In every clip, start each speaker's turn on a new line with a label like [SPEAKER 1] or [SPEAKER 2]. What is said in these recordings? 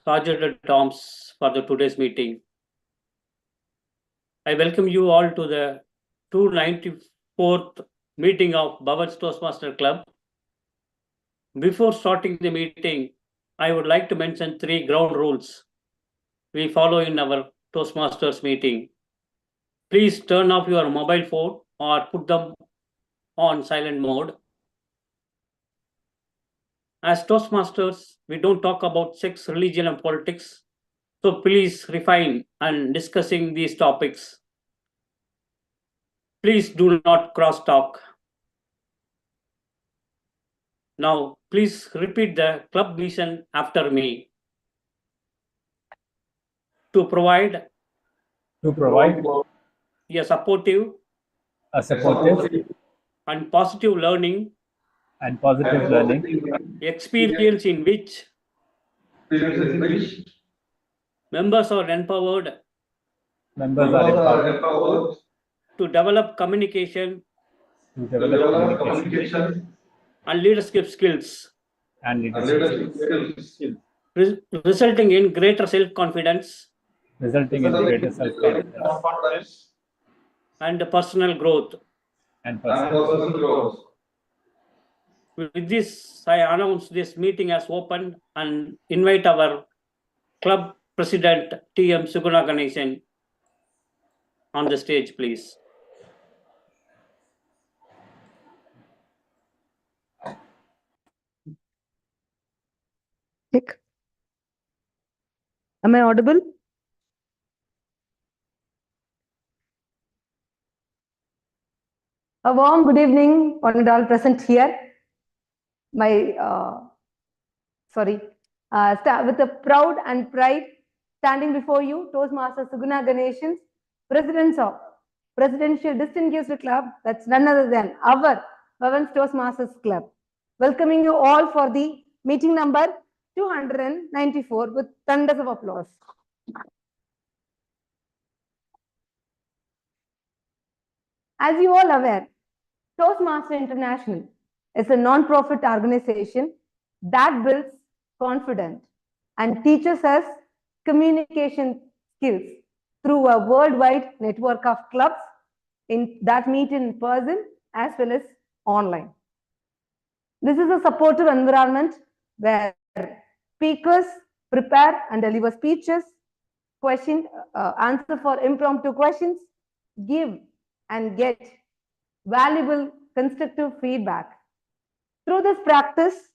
[SPEAKER 1] Sergeant at Arms for the today's meeting. I welcome you all to the 294th meeting of Bhavan's Toastmaster Club. Before starting the meeting, I would like to mention 3 ground rules we follow in our Toastmasters meeting. Please turn off your mobile phone or put them on silent mode. As Toastmasters, we don't talk about sex, religion, and politics. So please refine and discussing these topics. Please do not cross talk. Now, please repeat the club mission after me. To provide a supportive and positive learning experience in which members are empowered to develop communication and leadership skills, resulting in greater self-confidence and personal growth. With this, I announce this meeting as open and invite our club president TM Suguna Ganeshan on the stage, please.
[SPEAKER 2] Check. Am I audible? A warm good evening, one and all present here. With a proud and pride, standing before you, Toastmaster Suguna Ganeshan, Presidents of Presidential Distinguished Club, that's none other than our Bhavan's Toastmasters Club. Welcoming you all for the meeting number 294 with thunders of applause. As you all aware, Toastmaster International is a non-profit organization that builds confidence and teaches us communication skills through a worldwide network of clubs that meet in person as well as online. This is a supportive environment where speakers prepare and deliver speeches, answer for impromptu questions, give and get valuable constructive feedback. Through this practice,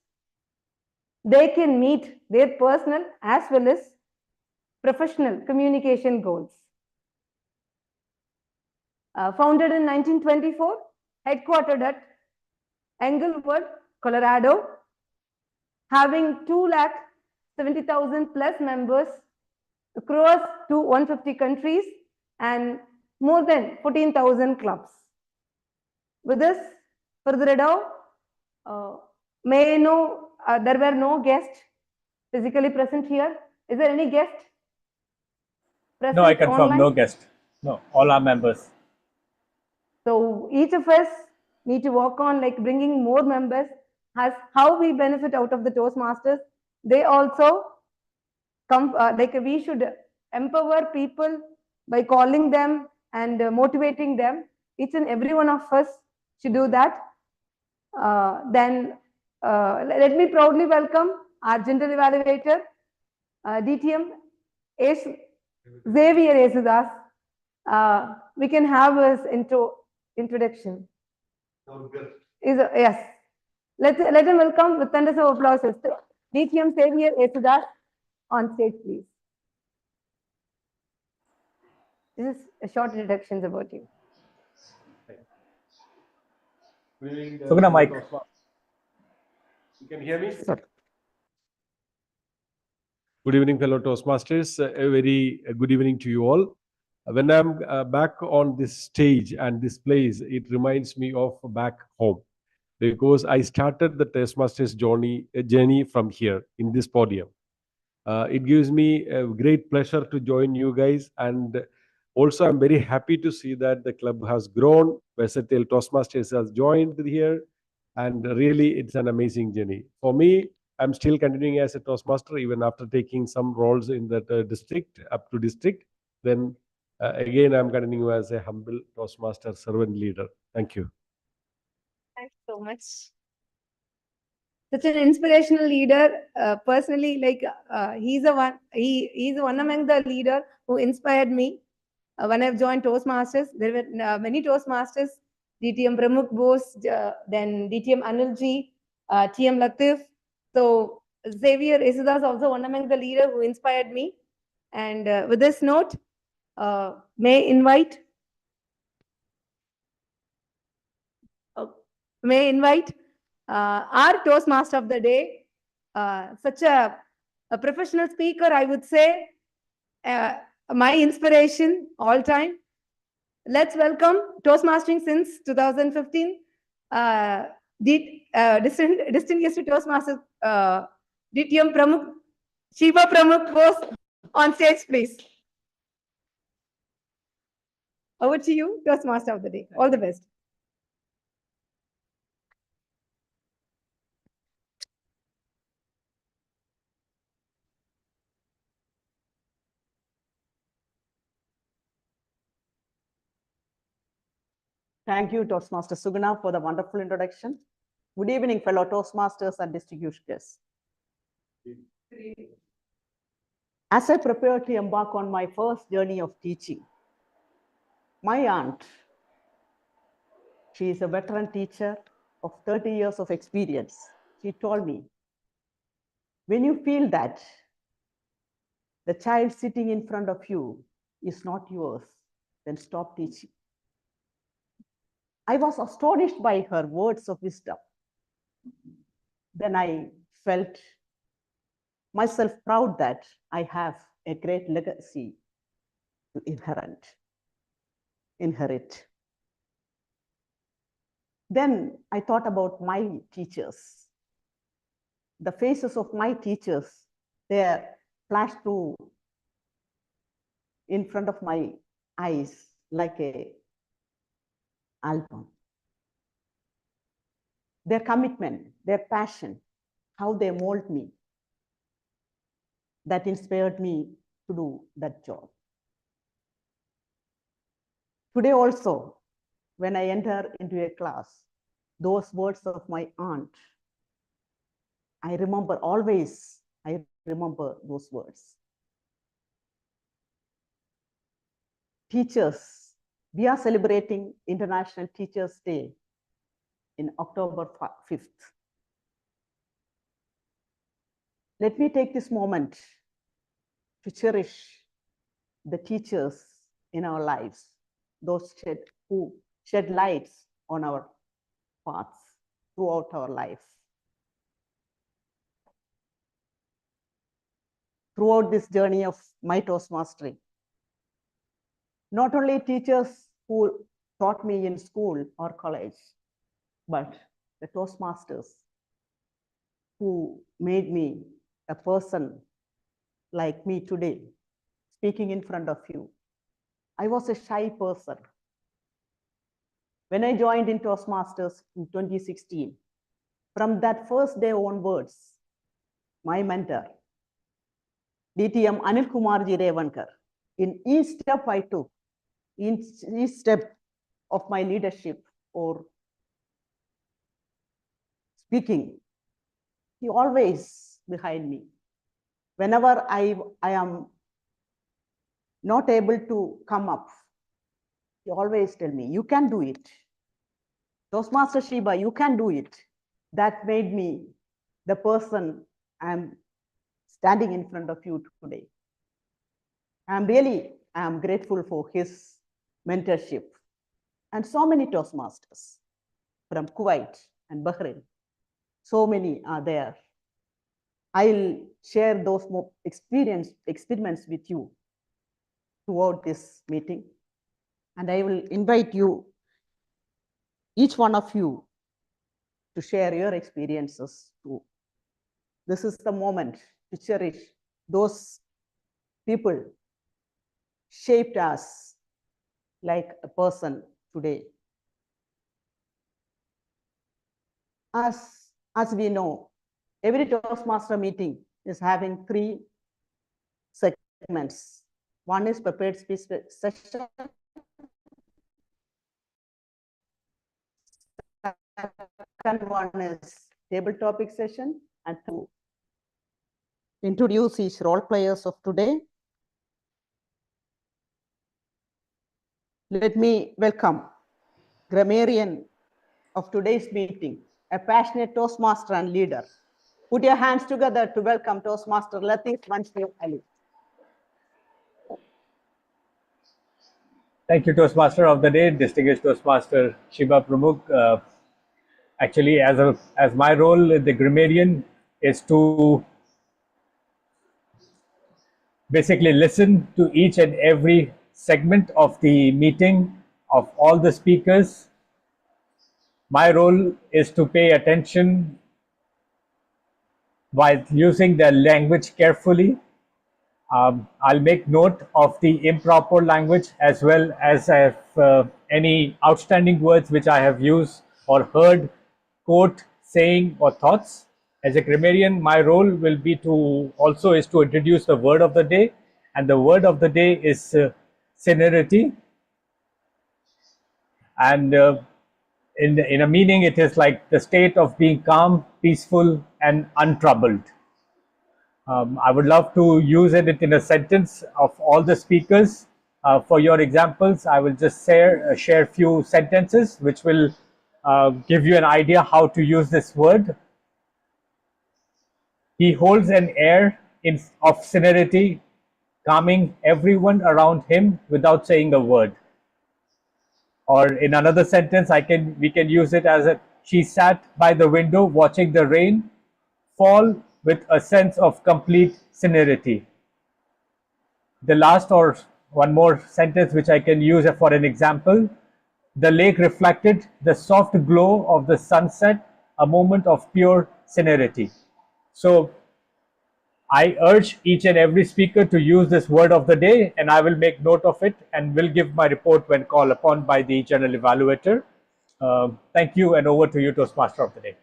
[SPEAKER 2] they can meet their personal as well as professional communication goals. Founded in 1924, headquartered at Englewood, Colorado, having 270,000 plus members across 150 countries and more than 14,000 clubs. With this, further ado, may I know there were no guests physically present here. Is there any guest present?
[SPEAKER 3] No, I confirm online? No guest. No, all are members.
[SPEAKER 2] So each of us need to work on like bringing more members as how we benefit out of the Toastmasters. They also come we should empower people by calling them and motivating them. Each and every one of us should do that. Let me proudly welcome our general evaluator, DTM Xavier Yesudas. We can have his introduction. Yes. Let him welcome with thunders of applause. DTM Xavier Yesudas on stage, please. This is a short introduction about you.
[SPEAKER 3] Suguna, mic.
[SPEAKER 4] You can hear me?
[SPEAKER 2] Sorry.
[SPEAKER 4] Good evening, fellow Toastmasters. A very good evening to you all. When I'm back on this stage and this place, it reminds me of back home, because I started the Toastmasters journey from here in this podium. It gives me a great pleasure to join you guys, and also I'm very happy to see that the club has grown. Versatile Toastmasters has joined here, and really it's an amazing journey. For me, I'm still continuing as a Toastmaster even after taking some roles in that district, up to district. Then again, I'm continuing as a humble Toastmaster servant leader. Thank you.
[SPEAKER 2] Thanks so much. Such an inspirational leader. Personally, like he's one among the leader who inspired me. When I've joined Toastmasters, there were many Toastmasters, DTM Pramukh Bose, then DTM Anilji, TM Latif. So Xavier Isuda is also one among the leader who inspired me. And with this note, may I invite our Toastmaster of the day, such a professional speaker, I would say, my inspiration all time. Let's welcome Toastmastering since 2015, distinguished Toastmaster DTM Pramukh, Shiva Pramukh Bose on stage, please. Over to you, Toastmaster of the day. All the best.
[SPEAKER 5] Thank you, Toastmaster Suguna, for the wonderful introduction. Good evening, fellow Toastmasters and distinguished guests. As I prepare to embark on my first journey of teaching, my aunt, she is a veteran teacher of 30 years of experience. She told me, when you feel that the child sitting in front of you is not yours, then stop teaching. I was astonished by her words of wisdom. Then I felt myself proud that I have a great legacy to inherit. Then I thought about my teachers. The faces of my teachers, they flashed through in front of my eyes like an album. Their commitment, their passion, how they mold me, that inspired me to do that job. Today also, when I enter into a class, those words of my aunt, I remember always, I remember those words. Teachers, we are celebrating International Teachers' Day in October 5th. Let me take this moment to cherish the teachers in our lives, those who shed lights on our paths throughout our life. Throughout this journey of my Toastmastering, not only teachers who taught me in school or college, but the Toastmasters who made me a person like me today, speaking in front of you. I was a shy person. When I joined in Toastmasters in 2016, from that first day onwards, my mentor, DTM Anil Kumarji Revankar, in each step I took, in each step of my leadership or speaking, he always behind me. Whenever I am not able to come up, he always tell me, you can do it. Toastmaster Shiba, you can do it. That made me the person I'm standing in front of you today. I'm grateful for his mentorship. And so many Toastmasters from Kuwait and Bahrain, so many are there. I'll share those experiments with you throughout this meeting. And I will invite you, each one of you, to share your experiences too. This is the moment to cherish those people shaped us like a person today. As we know, every Toastmaster meeting is having 3 segments. One is prepared speech session. Second one is table topic session, and to introduce each role players of today, let me welcome grammarian of today's meeting, a passionate Toastmaster and leader. Put your hands together to welcome Toastmaster Latif Manshur Ali.
[SPEAKER 3] Thank you, Toastmaster of the Day, distinguished Toastmaster Shiba Pramukh. Actually, as my role, the grammarian is to basically listen to each and every segment of the meeting of all the speakers. My role is to pay attention while using their language carefully. I'll make note of the improper language as well as any outstanding words which I have used or heard, quote, saying, or thoughts. As a grammarian, my role will be to introduce the word of the day, and the word of the day is celerity. And in a meaning, it is like the state of being calm, peaceful, and untroubled. I would love to use it in a sentence of all the speakers. For your examples, I will just share few sentences which will give you an idea how to use this word. He holds an air of serenity, calming everyone around him without saying a word. Or in another sentence, we can use it as she sat by the window watching the rain fall with a sense of complete serenity. The last or one more sentence which I can use for an example. The lake reflected the soft glow of the sunset, a moment of pure serenity. So I urge each and every speaker to use this word of the day, and I will make note of it and will give my report when called upon by the general evaluator. Thank you, and over to you, Toastmaster of the Day.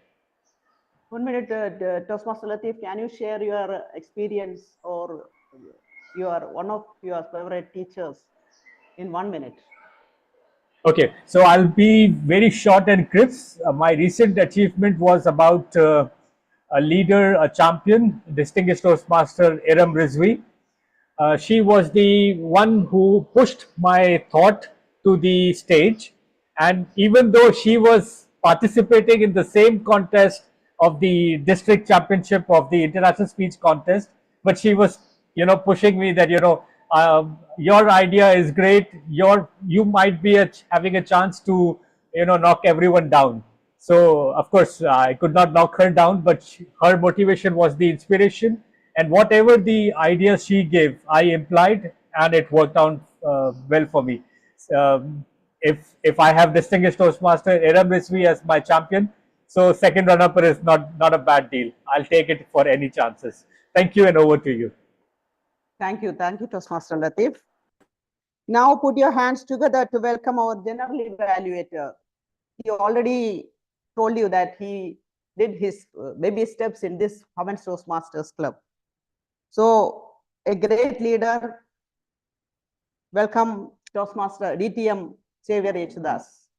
[SPEAKER 5] 1 minute, Toastmaster Latif, can you share your experience or one of your favorite teachers in 1 minute?
[SPEAKER 3] Okay, so I'll be very short and crisp. My recent achievement was about a leader, a champion, distinguished Toastmaster Iram Rizvi. She was the one who pushed my thought to the stage, and even though she was participating in the same contest of the district championship of the international speech contest, but she was, pushing me that, your idea is great. You might be having a chance to, knock everyone down. So of course I could not knock her down, but her motivation was the inspiration, and whatever the ideas she gave, I implied, and it worked out well for me. If I have distinguished Toastmaster Iram Rizvi as my champion, so second runner-up is not a bad deal. I'll take it for any chances. Thank you, and over to you.
[SPEAKER 5] Thank you, Toastmaster Latif. Now put your hands together to welcome our general evaluator. He already told you that he did his baby steps in this Bhavan Toastmasters Club. So a great leader. Welcome, Toastmaster DTM Xavier H. Das.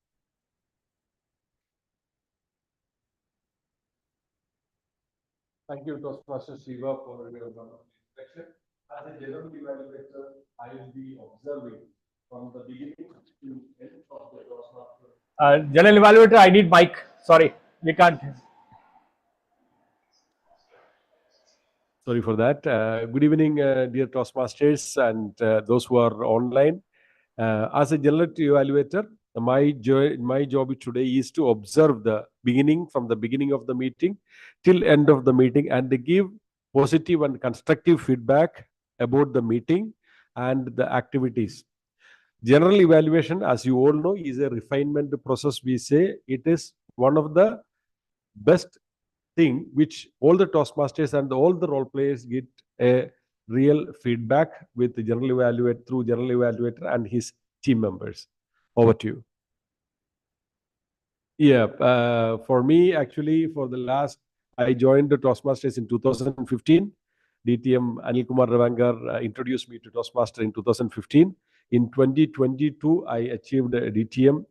[SPEAKER 4] Thank you, Toastmaster Shiva, for your introduction. As a general evaluator, I will be observing from the beginning to end of the Toastmaster.
[SPEAKER 3] General evaluator, I need mic. Sorry, we can't.
[SPEAKER 4] Sorry for that. Good evening, dear Toastmasters and those who are online. As a general evaluator, my job today is to observe from the beginning of the meeting till end of the meeting, and to give positive and constructive feedback about the meeting and the activities. General evaluation, as you all know, is a refinement process. We say it is one of the best thing which all the Toastmasters and all the role players get a real feedback with the general evaluator through general evaluator and his team members. Over to you. Yeah, for me, actually, for the last I joined the Toastmasters in 2015. DTM Anil Kumar Ravankar introduced me to Toastmaster in 2015. In 2022, I achieved a DTM.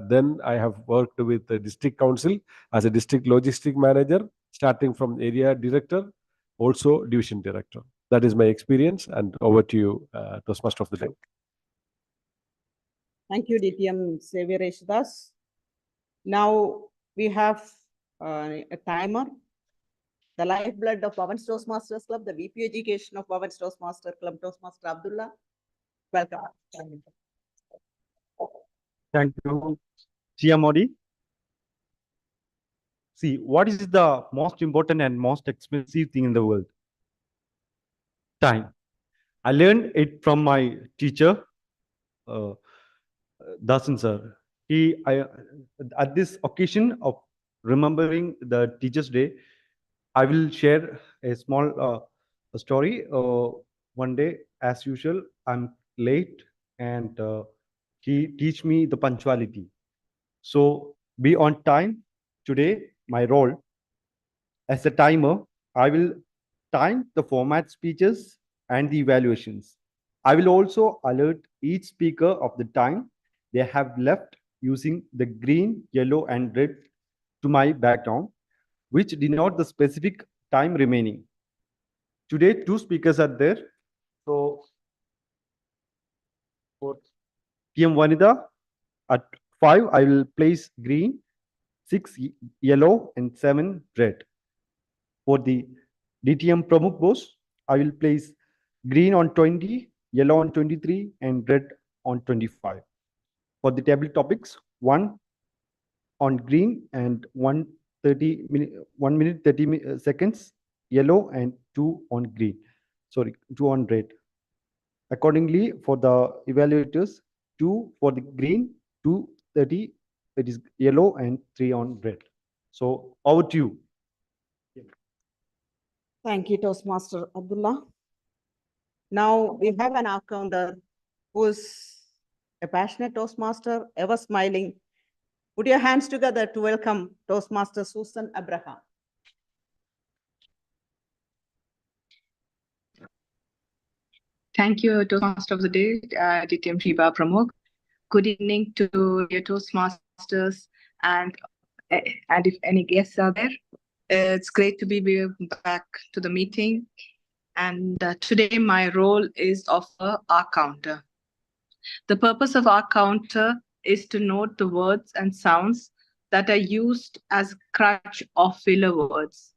[SPEAKER 4] Then I have worked with the district council as a district logistic manager, starting from area director, also division director. That is my experience. And over to you, Toastmaster of the day.
[SPEAKER 5] Thank you, DTM Xavier Yeshudas. Now we have a timer. The lifeblood of Bhavan's Toastmasters Club, the VP education of Bhavan's Toastmaster Club, Toastmaster Abdullah. Welcome.
[SPEAKER 6] Thank you, Chia Modi. See, what is the most important and most expensive thing in the world? Time. I learned it from my teacher, Dasan sir. At this occasion of remembering the Teachers' Day, I will share a small story. One day, as usual, I'm late, and he teach me the punctuality. So be on time. Today, my role as a timer, I will time the format speeches and the evaluations. I will also alert each speaker of the time they have left using the green, yellow, and red to my background, which denote the specific time remaining. Today, 2 speakers are there. So for PM Vanida, at 5, I will place green, 6 yellow, and 7 red. For the DTM Pramukh Bose, I will place green on 20, yellow on 23, and red on 25. For the table topics, 1 on green and 1 minute 30 seconds yellow, and 2 on green. Sorry, 2 on red. Accordingly, for the evaluators, 2 for the green, 2:30 it is yellow, and 3 on red. So over to you.
[SPEAKER 5] Thank you, Toastmaster Abdullah. Now we have an accounter who is a passionate Toastmaster, ever smiling. Put your hands together to welcome Toastmaster Susan Abraham.
[SPEAKER 7] Thank you, Toastmaster of the Day, DTM Shiba Pramukh. Good evening to your Toastmasters and if any guests are there. It's great to be back to the meeting. And today my role is of our counter. The purpose of our counter is to note the words and sounds that are used as crutch or filler words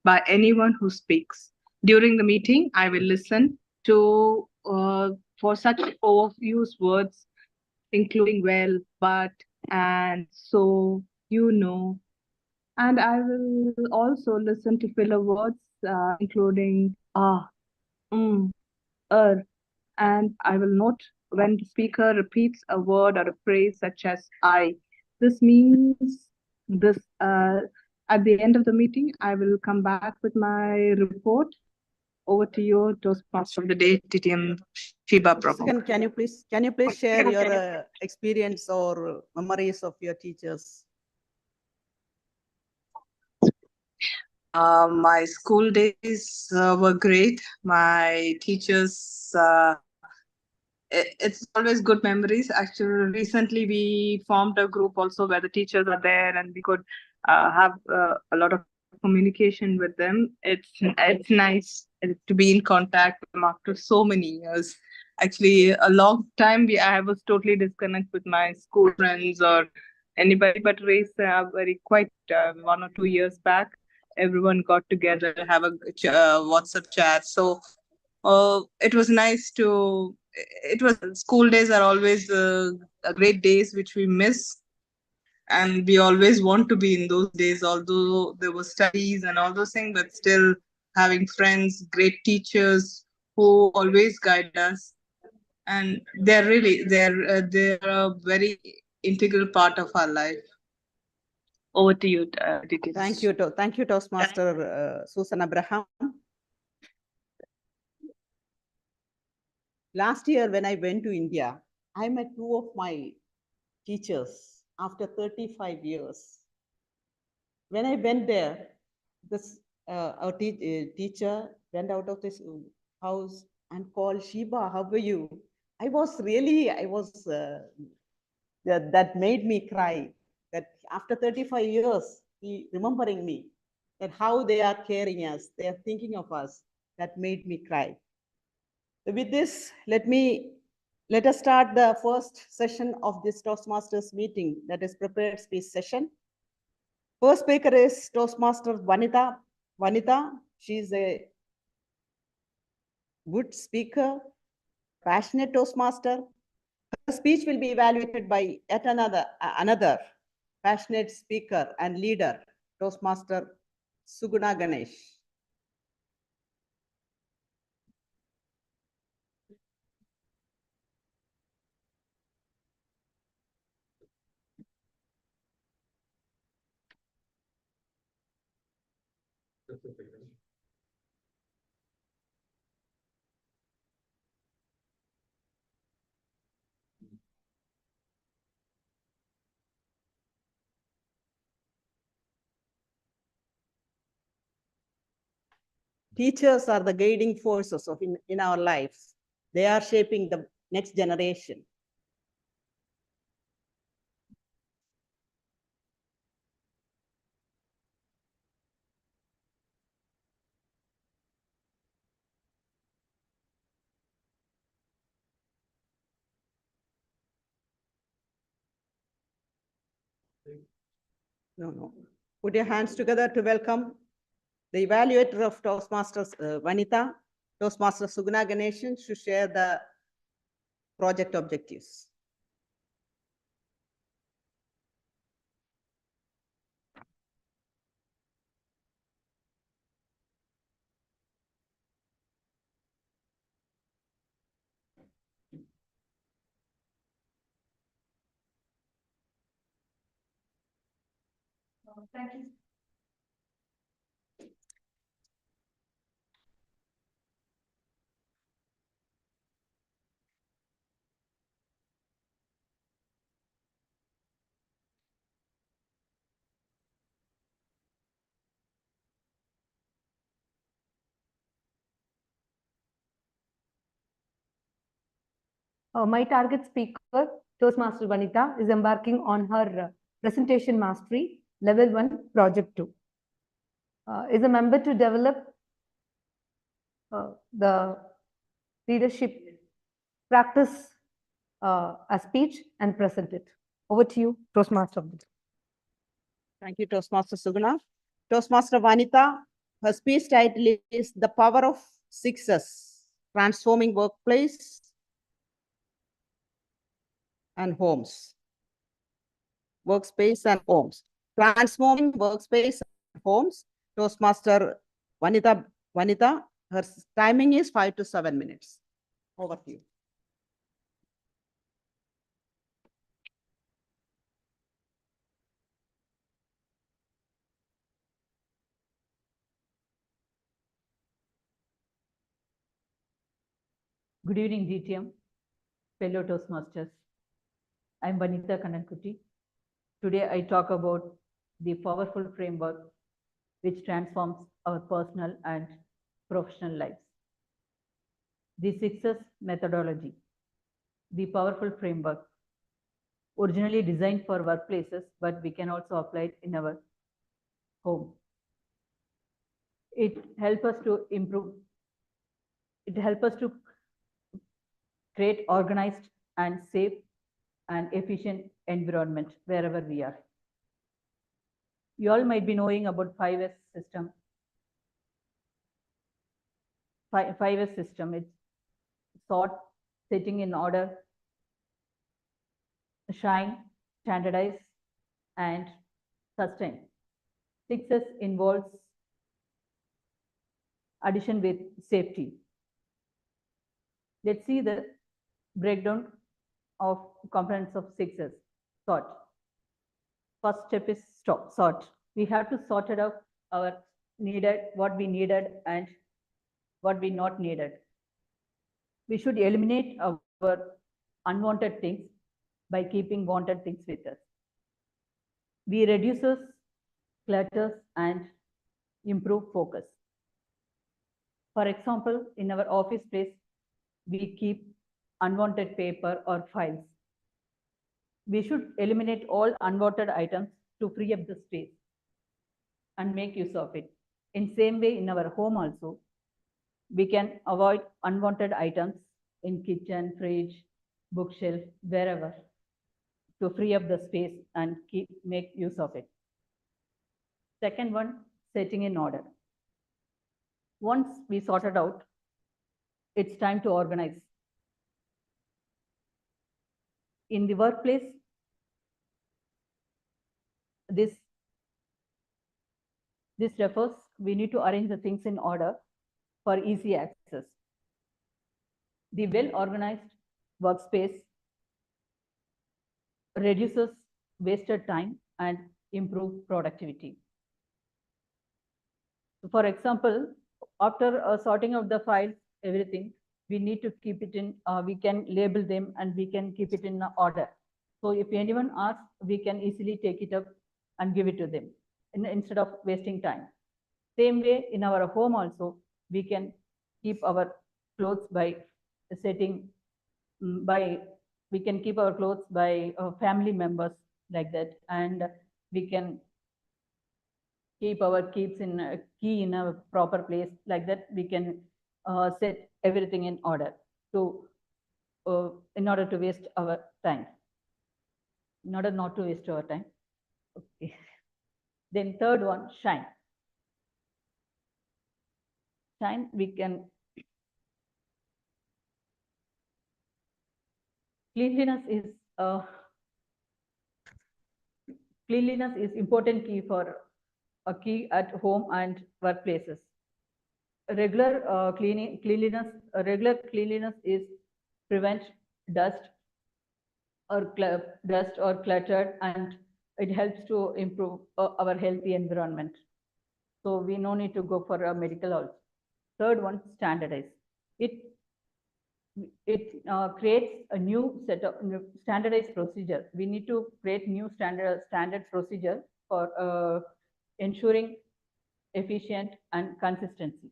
[SPEAKER 7] by anyone who speaks. During the meeting, I will listen to for such overused words, including well, but, and, so, you know. And I will also listen to filler words, including and I will note when the speaker repeats a word or a phrase such as I. This means this. At the end of the meeting, I will come back with my report. Over to you, Toastmaster of the Day, TTM Shiba Prabhu.
[SPEAKER 5] Can you please share your experience or memories of your teachers?
[SPEAKER 7] My school days were great. My teachers, it's always good memories. Actually, recently we formed a group also where the teachers are there and we could have a lot of communication with them. It's nice to be in contact with them after so many years. Actually, a long time I was totally disconnected with my school friends or anybody, but very quite 1 or 2 years back, everyone got together, have a WhatsApp chat. So it was nice to. It was school days are always great days which we miss, and we always want to be in those days. Although there were studies and all those things, but still having friends, great teachers who always guide us, and they're a very integral part of our life. Over to you, DT.
[SPEAKER 5] Thank you, Toastmaster Susan Abraham. Last year, when I went to India, I met 2 of my teachers after 35 years. When I went there, this our teacher went out of this house and called, Sheba, how are you? I was that made me cry, that after 35 years, he remembering me, that how they are caring us, they are thinking of us, that made me cry. With this, let us start the first session of this Toastmasters meeting, that is prepared speech session. First speaker is Toastmaster Vanita. Vanita, she is a good speaker, passionate Toastmaster. Her speech will be evaluated by yet another passionate speaker and leader, Toastmaster Suguna Ganesh. Teachers are the guiding forces in our lives. They are shaping the next generation. No. Put your hands together to welcome the evaluator of Toastmasters, Vanita, Toastmaster Suguna Ganeshan, to share the project objectives.
[SPEAKER 2] Thank you. My target speaker, Toastmaster Vanita, is embarking on her presentation mastery, level 1, project 2. Is a member to develop the leadership practice a speech and present it. Over to you, Toastmaster.
[SPEAKER 5] Thank you, Toastmaster Suguna. Toastmaster Vanita, her speech title is The Power of Sixes, Transforming Workplace and Homes. Workspace and Homes. Transforming Workspace and Homes. Toastmaster Vanita, her timing is 5 to 7 minutes. Over to you.
[SPEAKER 8] Good evening, DTM, fellow Toastmasters. I'm Vanita Kanankutti. Today I talk about the powerful framework which transforms our personal and professional lives. The Sixes methodology, the powerful framework, originally designed for workplaces, but we can also apply it in our home. It helps us to improve. It helps us to create organized and safe and efficient environment wherever we are. You all might be knowing about 5S system. 5S system, it's sort, setting in order, shine, standardize, and sustain. 6S involves addition with safety. Let's see the breakdown of components of 6S. Sort. First step is sort. We have to sort it out our needed, what we needed, and what we not needed. We should eliminate our unwanted things by keeping wanted things with us. We reduces clutters and improve focus. For example, in our office place, we keep unwanted paper or files. We should eliminate all unwanted items to free up the space and make use of it. In same way, in our home also, we can avoid unwanted items in kitchen, fridge, bookshelf, wherever, to free up the space and make use of it. Second one, setting in order. Once we sorted out, it's time to organize. In the workplace, this refers, we need to arrange the things in order for easy access. The well-organized workspace reduces wasted time and improves productivity. For example, after sorting out the files, everything, we need to keep it in, we can label them and we can keep it in order. So if anyone asks, we can easily take it up and give it to them instead of wasting time. Same way in our home also, we can keep our clothes by setting, we can keep our clothes by family members like that, and we can keep our keys in key in a proper place like that. We can set everything in order to in order to waste our time, in order not to waste our time. Okay. Then third one, shine. Shine, we can cleanliness is important key for a key at home and workplaces. Regular cleanliness is prevent dust or cluttered, and it helps to improve our healthy environment. So we no need to go for a medical also. Third one, standardize. It creates a new set of standardized procedure. We need to create new standard procedure for ensuring efficient and consistency.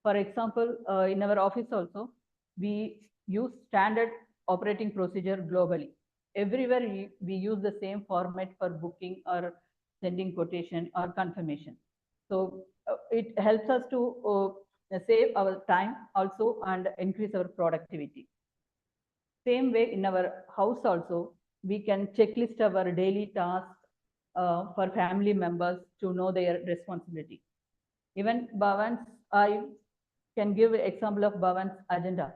[SPEAKER 8] For example, in our office also, we use standard operating procedure globally. Everywhere we use the same format for booking or sending quotation or confirmation. So it helps us to save our time also and increase our productivity. Same way in our house also, we can checklist our daily tasks for family members to know their responsibility. Even Bhavan's, I can give an example of Bhavan's agenda.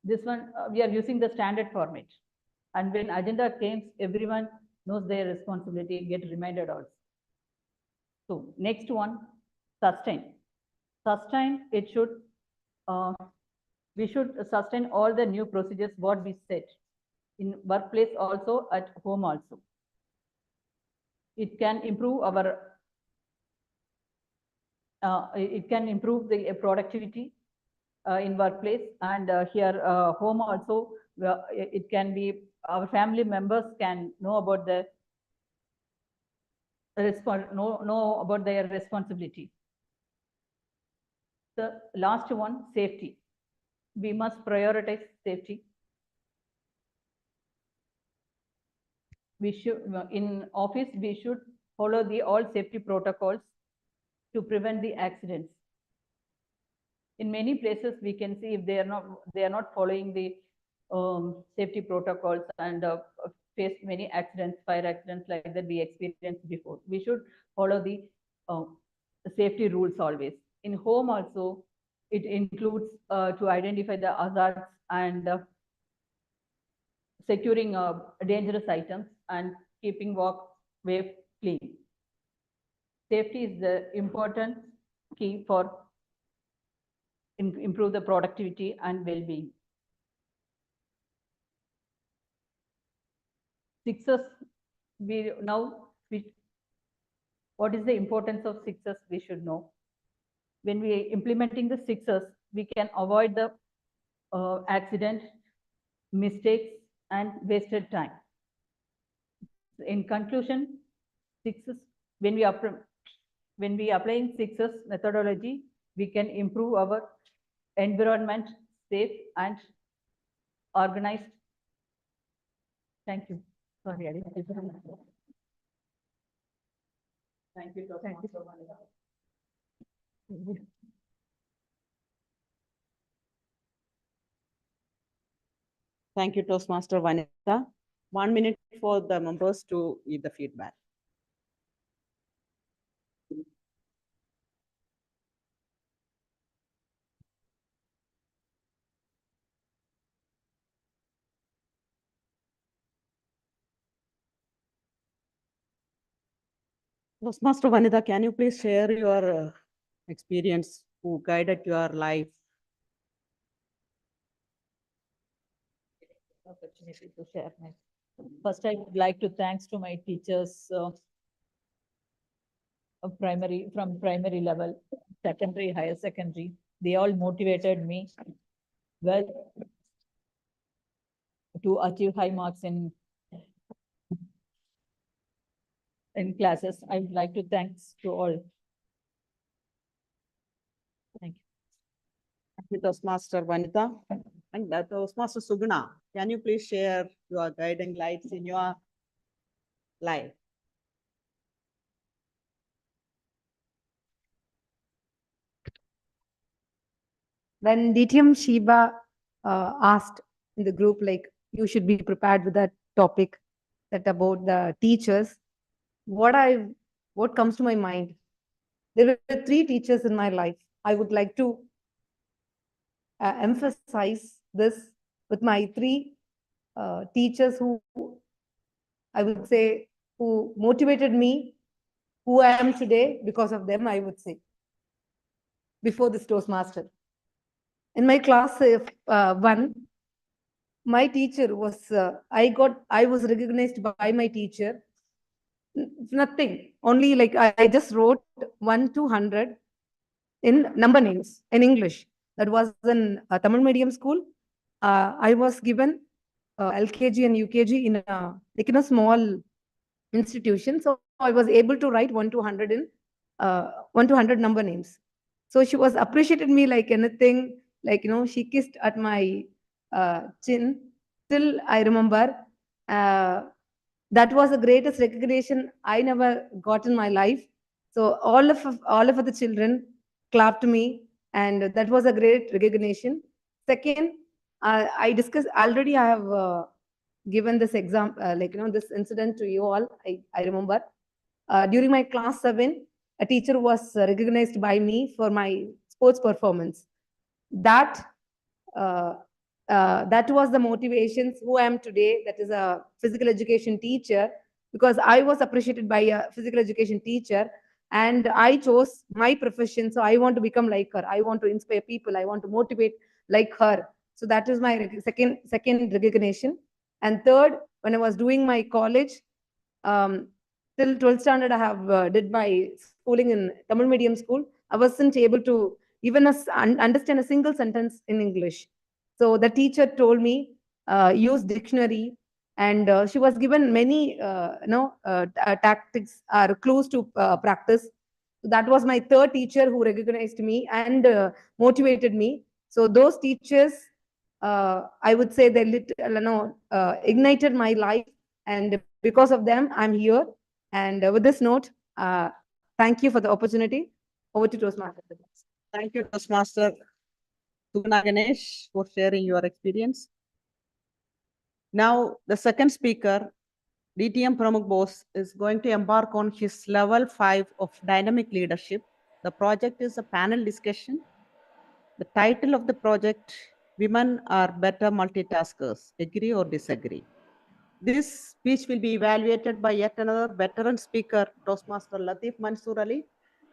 [SPEAKER 8] This one, we are using the standard format. And when agenda comes, everyone knows their responsibility, get reminded also. So next one, sustain. Sustain, it should, we should sustain all the new procedures what we set in workplace also, at home also. It can improve our, it can improve the productivity in workplace, and here home also, it can be, our family members can know about the know about their responsibility. The last one, safety. We must prioritize safety. We should, in office, we should follow the all safety protocols to prevent the accidents. In many places, we can see if they are not following the safety protocols and face many accidents, fire accidents like that we experienced before. We should follow the safety rules always. In home also, it includes to identify the hazards and securing dangerous items and keeping walkway clean. Safety is the important key for improve the productivity and well-being. Sixes, what is the importance of sixes we should know. When we are implementing the sixes, we can avoid the accident, mistakes, and wasted time. In conclusion, sixes, when we When we applying 6S methodology, we can improve our environment, safe and organized. Thank you. Sorry, I didn't. Thank you. Thank you.
[SPEAKER 5] Thank you, Toastmaster Vanitha. 1 minute for the members to give the feedback. Toastmaster Vanitha, can you please share your experience who guided your life?
[SPEAKER 8] Opportunity to share my. First, I would like to thanks to my teachers of from primary level, secondary, higher secondary. They all motivated me well to achieve high marks in classes. I would like to thanks to all. Thank you.
[SPEAKER 5] Thank you, Toastmaster Vanitha. And Toastmaster Suguna, can you please share your guiding lights in your life?
[SPEAKER 2] When DTM Shiba asked in the group, like, you should be prepared with that topic, that about the teachers, what comes to my mind? There were 3 teachers in my life. I would like to emphasize this with my 3 teachers who, I would say, who motivated me, who I am today because of them, I would say, before this Toastmaster. In my class 1, my teacher was, I was recognized by my teacher. Nothing, only like I just wrote 1 to 100 in number names in English. That was in a Tamil medium school. I was given LKG and UKG in a small institution. So I was able to write 1 to 100 in 1 to 100 number names. So she was appreciated me like anything, like, she kissed at my chin. Still, I remember that was the greatest recognition I never got in my life. So all of the children clapped me, and that was a great recognition. Second, I discussed already. I have given this example, this incident to you all. I remember during my class 7, a teacher was recognized by me for my sports performance. That was the motivations who I am today. That is a physical education teacher, because I was appreciated by a physical education teacher, and I chose my profession. So I want to become like her. I want to inspire people. I want to motivate like her. So that is my second recognition. And third, when I was doing my college, till 12th standard, I have did my schooling in Tamil medium school. I wasn't able to even understand a single sentence in English. So the teacher told me, use dictionary, and she was given many tactics or clues to practice. So that was my third teacher who recognized me and motivated me. So those teachers, I would say, they ignited my life, and because of them, I'm here. And with this note, thank you for the opportunity. Over to Toastmaster.
[SPEAKER 5] Thank you, Toastmaster Suguna Ganesh, for sharing your experience. Now, the second speaker, DTM Pramukh Bose, is going to embark on his level 5 of dynamic leadership. The project is a panel discussion. The title of the project, Women Are Better Multitaskers, Agree or Disagree? This speech will be evaluated by yet another veteran speaker, Toastmaster Latif Mansoor Ali.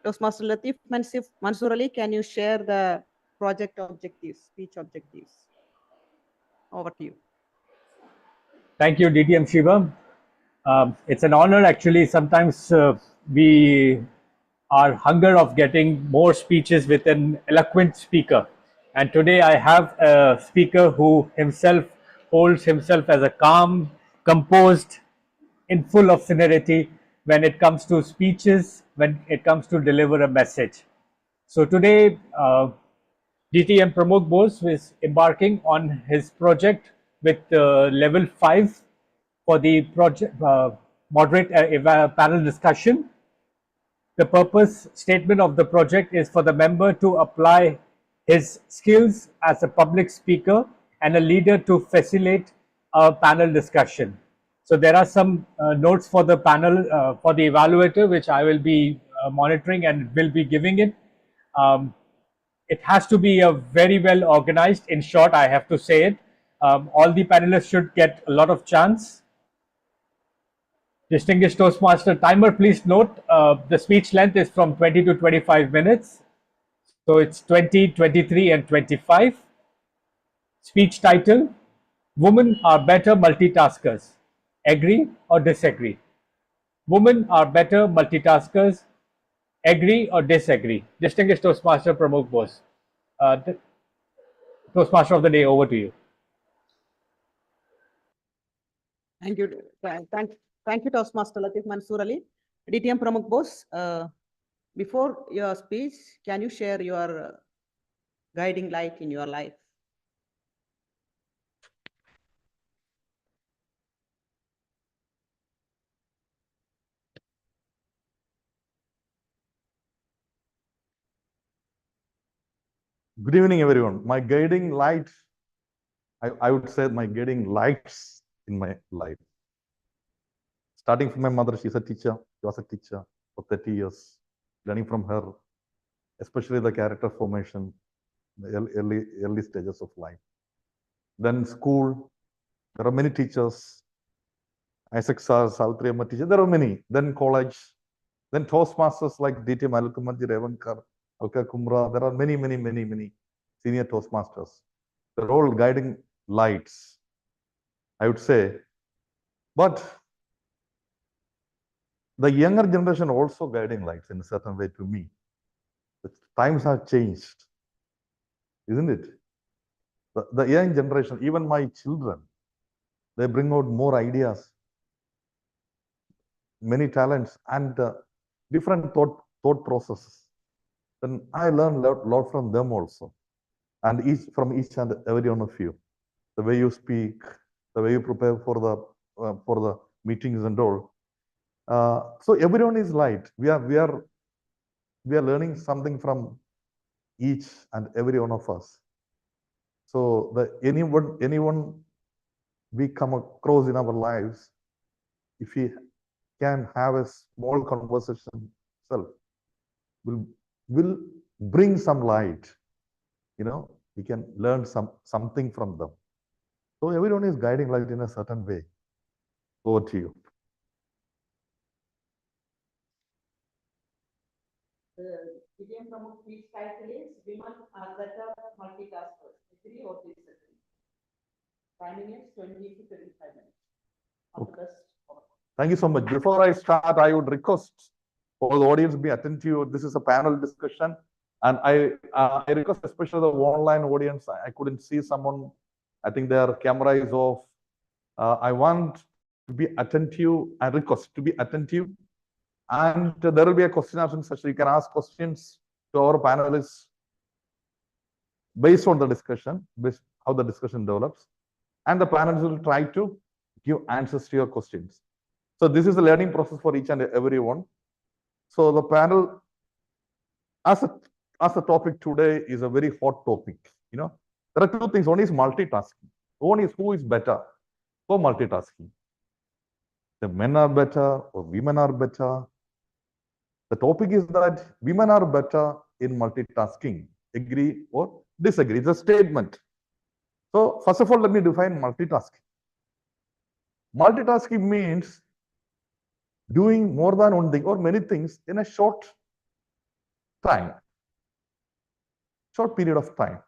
[SPEAKER 5] Toastmaster Latif Mansoor Ali, can you share the project objectives, speech objectives? Over to you.
[SPEAKER 3] Thank you, DTM Shiva. It's an honor, actually. Sometimes we are hunger of getting more speeches with an eloquent speaker. And today I have a speaker who himself holds himself as a calm, composed, in full of serenity when it comes to speeches when it comes to deliver a message. So today, DTM Pramod Bose is embarking on his project with level 5 for the project moderate panel discussion. The purpose statement of the project is for the member to apply his skills as a public speaker and a leader to facilitate a panel discussion. So there are some notes for the panel, for the evaluator, which I will be monitoring and will be giving it. It has to be a very well organized. In short, I have to say it. All the panelists should get a lot of chance. Distinguished Toastmaster timer, please note the speech length is from 20 to 25 minutes. So it's 20, 23 and 25. Speech title, Women are better multitaskers. Agree or disagree? Women are better multitaskers. Agree or disagree? Distinguished Toastmaster Pramod Bose. Toastmaster of the day, over to you.
[SPEAKER 5] Thank you. Thank you, Toastmaster Latif Mansoor Ali. DTM Pramod Bose, before your speech, can you share your guiding light in your life?
[SPEAKER 9] Good evening, everyone. My guiding light, I would say my guiding lights in my life. Starting from my mother, she's a teacher. She was a teacher for 30 years. Learning from her, especially the character formation, the early stages of life. Then school, there are many teachers. Isaac Sir, Saltri Amma teacher, there are many. Then college, then Toastmasters like DT Malkumanji Revankar, Alka Kumra, there are many senior Toastmasters. They're all guiding lights, I would say. But the younger generation also guiding lights in a certain way to me. The times have changed, isn't it? The young generation, even my children, they bring out more ideas, many talents, and different thought processes. Then I learn a lot from them also, and from each and every one of you. The way you speak, the way you prepare for the meetings and all. So everyone is light. We are learning something from each and every one of us. So anyone we come across in our lives, if we can have a small conversation itself, will bring some light. You know, we can learn something from them. So everyone is guiding light in a certain way. Over to you.
[SPEAKER 5] The DTM Pramod speech title is Women are better multitaskers. Agree or disagree? Timing is 20 to 35 minutes. All the best.
[SPEAKER 9] Thank you so much. Before I start, I would request for the audience to be attentive. This is a panel discussion, and I request especially the online audience. I couldn't see someone. I think their camera is off. I want to be attentive and request to be attentive. And there will be a question answer session. You can ask questions to our panelists based on the discussion, based how the discussion develops. And the panelists will try to give answers to your questions. So this is a learning process for each and every one. So the panel, as a topic today, is a very hot topic. You know, there are two things. One is multitasking. One is who is better for multitasking. The men are better or women are better. The topic is that women are better in multitasking. Agree or disagree? It's a statement. So first of all, let me define multitasking. Multitasking means doing more than one thing or many things in a short time, short period of time.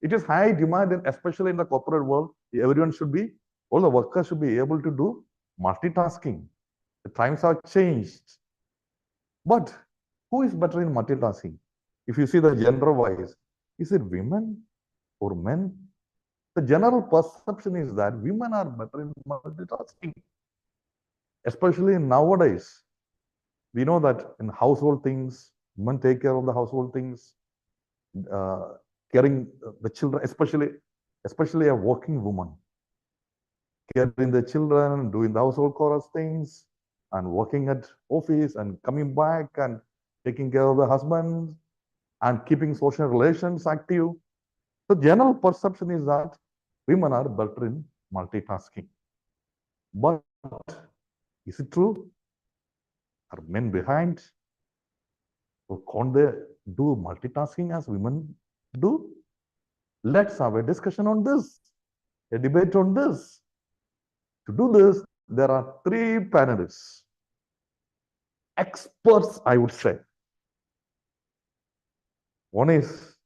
[SPEAKER 9] It is high demand, especially in the corporate world. Everyone should be, all the workers should be able to do multitasking. The times have changed. But who is better in multitasking? If you see the gender-wise, is it women or men? The general perception is that women are better in multitasking, especially nowadays. We know that in household things, women take care of the household things, caring the children, especially a working woman, caring the children, doing the household chores things, and working at office and coming back and taking care of the husband and keeping social relations active. The general perception is that women are better in multitasking. But is it true? Are men behind? So can't they do multitasking as women do? Let's have a discussion on this, a debate on this. To do this, there are three panelists, experts, I would say. One is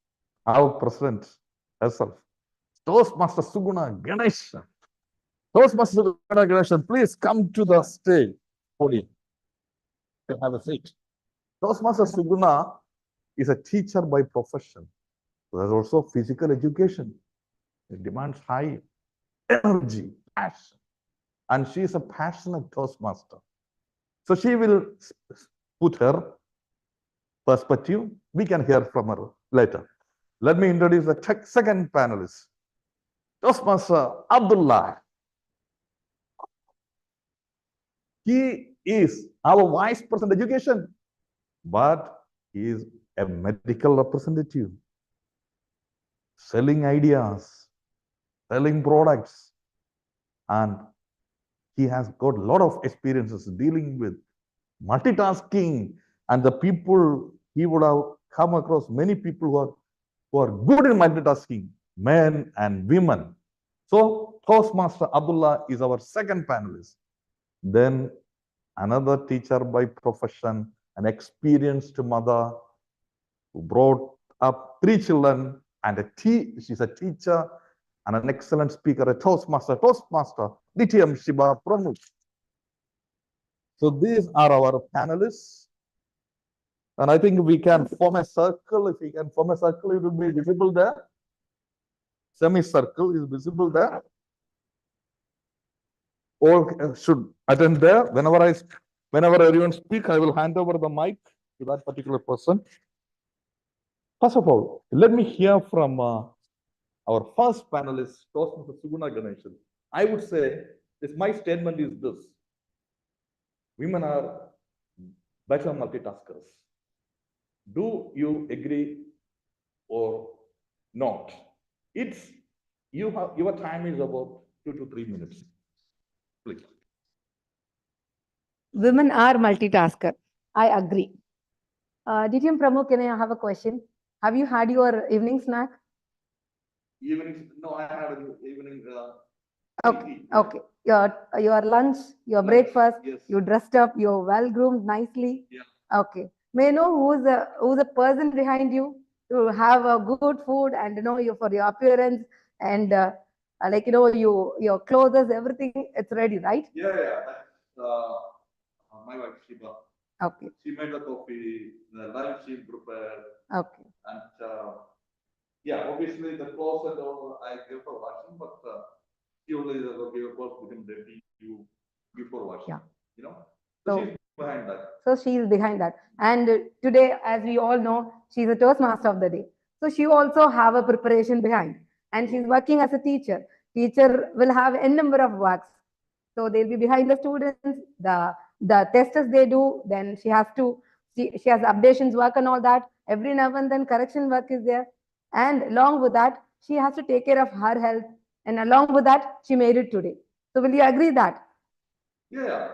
[SPEAKER 9] our president herself, Toastmaster Suguna Ganesh. Toastmaster Suguna Ganesh, please come to the stage. Podium. Have a seat. Toastmaster Suguna is a teacher by profession. There's also physical education. It demands high energy, passion. And she is a passionate Toastmaster. So she will put her perspective. We can hear from her later. Let me introduce the second panelist, Toastmaster Abdullah. He is our Vice President Education, but he is a medical representative, selling ideas, selling products, and he has got a lot of experiences dealing with multitasking, and the people he would have come across many people who are good in multitasking, men and women. So Toastmaster Abdullah is our second panelist. Then another teacher by profession, an experienced mother who brought up 3 children, and she's a teacher and an excellent speaker, a Toastmaster, DTM Shiba Pramukh. So these are our panelists. And I think we can form a circle. If we can form a circle, it will be visible there. Semicircle is visible there. All should attend there. Whenever everyone speaks, I will hand over the mic to that particular person. First of all, let me hear from our first panelist, Toastmaster Suguna Ganeshan. I would say my statement is this: women are better multitaskers. Do you agree or not? Your time is about 2 to 3 minutes. Please.
[SPEAKER 2] Women are multitasker. I agree. DTM Pramukh, can I have a question? Have you had your evening snack?
[SPEAKER 9] No, I had an evening.
[SPEAKER 2] Okay. Your lunch, your breakfast,
[SPEAKER 9] yes.
[SPEAKER 2] you dressed up, you're well groomed nicely.
[SPEAKER 9] Yeah.
[SPEAKER 2] Okay. May I know who's the person behind you to have a good food and you for your appearance and your clothes, everything, it's ready, right?
[SPEAKER 9] Yeah. That's my wife Shiba.
[SPEAKER 2] Okay.
[SPEAKER 9] She made the coffee, the lunch she prepared.
[SPEAKER 2] Okay.
[SPEAKER 9] And obviously the clothes and all I give for washing, but she only give a clothes within the you before washing.
[SPEAKER 2] Yeah.
[SPEAKER 9] So she's behind that.
[SPEAKER 2] So she is behind that. And today, as we all know, she's a Toastmaster of the day. So she also have a preparation behind. And she's working as a teacher. Teacher will have a number of works. So they'll be behind the students, the tests they do, then she has updations work and all that. Every now and then correction work is there. And along with that, she has to take care of her health. And along with that, she made it today. So will you agree that?
[SPEAKER 9] Yeah.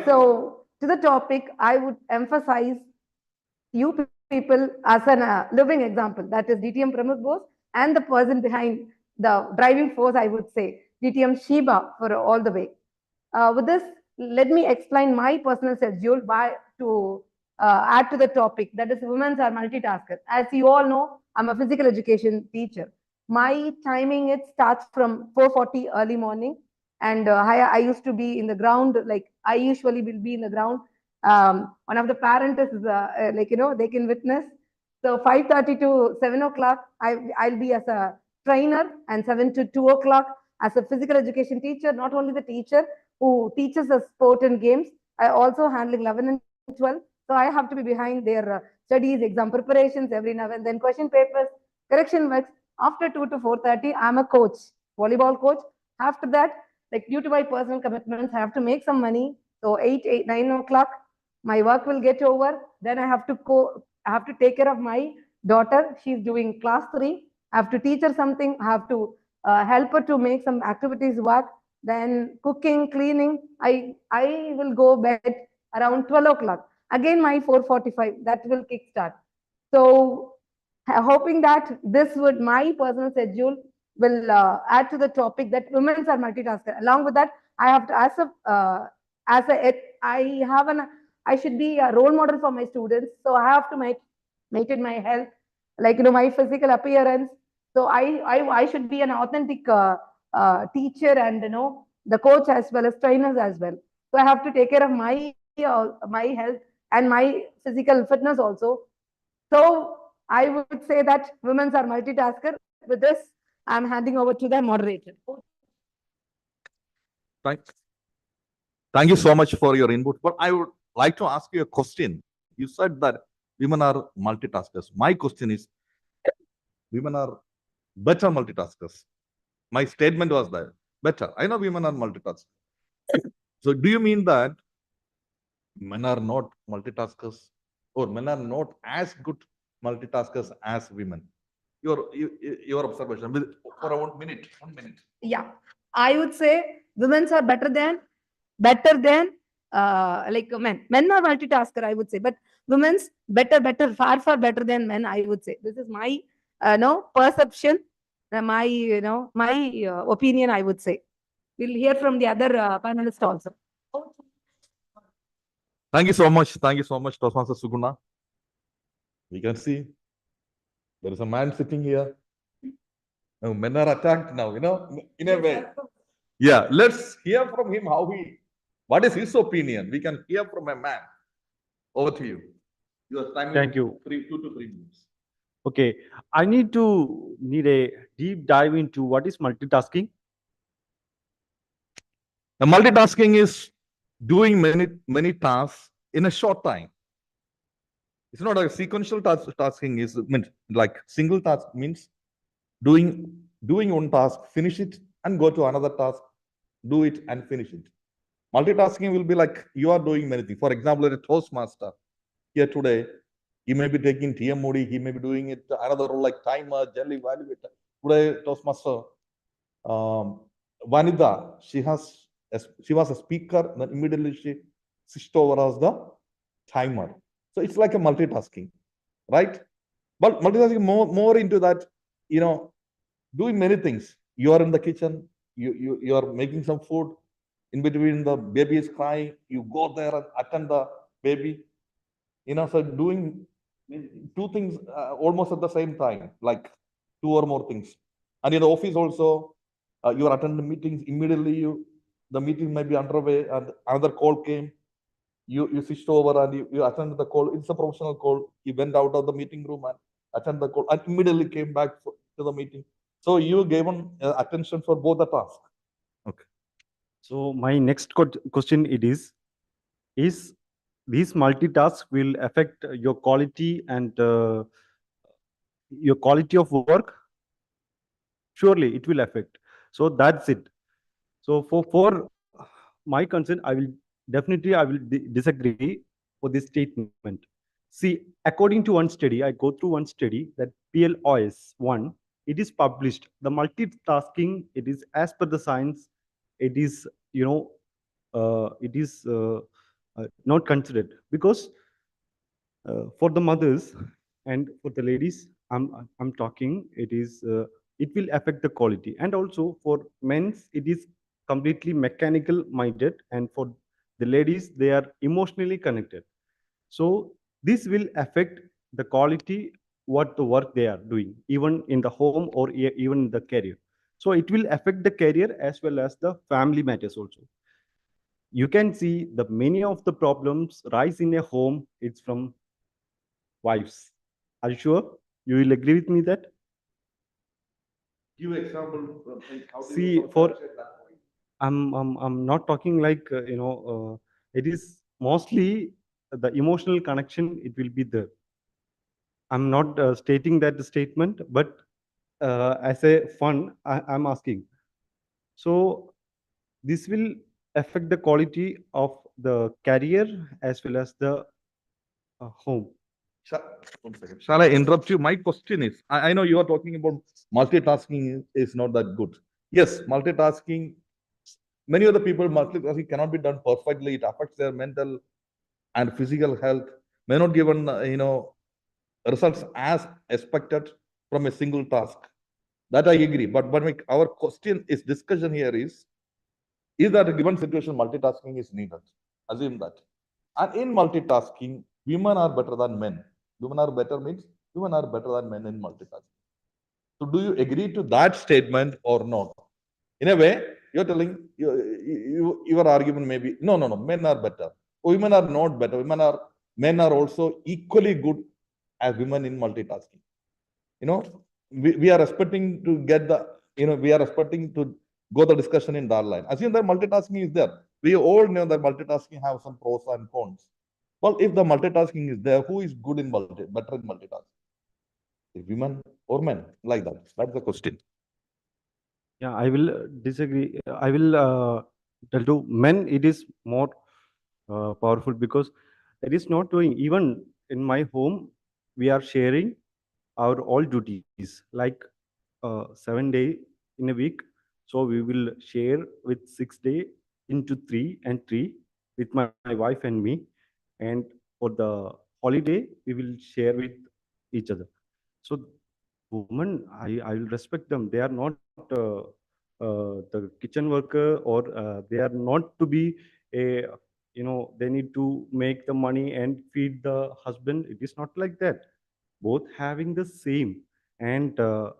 [SPEAKER 2] So to the topic, I would emphasize you people as a living example. That is DTM Pramukh Bose and the person behind the driving force, I would say, DTM Shiba for all the way. With this, let me explain my personal schedule to add to the topic. That is, women are multitaskers. As you all know, I'm a physical education teacher. My timing, it starts from 4:40 early morning. And I used to be in the ground, like I usually will be in the ground. One of the parents is they can witness. So 5:30 to 7 o'clock, I'll be as a trainer, and 7 to 2 o'clock as a physical education teacher. Not only the teacher who teaches us sport and games, I also handling 11 and 12. So I have to be behind their studies, exam preparations every now and then, question papers, correction works. After 2 to 4:30, I'm a coach, volleyball coach. After that, like due to my personal commitments, I have to make some money. So 9 o'clock, my work will get over. Then I have to I have to take care of my daughter. She's doing class 3. I have to teach her something. I have to help her to make some activities work. Then cooking, cleaning. I will go bed around 12 o'clock. Again, my 4:45, that will kickstart. So hoping that this would, my personal schedule will add to the topic that women are multitasker. Along with that, I have to, I should be a role model for my students. So I have to maintain my health, like, my physical appearance. So I should be an authentic teacher and, the coach as well as trainers as well. So I have to take care of my health and my physical fitness also. So I would say that women are multitasker. With this, I'm handing over to the moderator.
[SPEAKER 9] Thank you so much for your input. But I would like to ask you a question. You said that women are multitaskers. My question is, women are better multitaskers. My statement was that better. I know women are multitaskers. So do you mean that men are not multitaskers, or men are not as good multitaskers as women? Your observation for a 1 minute. 1 minute.
[SPEAKER 2] Yeah, I would say women are better than like men. Men are multitasker, I would say, but women's better, far better than men, I would say. This is my perception, my opinion, I would say. We'll hear from the other panelists also.
[SPEAKER 9] Thank you so much. Thank you so much, Toastmaster Suguna. We can see there is a man sitting here. Now, men are attacked now, in a way. Yeah, let's hear from him what is his opinion. We can hear from a man. Over to you. Your time.
[SPEAKER 6] Thank you.
[SPEAKER 9] 2 to 3 minutes.
[SPEAKER 6] Okay, I need a deep dive into what is multitasking.
[SPEAKER 9] The multitasking is doing many tasks in a short time. It's not a sequential tasking. Is like single task means doing one task, finish it, and go to another task, do it and finish it. Multitasking will be like you are doing many things. For example, a Toastmaster here today, he may be taking TMOD, he may be doing it another role like timer, jelly, validator. Today, Toastmaster, Vanida, she was a speaker, then immediately she switched over as the timer. So it's like a multitasking, right? But multitasking more into that, doing many things. You are in the kitchen, you are making some food. In between, the baby is crying, you go there and attend the baby. So doing 2 things almost at the same time, like 2 or more things. And in the office also, you are attending meetings, immediately the meeting may be underway and another call came. You switched over and you attended the call. It's a professional call. You went out of the meeting room and attended the call and immediately came back to the meeting. So you gave attention for both the tasks. Okay.
[SPEAKER 6] So my next question is these multitask will affect your quality and your quality of work? Surely it will affect. So that's it. So for my concern, I will disagree for this statement. See, according to one study, I go through one study that PLOS 1, it is published. The multitasking, it is as per the science, it is, not considered, because for the mothers and for the ladies, I'm talking, it will affect the quality. And also for men's, it is completely mechanical minded, and for the ladies, they are emotionally connected. So this will affect the quality, what the work they are doing, even in the home or even in the career. So it will affect the career as well as the family matters also. You can see the many of the problems rise in a home, it's from wives. Are you sure? You will agree with me that?
[SPEAKER 9] Give example. How do
[SPEAKER 6] See,
[SPEAKER 9] you
[SPEAKER 6] for
[SPEAKER 9] substantiate that point?
[SPEAKER 6] I'm not talking like it is mostly the emotional connection, it will be there. I'm not stating that statement, but as a fun, I'm asking. So this will affect the quality of the career as well as the home.
[SPEAKER 9] One second. Shall I interrupt you? My question is, I know you are talking about multitasking is not that good. Yes, multitasking, many of the people, multitasking cannot be done perfectly. It affects their mental and physical health, may not given, results as expected from a single task. That I agree. But our question is, discussion here is that a given situation, multitasking is needed? Assume that. And in multitasking, women are better than men. Women are better means women are better than men in multitasking. So do you agree to that statement or not? In a way, you're telling your argument may be no, men are better. Women are not better. Men are also equally good as women in multitasking. We are expecting to get the, we are expecting to go the discussion in that line. Assume that multitasking is there. We all know that multitasking have some pros and cons. Well, if the multitasking is there, who is good in better in multitasking? Women or men? Like that. That's the question.
[SPEAKER 6] Yeah, I will disagree. I will tell to men it is more powerful because it is not doing. Even in my home, we are sharing our all duties like 7 days in a week. So we will share with 6 days into 3 and 3 with my wife and me. And for the holiday, we will share with each other. So women, I will respect them. They are not the kitchen worker, or they are not to be a, they need to make the money and feed the husband. It is not like that. Both having the same. And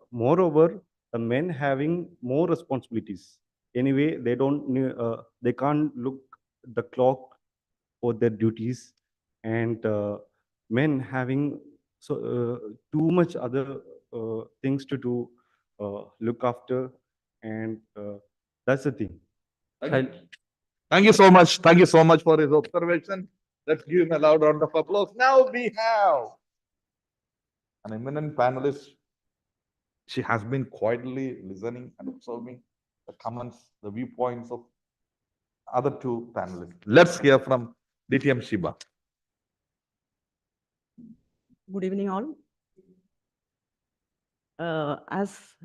[SPEAKER 6] moreover, the men having more responsibilities. Anyway, they can't look the clock for their duties, and men having too much other things to do, look after, and that's the thing.
[SPEAKER 9] Thank you so much. Thank you so much for his observation. Let's give him a loud round of applause. Now we have an eminent panelist. She has been quietly listening and observing the comments, the viewpoints of other two panelists. Let's hear from DTM Shiba.
[SPEAKER 10] Good evening, all. As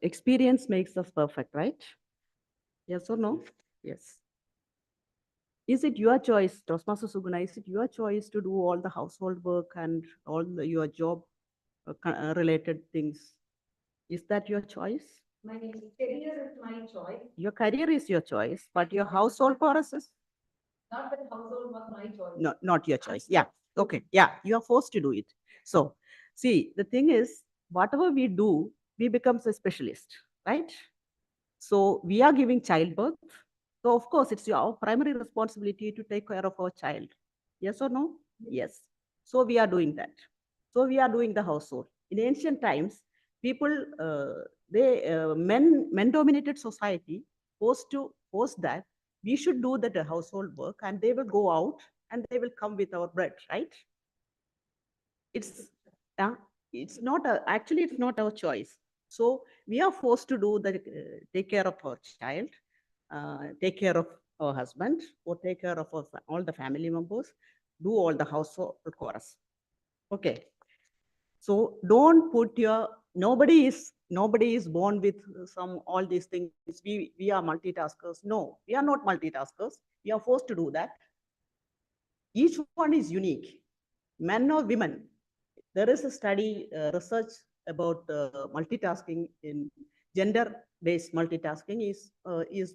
[SPEAKER 10] experience makes us perfect, right? Yes or no? Yes. Is it your choice, Toastmaster Suguna, is it your choice to do all the household work and all your job related things? Is that your choice?
[SPEAKER 2] My career is my choice.
[SPEAKER 10] Your career is your choice, but your household chorus is?
[SPEAKER 2] Not that household was my choice.
[SPEAKER 10] No, not your choice. Yeah. Okay. Yeah. You are forced to do it. So, see, the thing is, whatever we do, we become a specialist, right? So, we are giving childbirth. So, of course, it's our primary responsibility to take care of our child. Yes or no? Yes. So, we are doing that. So, we are doing the household. In ancient times, people, men-dominated society forced that we should do the household work, and they will go out and they will come with our bread, right? It's actually it's not our choice. So we are forced to do the take care of our child, take care of our husband, or take care of all the family members, do all the household chores. Okay. So don't put nobody is born with all these things. We are multitaskers. No, we are not multitaskers. We are forced to do that. Each one is unique, men or women. There is a study, research about multitasking in gender-based multitasking is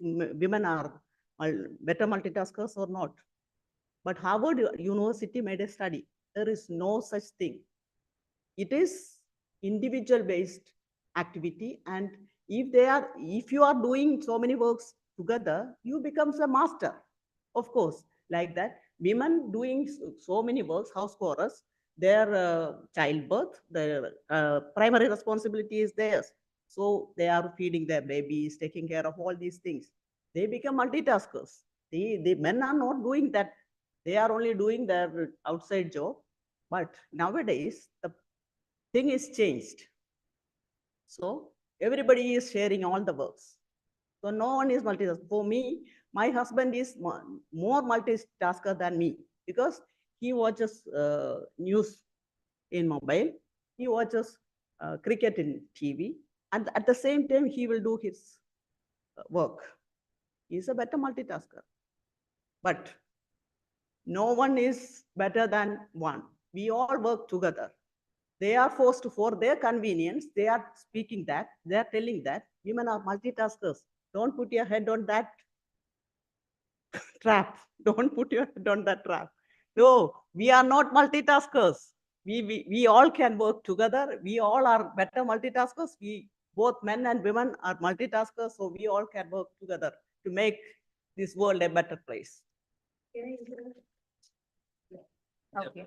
[SPEAKER 10] women are better multitaskers or not. But Harvard University made a study. There is no such thing. It is individual-based activity, and if you are doing so many works together, you becomes a master. Of course, like that, women doing so many works, house chorus, their childbirth, their primary responsibility is theirs. So they are feeding their babies, taking care of all these things. They become multitaskers. The men are not doing that They are only doing their outside job. But nowadays, the thing is changed. So everybody is sharing all the works. So no one is multitasker. For me, my husband is more multitasker than me because he watches news in mobile, he watches cricket in TV, and at the same time, he will do his work. He's a better multitasker. But no one is better than one. We all work together. They are forced for their convenience. They are speaking that, they are telling that women are multitaskers. Don't put your head on that trap. Don't put your head on that trap. No, we are not multitaskers. We all can work together. We all are better multitaskers. Both men and women are multitaskers, so we all can work together to make this world a better place.
[SPEAKER 2] Okay.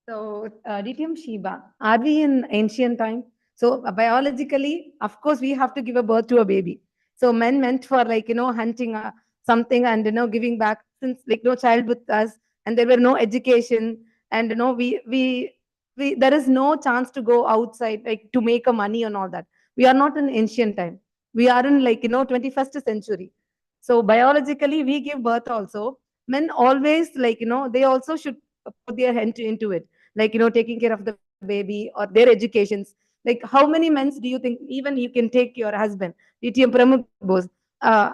[SPEAKER 2] So, DTM Shiba, are we in ancient time? So, biologically, of course, we have to give a birth to a baby. So, men meant for hunting something and giving back since child with us, and there were no education, and we there is no chance to go outside to make a money and all that. We are not in ancient time. We are in 21st century. So biologically, we give birth also. Men always they also should put their hand into it, taking care of the baby or their educations. Like how many men do you think even you can take your husband, DTM Pramukh Bose, has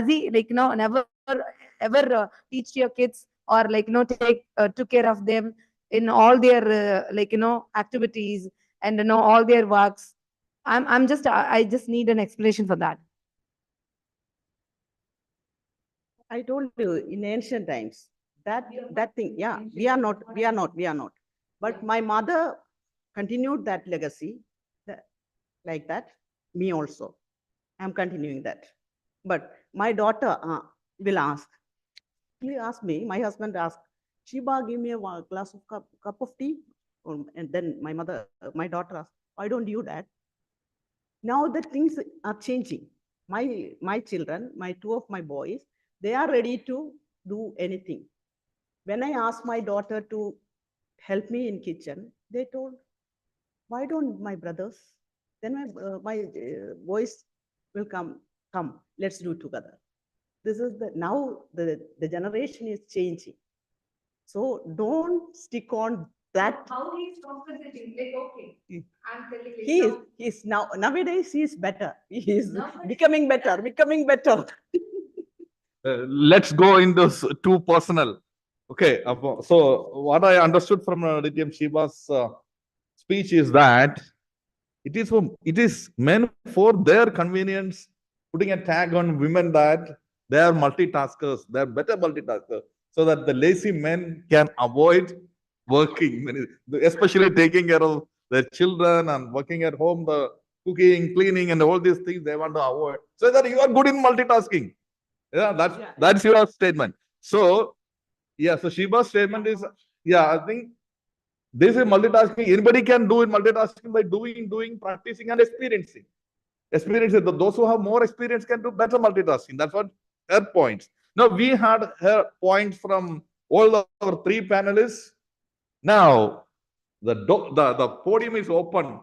[SPEAKER 2] he never ever teach your kids or take took care of them in all their activities and all their works? I'm just I just need an explanation for that.
[SPEAKER 10] I told you in ancient times that thing, yeah, we are not. But my mother continued that legacy like that. Me also, I'm continuing that. But my daughter will ask. He asked me. My husband asked, Shiba, give me a glass of cup of tea. And then my daughter asked, why don't you that? Now the things are changing. My children, two of my boys, they are ready to do anything. When I asked my daughter to help me in kitchen, they told, why don't my brothers? Then my boys will come, let's do together. This is now the generation is changing. So don't stick on that.
[SPEAKER 2] How he's compensating, okay. I'm telling
[SPEAKER 10] He's nowadays he's better. He is becoming better.
[SPEAKER 9] Let's go in those too personal. Okay, so what I understood from DTM Shiba's speech is that it is men for their convenience putting a tag on women that they are multitaskers, they are better multitaskers, so that the lazy men can avoid working, especially taking care of their children and working at home, the cooking, cleaning, and all these things they want to avoid, so that you are good in multitasking. Yeah, that's your statement. So, yeah, so Shiba's statement is, yeah, I think this is multitasking. Anybody can do it multitasking by doing, practicing, and experiencing. Those who have more experience can do better multitasking. That's what her points. Now, we had her points from all our three panelists. Now, the podium is open.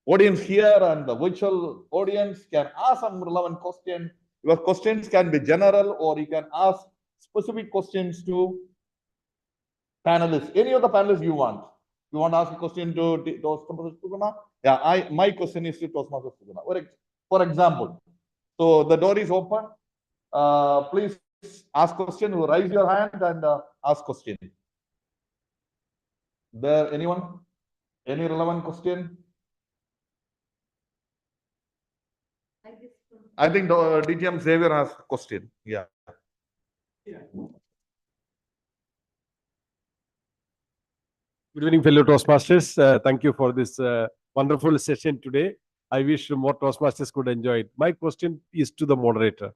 [SPEAKER 9] Audience here and the virtual audience can ask some relevant question. Your questions can be general, or you can ask specific questions to panelists. Any of the panelists you want. You want to ask a question to Toastmasters Suguna? Yeah, my question is to Toastmasters Suguna. For example, so the door is open. Please ask question. Raise your hand and ask question. There anyone? Any relevant question? I think DTM Xavier has a question. Yeah.
[SPEAKER 4] Good evening, fellow Toastmasters. Thank you for this wonderful session today. I wish more Toastmasters could enjoy it. My question is to the moderator.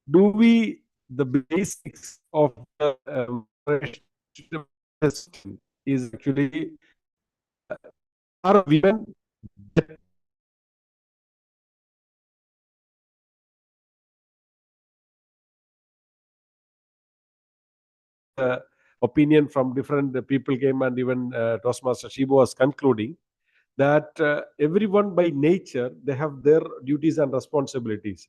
[SPEAKER 4] The basics of the moderation is actually, are women opinion from different people came, and even Toastmaster Shibu was concluding that everyone by nature, they have their duties and responsibilities.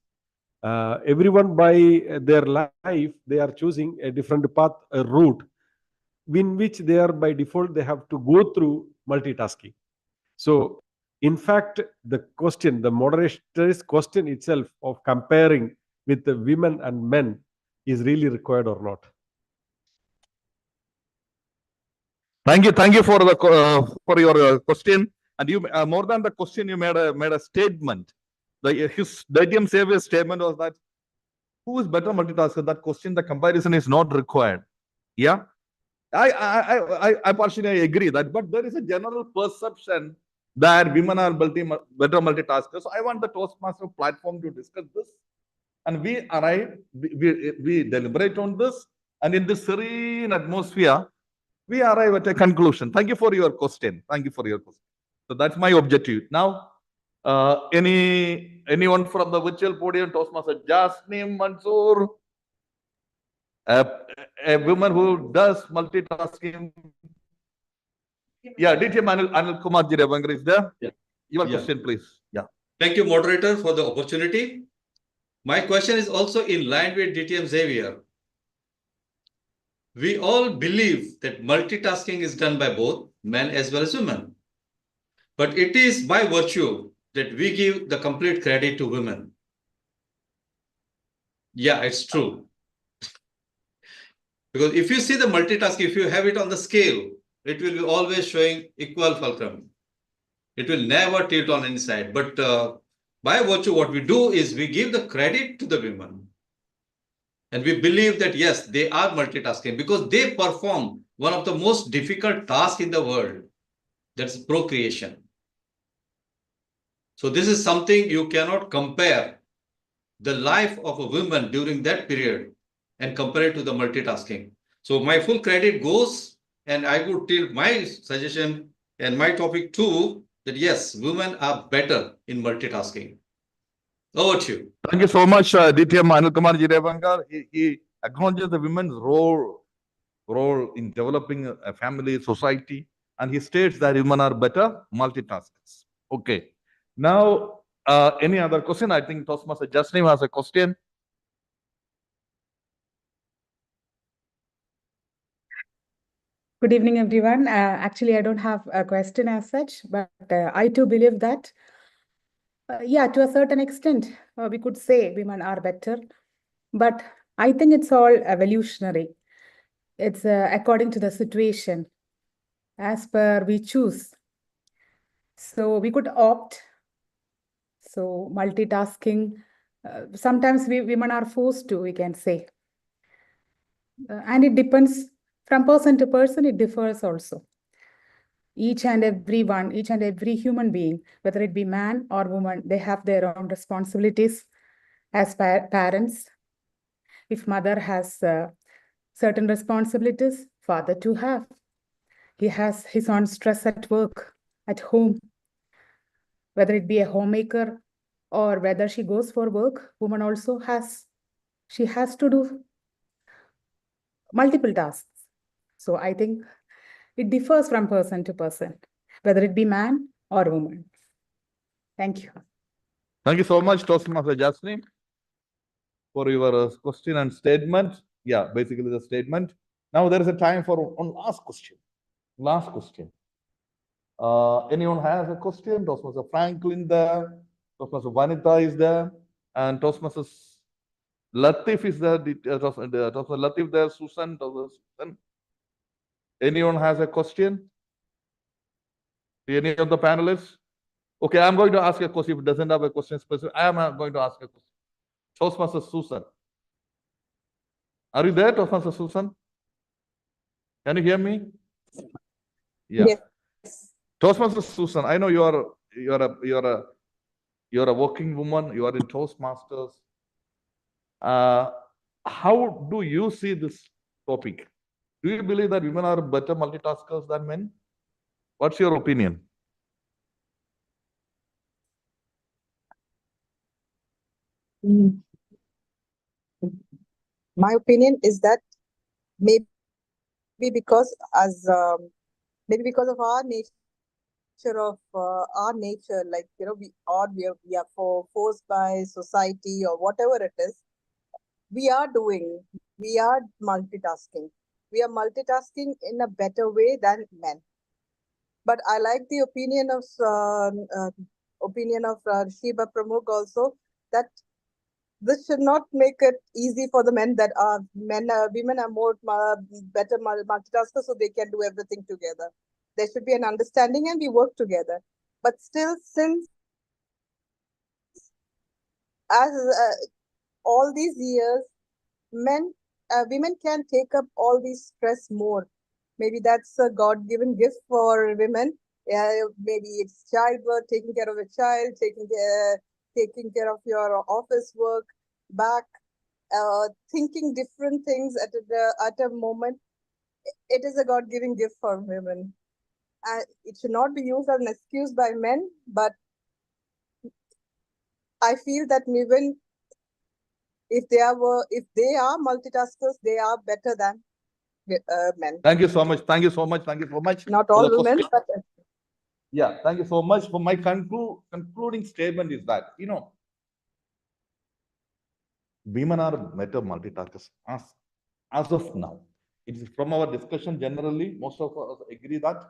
[SPEAKER 4] Everyone by their life, they are choosing a different path, a route, in which they are by default, they have to go through multitasking. So, in fact, the question, the moderator's question itself of comparing with the women and men is really required or not.
[SPEAKER 9] Thank you for the for your question. And you more than the question, you made a statement. The TMC's statement was that who is better multitasker? That question, the comparison is not required. Yeah, I partially agree that, but there is a general perception that women are better multitaskers. So I want the Toastmaster platform to discuss this, and we deliberate on this, and in this serene atmosphere, we arrive at a conclusion. Thank you for your question. Thank you for your question. So that's my objective. Now, anyone from the virtual podium, Toastmaster Jasneem Mansoor, a woman who does multitasking. Yeah, DTM Anil Kumar Jirevangar is there.
[SPEAKER 11] Yeah.
[SPEAKER 9] Your question, please. Yeah.
[SPEAKER 11] Thank you, moderator, for the opportunity. My question is also in line with DTM Xavier. We all believe that multitasking is done by both men as well as women. But it is by virtue that we give the complete credit to women. Yeah, it's true. Because if you see the multitasking, if you have it on the scale, it will be always showing equal fulcrum. It will never tilt on any side. But by virtue, what we do is we give the credit to the women. And we believe that, yes, they are multitasking because they perform one of the most difficult tasks in the world. That's procreation. So this is something you cannot compare the life of a woman during that period and compare it to the multitasking. So my full credit goes, and I would tilt my suggestion and my topic too, that yes, women are better in multitasking. Over to you.
[SPEAKER 9] Thank you so much, DTM Anil Kumar Jirevangar. He acknowledges the women's role in developing a family, society, and he states that women are better multitaskers. Okay. Now, any other question? I think Toastmaster Jasneem has a question.
[SPEAKER 12] Good evening, everyone. Actually, I don't have a question as such, but I too believe that, yeah, to a certain extent, we could say women are better, but I think it's all evolutionary. It's according to the situation, as per we choose. So we could opt. So multitasking, sometimes women are forced to, we can say. And it depends from person to person, it differs also. Each and every human being, whether it be man or woman, they have their own responsibilities as parents. If mother has certain responsibilities, father too have. He has his own stress at work, at home. Whether it be a homemaker or whether she goes for work, woman also has to do multiple tasks. So I think it differs from person to person, whether it be man or woman. Thank you.
[SPEAKER 9] Thank you so much, Toastmaster Jasneem, for your question and statement. Yeah, basically the statement. Now there is a time for one last question. Last question. Anyone has a question? Toastmaster Franklin there. Toastmaster Vanita is there. And Toastmaster Latif is there. Toastmaster Latif there. Susan. Susan. Anyone has a question? Any of the panelists? Okay, I'm going to ask a question. If it doesn't have a question specific, I am going to ask a question. Toastmaster Susan. Are you there, Toastmaster Susan? Can you hear me? Yeah.
[SPEAKER 13] Yes.
[SPEAKER 9] Toastmaster Susan, I know you're a working woman. You are in Toastmasters. How do you see this topic? Do you believe that women are better multitaskers than men? What's your opinion?
[SPEAKER 13] My opinion is that maybe because maybe because of our nature like we are forced by society or whatever it is. We are multitasking. We are multitasking in a better way than men. But I like the opinion of Shiba Pramukh also, that this should not make it easy for the men, that women are more better multitaskers, so they can do everything together. There should be an understanding and we work together. But still, since as all these years, women can take up all these stress more. Maybe that's a God-given gift for women. Maybe it's childbirth, taking care of a child, taking care of your office work, back, thinking different things at a moment. It is a God-given gift for women. It should not be used as an excuse by men, but I feel that women, if they are multitaskers, they are better than men.
[SPEAKER 9] Thank you so much. Thank you so much. Thank you so much.
[SPEAKER 13] Not all women, but
[SPEAKER 9] yeah, thank you so much. For my concluding statement is that, women are better multitaskers as of now. It is from our discussion generally, most of us agree that.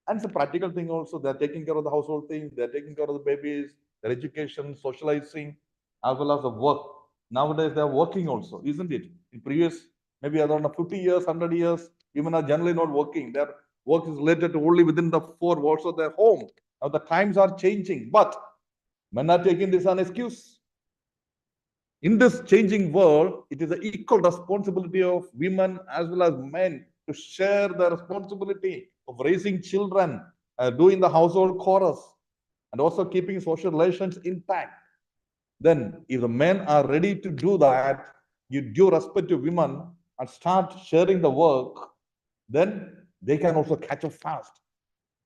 [SPEAKER 9] And it's a practical thing also. They're taking care of the household things, they're taking care of the babies, their education, socializing, as well as the work. Nowadays, they're working also, isn't it? In previous, maybe around 50 years, 100 years, women are generally not working. Their work is related to only within the four walls of their home. Now the times are changing, but men are taking this as an excuse. In this changing world, it is the equal responsibility of women as well as men to share the responsibility of raising children, doing the household chores, and also keeping social relations intact. Then, if the men are ready to do that, you give respect to women and start sharing the work, then they can also catch up fast.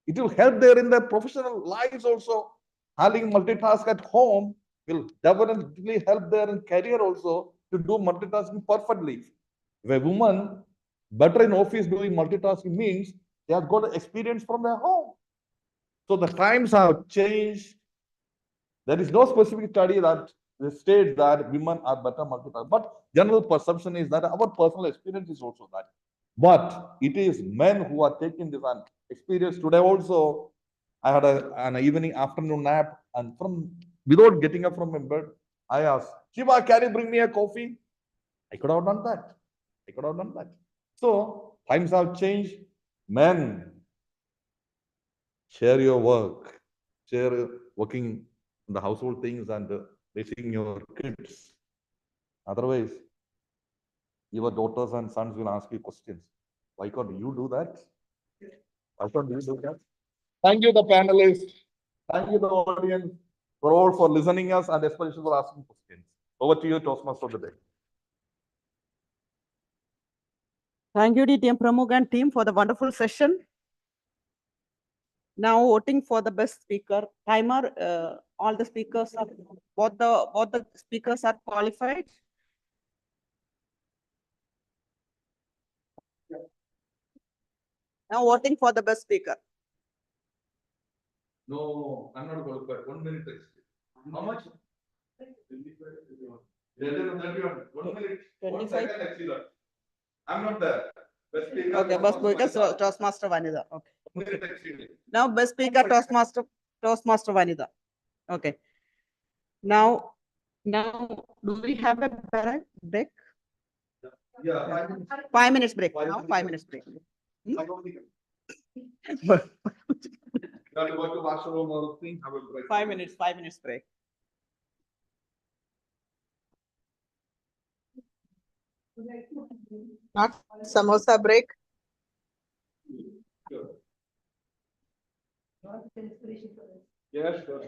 [SPEAKER 9] It will help there in their professional lives also. Having multitask at home will definitely help there in career also to do multitasking perfectly. If a woman better in office doing multitasking means they have got experience from their home. So the times have changed. There is no specific study that states that women are better multitaskers, but general perception is that our personal experience is also that. But it is men who are taking this experience. Today also, I had an evening afternoon nap, and without getting up from my bed, I asked, Shiva, can you bring me a coffee? I could have done that. So times have changed. Men, share your work, share working in the household things and raising your kids. Otherwise, your daughters and sons will ask you questions. Why can't you do that? Thank you, the panelists. Thank you, the audience, for all for listening us and especially for asking questions. Over to you, Toastmaster of the day.
[SPEAKER 5] Thank you, TM Pramukh and team, for the wonderful session. Now voting for the best speaker. Timer, all the speakers are, both the speakers are qualified. Now voting for the best speaker.
[SPEAKER 9] No, I'm not qualified. 1 minute. How much? 1 minute. 1 second, actually. I'm not there. Best speaker.
[SPEAKER 5] Okay, best speaker, Toastmaster Vanida. Okay. Now best speaker, Toastmaster Vanida. Okay. Now, do we have a break?
[SPEAKER 9] Yeah,
[SPEAKER 5] 5 minutes break. Now 5 minutes break.
[SPEAKER 9] You have to go to washroom or thing, have a break.
[SPEAKER 5] 5 minutes break.
[SPEAKER 13] not samosa break.
[SPEAKER 9] Sure. Yes, sure.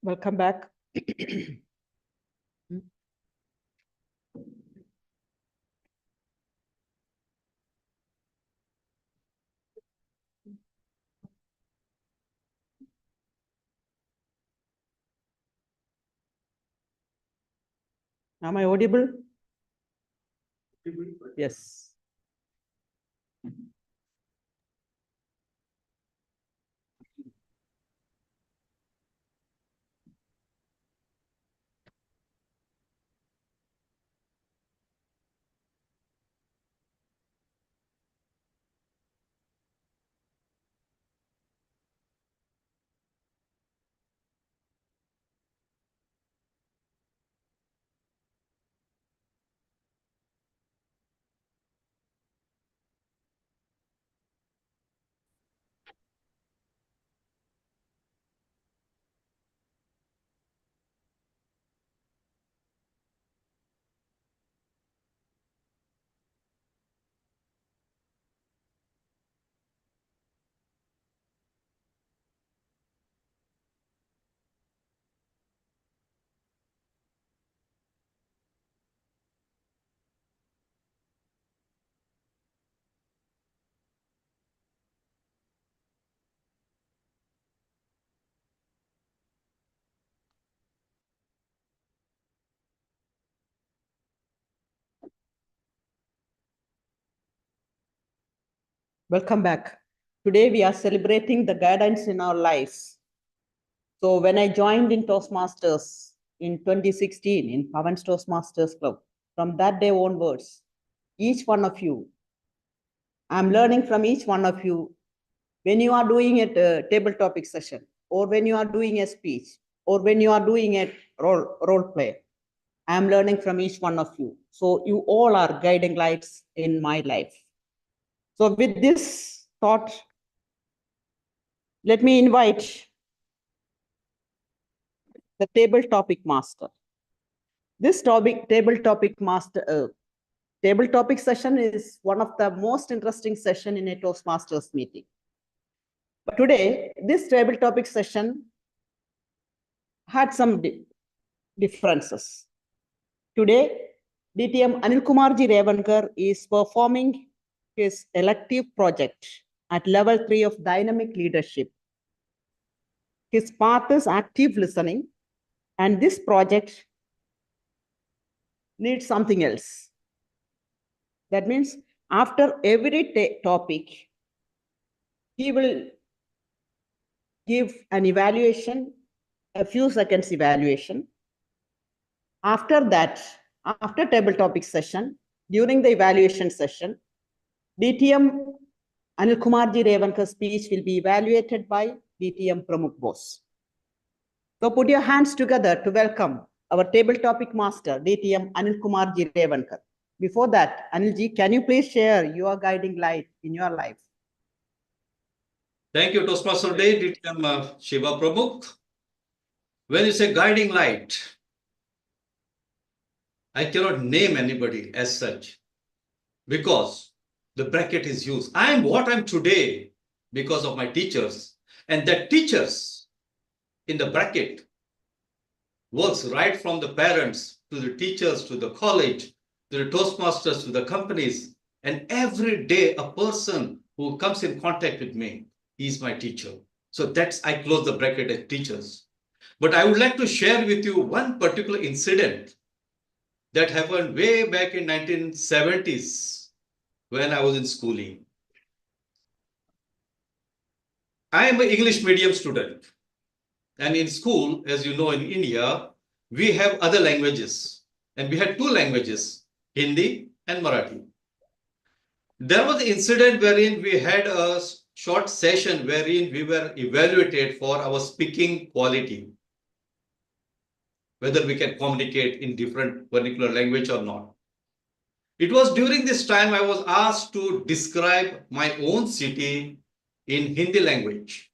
[SPEAKER 5] Welcome back. Am I audible? Yes. Welcome back. Today we are celebrating the guidance in our lives. So when I joined in Toastmasters in 2016 in Bhavan's Toastmasters Club, from that day onwards, each one of you, I'm learning from each one of you. When you are doing a table topic session, or when you are doing a speech, or when you are doing a role play, I'm learning from each one of you. So you all are guiding lights in my life. So with this thought, let me invite the table topic master. This table topic session is one of the most interesting session in a Toastmasters meeting. But today, this table topic session had some differences. Today, DTM Anil Kumarji Revankar is performing his elective project at level 3 of dynamic leadership. His path is active listening, and this project needs something else. That means after every topic, he will give an evaluation, a few seconds evaluation. After that, after table topic session, during the evaluation session, DTM Anil Kumarji Revankar's speech will be evaluated by DTM Pramukh Bose. So put your hands together to welcome our table topic master, DTM Anil Kumarji Revankar. Before that, Anilji, can you please share your guiding light in your life?
[SPEAKER 11] Thank you, Toastmaster Day, DTM Shiva Pramukh. When you say guiding light, I cannot name anybody as such because the bracket is used. I am what I'm today because of my teachers, and that teachers in the bracket works right from the parents to the teachers to the college to the Toastmasters to the companies, and every day a person who comes in contact with me is my teacher. So that's I close the bracket as teachers. But I would like to share with you one particular incident that happened way back in 1970s when I was in schooling. I am an English medium student. And in school, as you know, in India, we have other languages. And we had two languages, Hindi and Marathi. There was an incident wherein we had a short session wherein we were evaluated for our speaking quality, whether we can communicate in different vernacular language or not. It was during this time I was asked to describe my own city in Hindi language,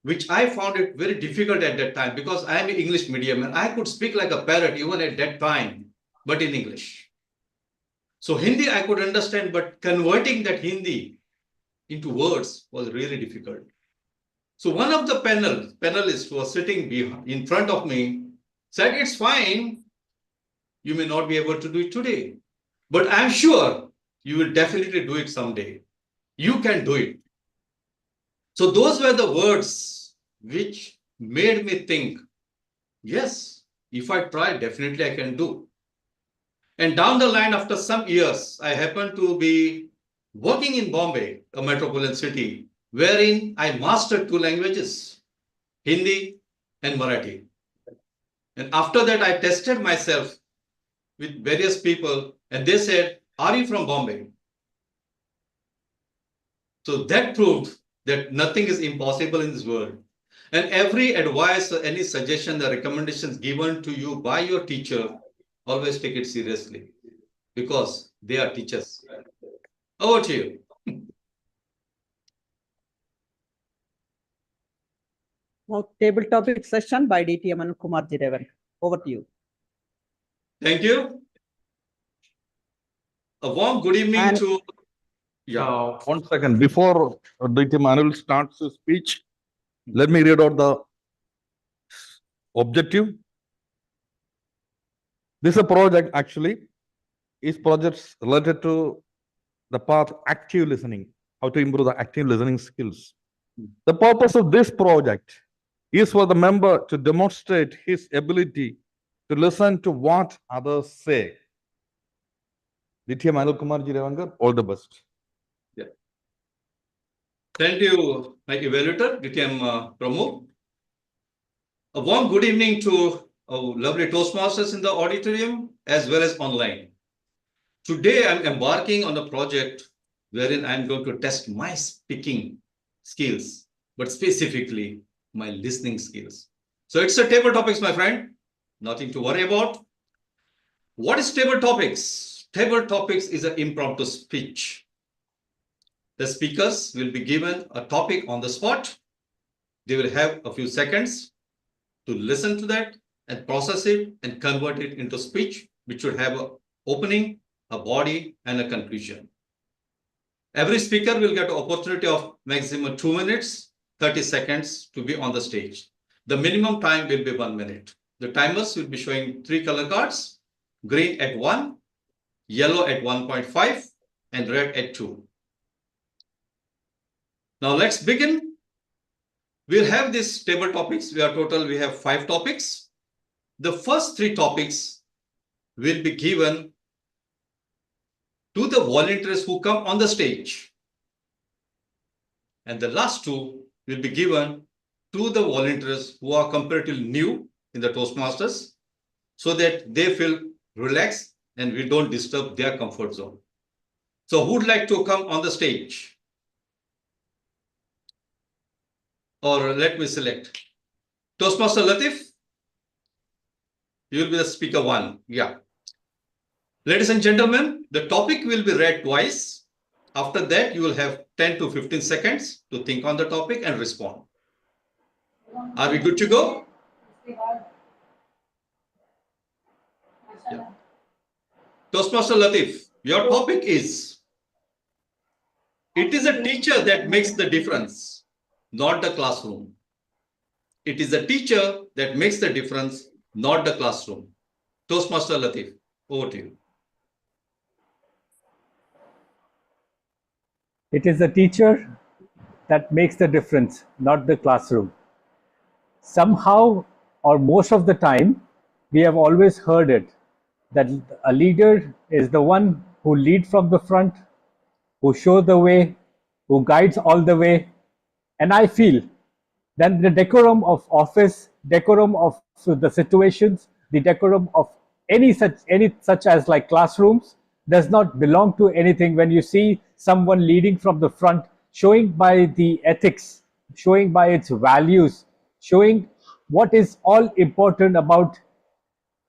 [SPEAKER 11] which I found it very difficult at that time because I am an English medium and I could speak like a parrot even at that time, but in English. So Hindi I could understand, but converting that Hindi into words was really difficult. So one of the panelists who was sitting in front of me said, it's fine. You may not be able to do it today, but I'm sure you will definitely do it someday. You can do it. So those were the words which made me think, yes, if I try, definitely I can do. And down the line, after some years, I happened to be working in Bombay, a metropolitan city, wherein I mastered 2 languages, Hindi and Marathi. And after that, I tested myself with various people, and they said, are you from Bombay? So that proved that nothing is impossible in this world. And every advice or any suggestion or recommendations given to you by your teacher, always take it seriously because they are teachers. Over to you.
[SPEAKER 10] Now, table topic session by DTM and Kumar Jirevan. Over to you.
[SPEAKER 11] Thank you. A warm good evening to... Yeah.
[SPEAKER 9] 1 second. Before DT Manuel starts his speech, let me read out the objective. This is a project actually. Is projects related to the path active listening, how to improve the active listening skills. The purpose of this project is for the member to demonstrate his ability to listen to what others say. DTM Anil Kumar Jirevangar, all the best.
[SPEAKER 11] Yeah. Thank you, my evaluator, DTM Pramod. A warm good evening to our lovely Toastmasters in the auditorium as well as online. Today, I'm embarking on a project wherein I'm going to test my speaking skills, but specifically my listening skills. So it's a table topics, my friend. Nothing to worry about. What is table topics? Table topics is an impromptu speech. The speakers will be given a topic on the spot. They will have a few seconds to listen to that and process it and convert it into speech, which should have an opening, a body, and a conclusion. Every speaker will get an opportunity of maximum 2 minutes, 30 seconds to be on the stage. The minimum time will be 1 minute. The timers will be showing 3 color cards, green at 1, yellow at 1.5, and red at 2. Now let's begin. We'll have these table topics. We have 5 topics. The first 3 topics will be given to the volunteers who come on the stage. And the last 2 will be given to the volunteers who are comparatively new in the Toastmasters so that they feel relaxed and we don't disturb their comfort zone. So who would like to come on the stage? Or let me select. Toastmaster Latif, you will be the speaker 1. Yeah. Ladies and gentlemen, the topic will be read twice. After that, you will have 10 to 15 seconds to think on the topic and respond. Are we good to go? Yeah. Toastmaster Latif, your topic is, it is a teacher that makes the difference, not the classroom. It is a teacher that makes the difference, not the classroom. Toastmaster Latif, over to you.
[SPEAKER 3] It is the teacher that makes the difference, not the classroom. Somehow, or most of the time, we have always heard it, that a leader is the one who leads from the front, who shows the way, who guides all the way. And I feel that the decorum of office, decorum of the situations, the decorum of any such as like classrooms does not belong to anything when you see someone leading from the front, showing by the ethics, showing by its values, showing what is all important about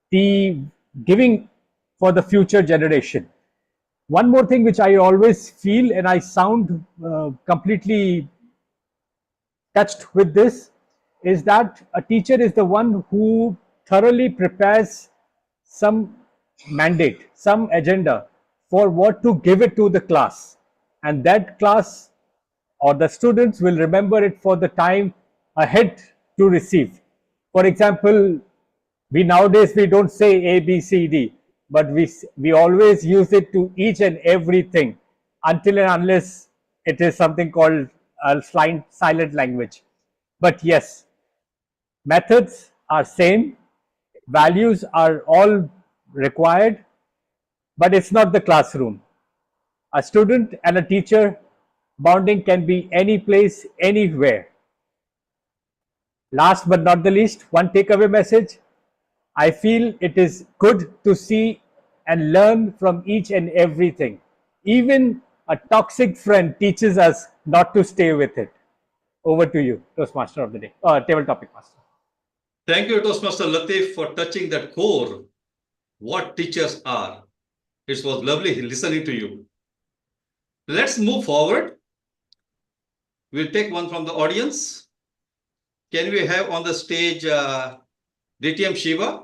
[SPEAKER 3] the giving for the future generation. One more thing which I always feel, and I sound completely touched with this, is that a teacher is the one who thoroughly prepares some mandate, some agenda for what to give it to the class. And that class or the students will remember it for the time a head to receive. For example, we don't say A, B, C, D, but we always use it to each and everything until and unless it is something called a silent language. But yes, methods are same, values are all required, but it's not the classroom. A student and a teacher bonding can be any place, anywhere. Last but not the least, one takeaway message. I feel it is good to see and learn from each and everything. Even a toxic friend teaches us not to stay with it. Over to you, Toastmaster of the day, table topic master.
[SPEAKER 11] Thank you, Toastmaster Latif, for touching that core, what teachers are. It was lovely listening to you. Let's move forward. We'll take one from the audience. Can we have on the stage DTM Shiva?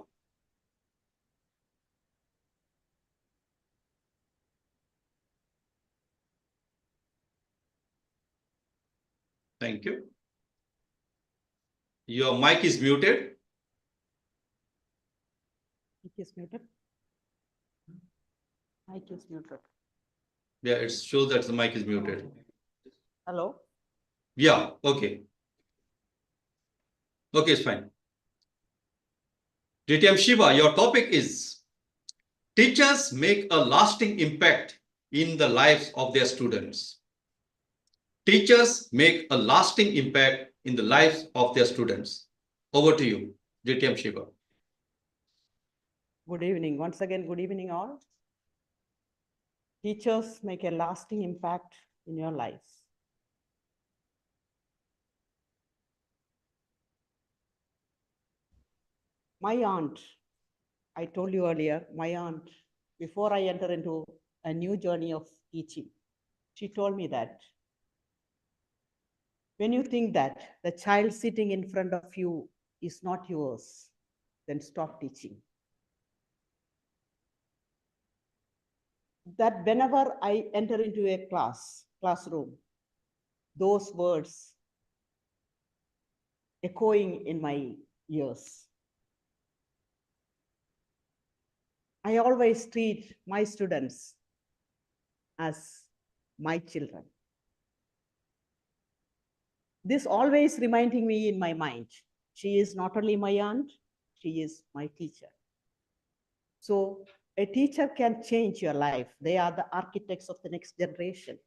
[SPEAKER 11] Thank you. Your mic is muted.
[SPEAKER 10] Mic is muted. Mic is muted.
[SPEAKER 11] Yeah, it shows that the mic is muted.
[SPEAKER 10] Hello?
[SPEAKER 11] Yeah, okay. Okay, it's fine. DTM Shiva, your topic is teachers make a lasting impact in the lives of their students. Teachers make a lasting impact in the lives of their students. Over to you, DTM Shiva.
[SPEAKER 5] Good evening. Once again, good evening all. Teachers make a lasting impact in your lives. My aunt, I told you earlier, my aunt, before I enter into a new journey of teaching, she told me that when you think that the child sitting in front of you is not yours, then stop teaching. That whenever I enter into a classroom, those words echoing in my ears. I always treat my students as my children. This always reminding me in my mind, she is not only my aunt, she is my teacher. So a teacher can change your life. They are the architects of the next generation.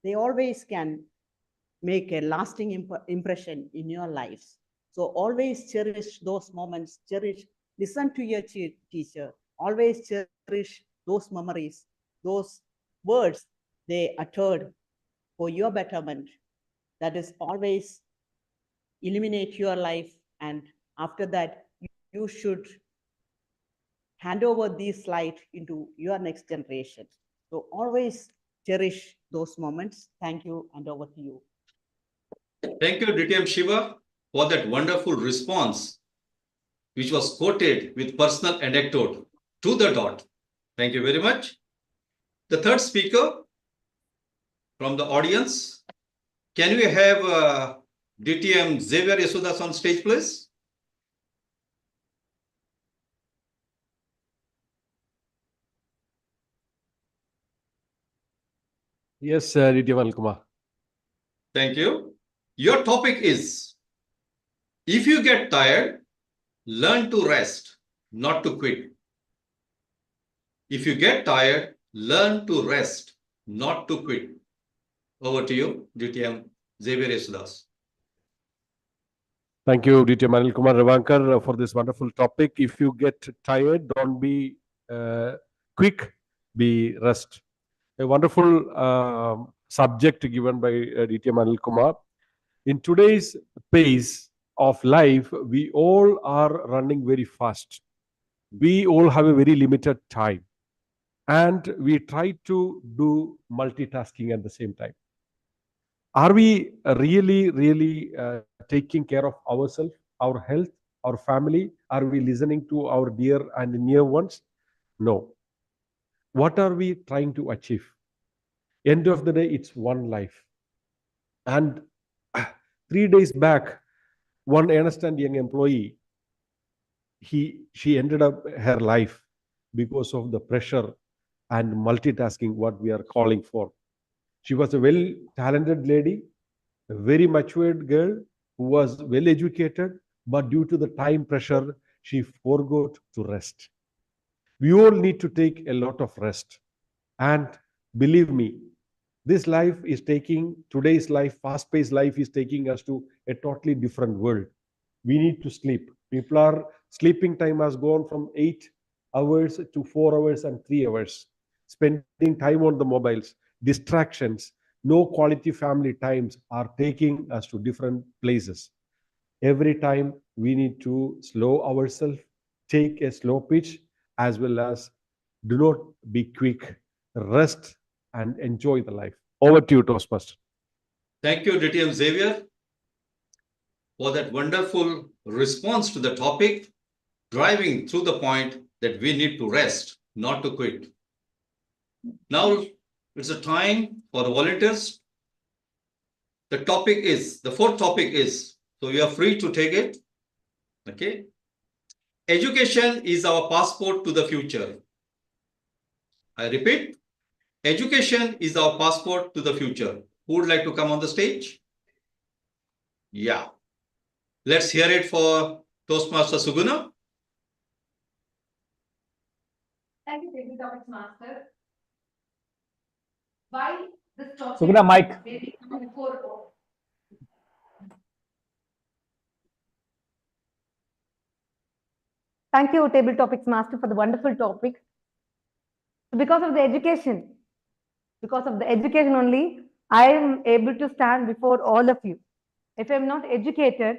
[SPEAKER 5] They always can make a lasting impression in your lives. So always cherish those moments, listen to your teacher, always cherish those memories, those words they uttered for your betterment. That is always illuminate your life. And after that, you should hand over this light into your next generation. So always cherish those moments. Thank you, and over to you.
[SPEAKER 11] Thank you, DTM Shiva, for that wonderful response, which was quoted with personal anecdote to the dot. Thank you very much. The third speaker from the audience, can we have DTM Xavier Yesudas on stage, please?
[SPEAKER 4] Yes, DTM Anil Kumar.
[SPEAKER 11] Thank you. Your topic is, if you get tired, learn to rest, not to quit. If you get tired, learn to rest, not to quit. Over to you, DTM Xavier Yesudas.
[SPEAKER 4] Thank you, DTM Anil Kumar Revankar, for this wonderful topic. If you get tired, don't be quick, be rest. A wonderful subject given by DTM Anil Kumar. In today's pace of life, we all are running very fast. We all have a very limited time. And we try to do multitasking at the same time. Are we really taking care of ourselves, our health, our family? Are we listening to our dear and near ones? No. What are we trying to achieve? End of the day, it's one life. And 3 days back, One earnest and young employee, she ended up her life because of the pressure and multitasking, what we are calling for. She was a well talented lady, a very matured girl who was well educated, but due to the time pressure, she forgot to rest. We all need to take a lot of rest. And believe me, this life is taking, today's life, fast paced life is taking us to a totally different world. We need to sleep. People are sleeping time has gone from 8 hours to 4 hours and 3 hours. Spending time on the mobiles, distractions, no quality family times are taking us to different places. Every time we need to slow ourselves, take a slow pitch, as well as do not be quick, rest and enjoy the life. Over to you, Toastmaster.
[SPEAKER 11] Thank you, DTM Xavier, for that wonderful response to the topic, driving through the point that we need to rest, not to quit. Now it's a time for the volunteers. The fourth topic is, so you are free to take it. Okay. Education is our passport to the future. I repeat, education is our passport to the future. Who would like to come on the stage? Yeah. Let's hear it for Toastmaster Suguna.
[SPEAKER 2] Thank you, Table Topics Master. Why this topic?
[SPEAKER 3] Suguna, mic.
[SPEAKER 2] Thank you, Table Topics Master, for the wonderful topic. Because of the education only, I am able to stand before all of you. If I'm not educated,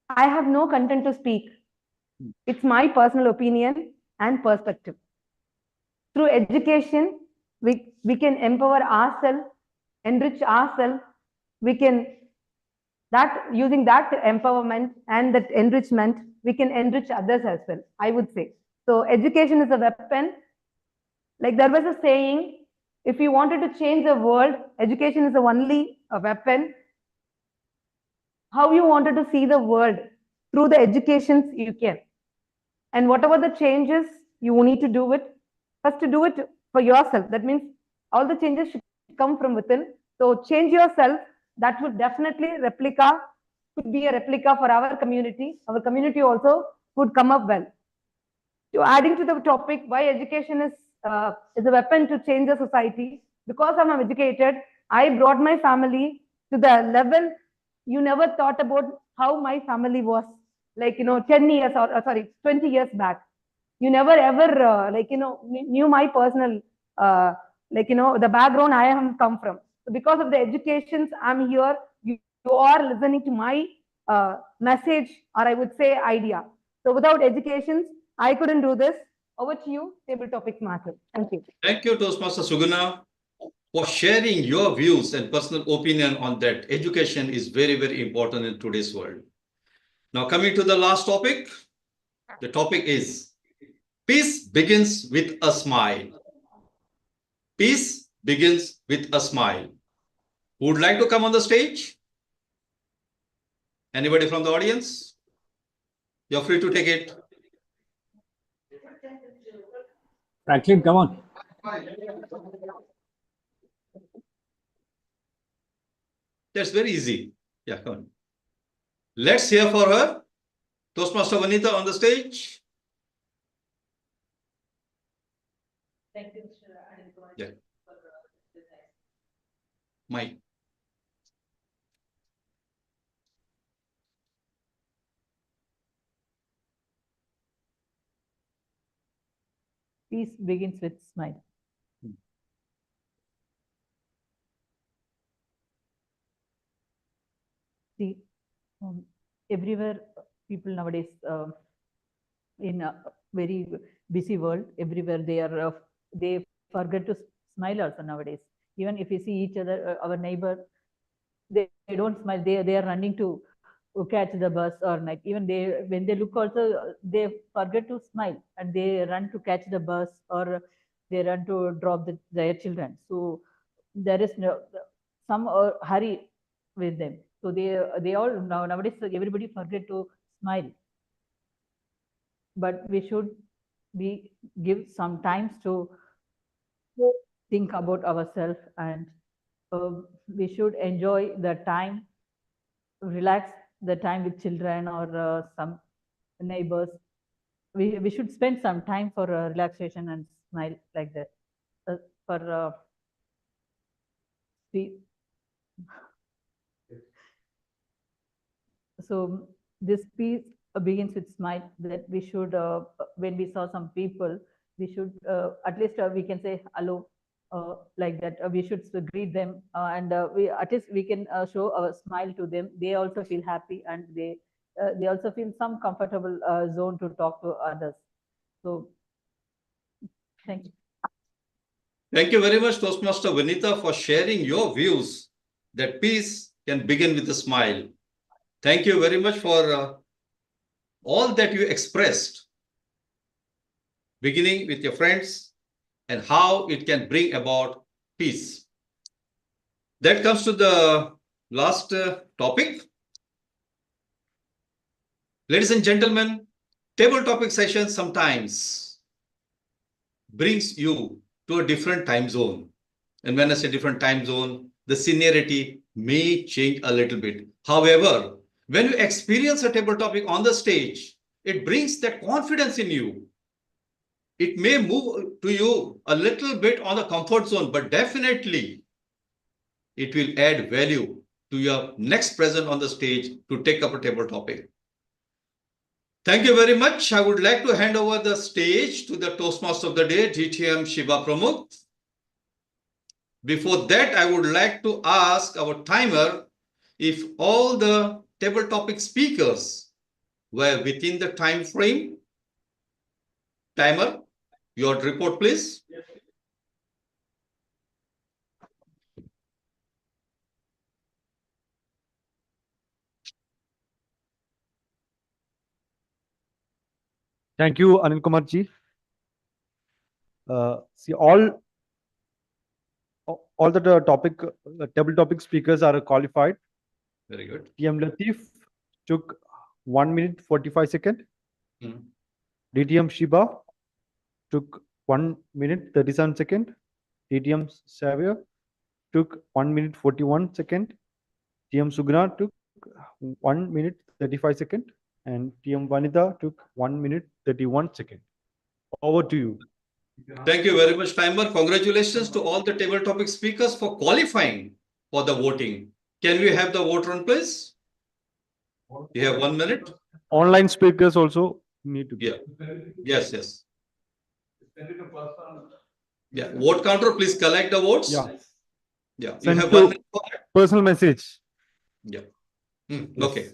[SPEAKER 2] I have no content to speak. It's my personal opinion and perspective. Through education, we can empower ourselves, enrich ourselves. We can, using that empowerment and that enrichment, we can enrich others as well, I would say. So education is a weapon. Like there was a saying, if you wanted to change the world, education is only a weapon. How you wanted to see the world, through the educations you can. And whatever the changes, you need to do it. First to do it for yourself. That means all the changes should come from within. So change yourself. That would definitely could be a replica for our community. Our community also would come up well. To adding to the topic, why education is a weapon to change the society. Because I'm educated, I brought my family to the level you never thought about how my family was. Like, 10 years or 20 years back. You never ever, knew my personal, the background I have come from. So because of the educations, I'm here. You are listening to my message, or I would say idea. So without educations, I couldn't do this. Over to you, Table Topics Master. Thank you.
[SPEAKER 11] Thank you, Toastmaster Suguna, for sharing your views and personal opinion on that. Education is very, very important in today's world. Now coming to the last topic. The topic is, peace begins with a smile. Peace begins with a smile. Who would like to come on the stage? Anybody from the audience? You're free to take it.
[SPEAKER 3] Franklin, come on.
[SPEAKER 11] That's very easy. Yeah, come on. Let's hear for her. Toastmaster Vanita on the stage.
[SPEAKER 8] Thank you, Mr.
[SPEAKER 11] Yeah. Mike.
[SPEAKER 8] Peace begins with smile. See, everywhere people nowadays, in a very busy world, everywhere they forget to smile also nowadays. Even if we see each other, our neighbor, they don't smile. They are running to catch the bus or night. Even when they look also, they forget to smile and they run to catch the bus or they run to drop their children. So there is some hurry with them. So they all nowadays everybody forget to smile. But we should give some times to think about ourselves, and we should enjoy the time, relax the time with children or some neighbors. We should spend some time for relaxation and smile like that. So this piece begins with smile, that we should, when we saw some people, we should at least we can say hello, like that. We should greet them, and we at least we can show our smile to them. They also feel happy, and they also feel some comfortable zone to talk to others. So thank you.
[SPEAKER 11] Thank you very much, Toastmaster Vanita, for sharing your views that peace can begin with a smile. Thank you very much for all that you expressed, beginning with your friends and how it can bring about peace. That comes to the last topic. Ladies and gentlemen, table topic session sometimes brings you to a different time zone. And when I say different time zone, the seniority may change a little bit. However, when you experience a table topic on the stage, it brings that confidence in you. It may move to you a little bit on the comfort zone, but definitely it will add value to your next present on the stage to take up a table topic. Thank you very much. I would like to hand over the stage to the Toastmaster of the day, DTM Shiva Pramukh. Before that, I would like to ask our timer if all the table topic speakers were within the time frame. Timer, your report, please.
[SPEAKER 6] Thank you, Anil Kumar ji. See, all the table topic speakers are qualified.
[SPEAKER 11] Very good.
[SPEAKER 6] TM Latif took 1 minute 45 seconds. DTM Shiba took 1 minute 37 seconds. DTM Xavier took 1 minute 41 seconds. TM Sugna took 1 minute 35 seconds. And TM Vanita took 1 minute 31 seconds. Over to you.
[SPEAKER 11] Thank you very much, timer. Congratulations to all the table topic speakers for qualifying for the voting. Can we have the vote run, please? You have 1 minute.
[SPEAKER 6] Online speakers also need to.
[SPEAKER 11] Yeah. Yes, yes. Yeah. Vote counter, please collect the votes.
[SPEAKER 6] Yeah.
[SPEAKER 11] Yeah. You
[SPEAKER 6] Send
[SPEAKER 11] have
[SPEAKER 6] to
[SPEAKER 11] 1 minute for that.
[SPEAKER 6] personal message.
[SPEAKER 11] Yeah.
[SPEAKER 6] Yes.
[SPEAKER 11] Okay.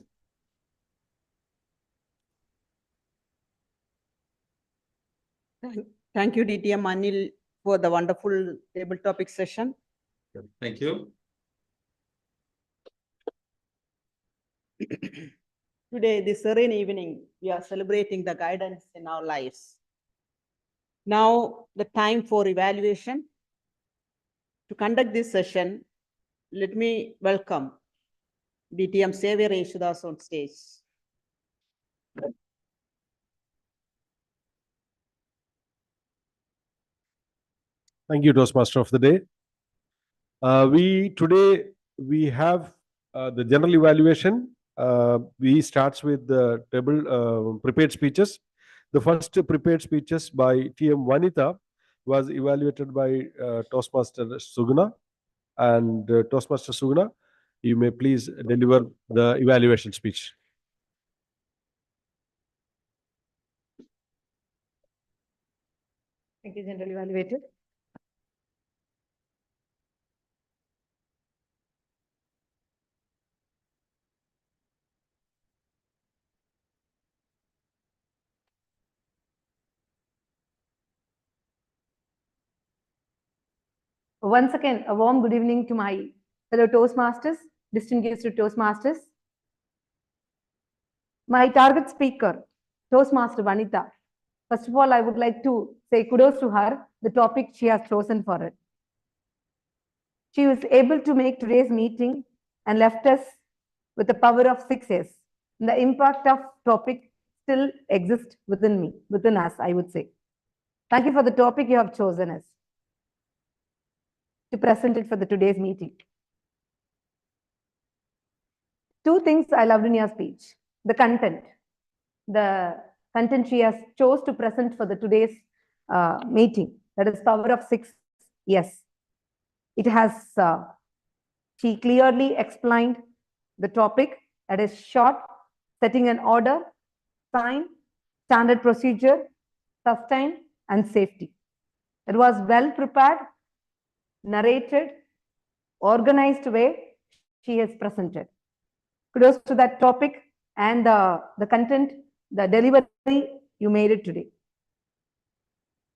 [SPEAKER 10] Thank you, DTM Anil, for the wonderful table topic session.
[SPEAKER 11] Thank you.
[SPEAKER 10] Today, this serene evening, we are celebrating the guidance in our lives. Now, the time for evaluation. To conduct this session, let me welcome DTM Xavier Yeshudas on stage.
[SPEAKER 4] Thank you, Toastmaster of the day. Today we have the general evaluation. We starts with the table prepared speeches. The first prepared speeches by TM Vanita was evaluated by Toastmaster Sugna. And Toastmaster Sugna, you may please deliver the evaluation speech.
[SPEAKER 2] Thank you, General Evaluator. Once again, a warm good evening to my fellow Toastmasters, distinguished Toastmasters. My target speaker, Toastmaster Vanita. First of all, I would like to say kudos to her, the topic she has chosen for it. She was able to make today's meeting and left us with the power of 6S. The impact of topic still exists within me, within us, I would say. Thank you for the topic you have chosen us to present it for the today's meeting. Two things I loved in your speech. The content she has chose to present for the today's meeting. That is power of 6. Yes, it has, she clearly explained the topic. That is short, setting an order, sign, standard procedure, sustain, and safety. It was well prepared, narrated, organized way she has presented. Kudos to that topic and the content, the delivery you made it today.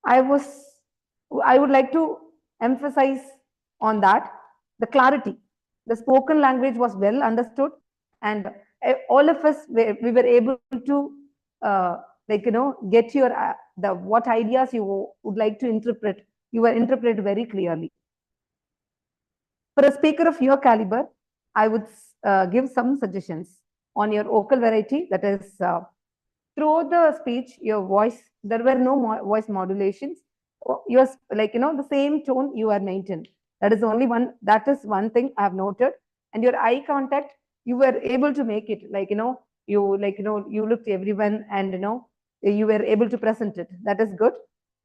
[SPEAKER 2] I would like to emphasize on that, the clarity. The spoken language was well understood, and all of us, we were able to get your what ideas you would like to interpret. You were interpreted very clearly. For a speaker of your caliber, I would give some suggestions on your vocal variety. That is, through the speech, your voice, there were no voice modulations. Yours, the same tone you are maintained. That is only one. That is one thing I have noted. And your eye contact, you were able to make it you looked everyone, and you were able to present it. That is good.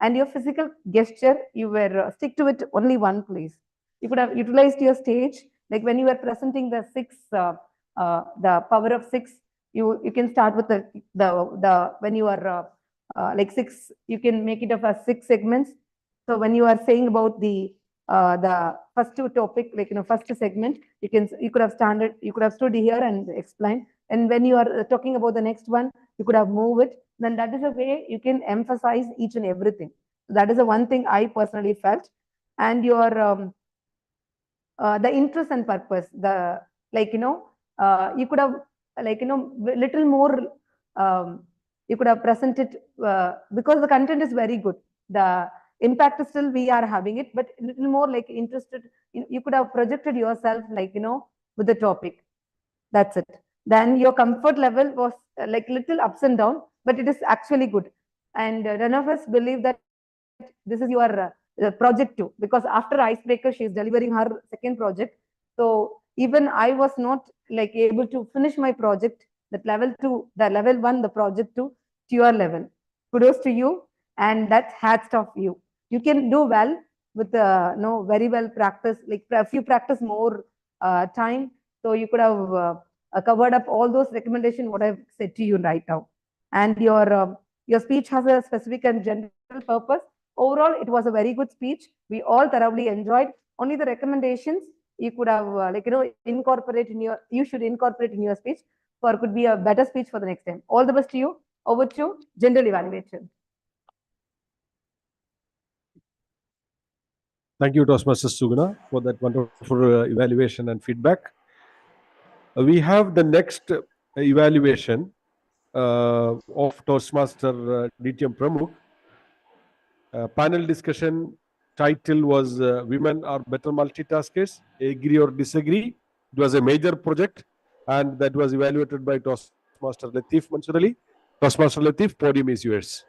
[SPEAKER 2] And your physical gesture, you were stick to it only one place. You could have utilized your stage, like when you were presenting the 6, the power of 6. You can start with the when you are 6, you can make it of a 6 segments. So when you are saying about the first two topic, first segment, you could have stood here and explained. And when you are talking about the next one, you could have moved it. Then that is a way you can emphasize each and everything. That is the one thing I personally felt. And your the interest and purpose, you could have little more, you could have presented because the content is very good. The impact is still we are having it, but a little more interested. You could have projected yourself with the topic. That's it. Then your comfort level was little ups and down, but it is actually good. And none of us believe that this is your project too, because after Icebreaker, she is delivering her second project. So even I was not able to finish my project, that level 2, the level 1, the project 2 to your level. Kudos to you, and that's hats off you. You can do well with very well practice, a few practice more time. So you could have covered up all those recommendations what I've said to you right now. And your speech has a specific and general purpose. Overall, it was a very good speech. We all thoroughly enjoyed. Only the recommendations you could have incorporate in your, you should incorporate in your speech, for could be a better speech for the next time. All the best to you. Over to general evaluation.
[SPEAKER 4] Thank you, Toastmaster Suguna, for that wonderful evaluation and feedback. We have the next evaluation of Toastmaster DTM Pramukh. Panel discussion title was Women Are Better Multitaskers, Agree or Disagree. It was a major project, and that was evaluated by Toastmaster Latif Mansoor Ali. Toastmaster Latif, podium is yours.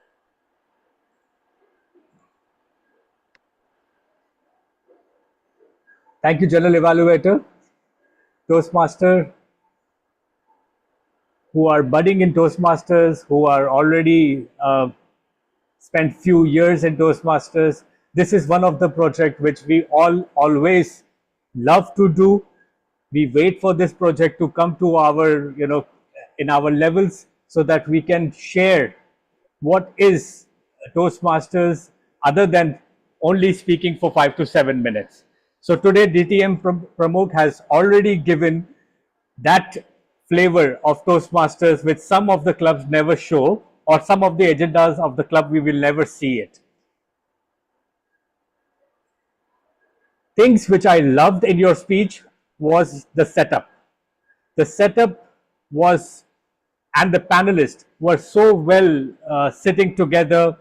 [SPEAKER 3] Thank you, General Evaluator. Toastmaster who are budding in Toastmasters, who are already spent few years in Toastmasters. This is one of the projects which we all always love to do. We wait for this project to come to our, in our levels, so that we can share what is Toastmasters other than only speaking for 5 to 7 minutes. So today DTM Pramukh has already given that flavor of Toastmasters which some of the clubs never show, or some of the agendas of the club we will never see it. Things which I loved in your speech was the setup. The setup was, and the panelists were so well sitting together,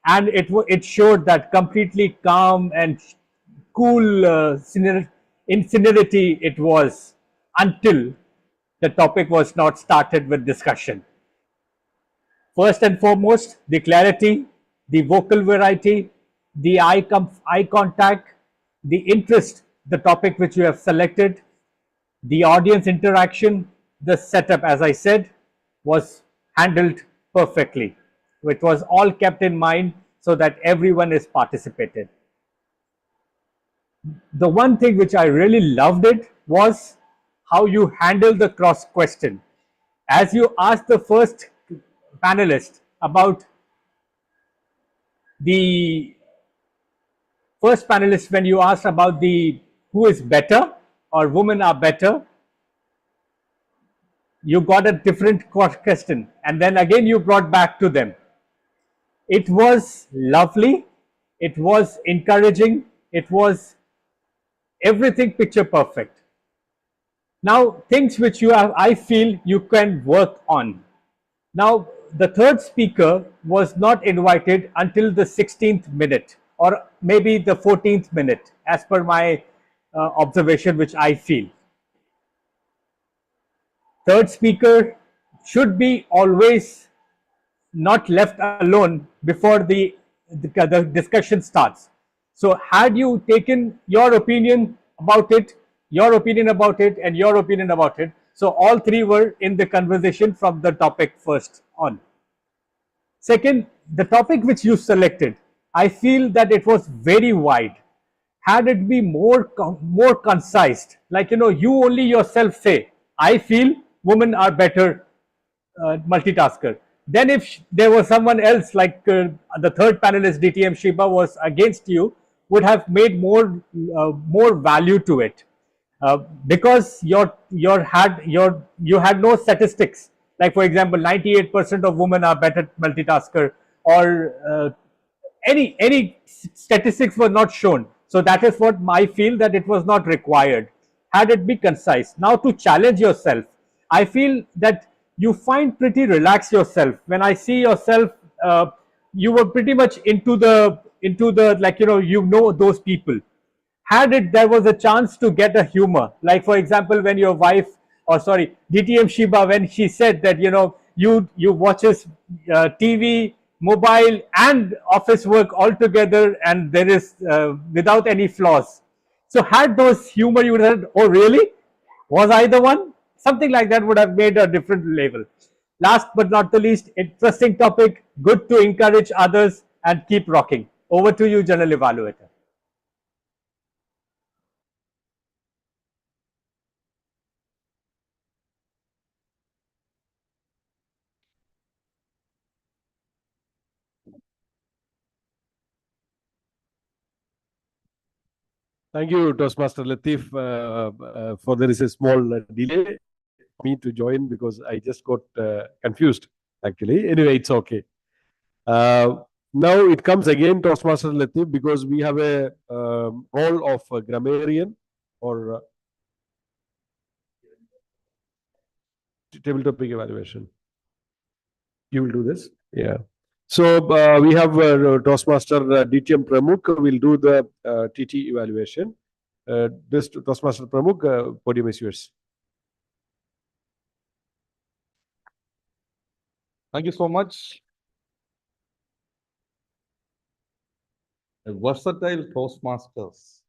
[SPEAKER 3] and it showed that completely calm and cool incinerity it was, until the topic was not started with discussion. First and foremost, the clarity, the vocal variety, the eye contact, the interest, the topic which you have selected, the audience interaction, the setup, as I said, was handled perfectly. It was all kept in mind so that everyone is participated. The one thing which I really loved it was how you handle the cross question. As you asked the first panelist about the first panelist, when you asked about the who is better or women are better, you got a different question, and then again you brought back to them. It was lovely, it was encouraging, it was everything picture perfect. Now, things which you have, I feel you can work on. Now, the third speaker was not invited until the 16th minute or maybe the 14th minute, as per my observation, which I feel. Third speaker should be always not left alone before the discussion starts. So had you taken your opinion about it, your opinion about it, and your opinion about it, so all three were in the conversation from the topic first on. Second, the topic which you selected, I feel that it was very wide. Had it be more concise, like, you only yourself say, I feel women are better multitasker. Then if there was someone else, like the third panelist, DTM Shiba, was against you, would have made more value to it. Because you had no statistics, like for example 98% of women are better multitasker, or any statistics were not shown. So that is what I feel, that it was not required. Had it be concise. Now, to challenge yourself, I feel that you find pretty relaxed yourself. When I see yourself, you were pretty much into the like, those people. Had it, there was a chance to get a humor, like for example when your wife, or sorry, DTM Shiba, when she said that you watches TV, mobile and office work all together, and there is without any flaws. So had those humor, you would have said, oh really, was I the one? Something like that would have made a different level. Last but not the least, interesting topic, good to encourage others, and keep rocking. Over to you, General Evaluator.
[SPEAKER 4] Thank you, Toastmaster Latif. For there is a small delay for me to join because I just got confused, actually. Anyway, it's okay. Now it comes again, Toastmaster Latif, because we have a role of a grammarian or table topic evaluation. You will do this? Yeah. So we have Toastmaster DTM Pramukh will do the TT evaluation. This Toastmaster Pramukh, podium is yours.
[SPEAKER 9] Thank you so much. A versatile Toastmasters,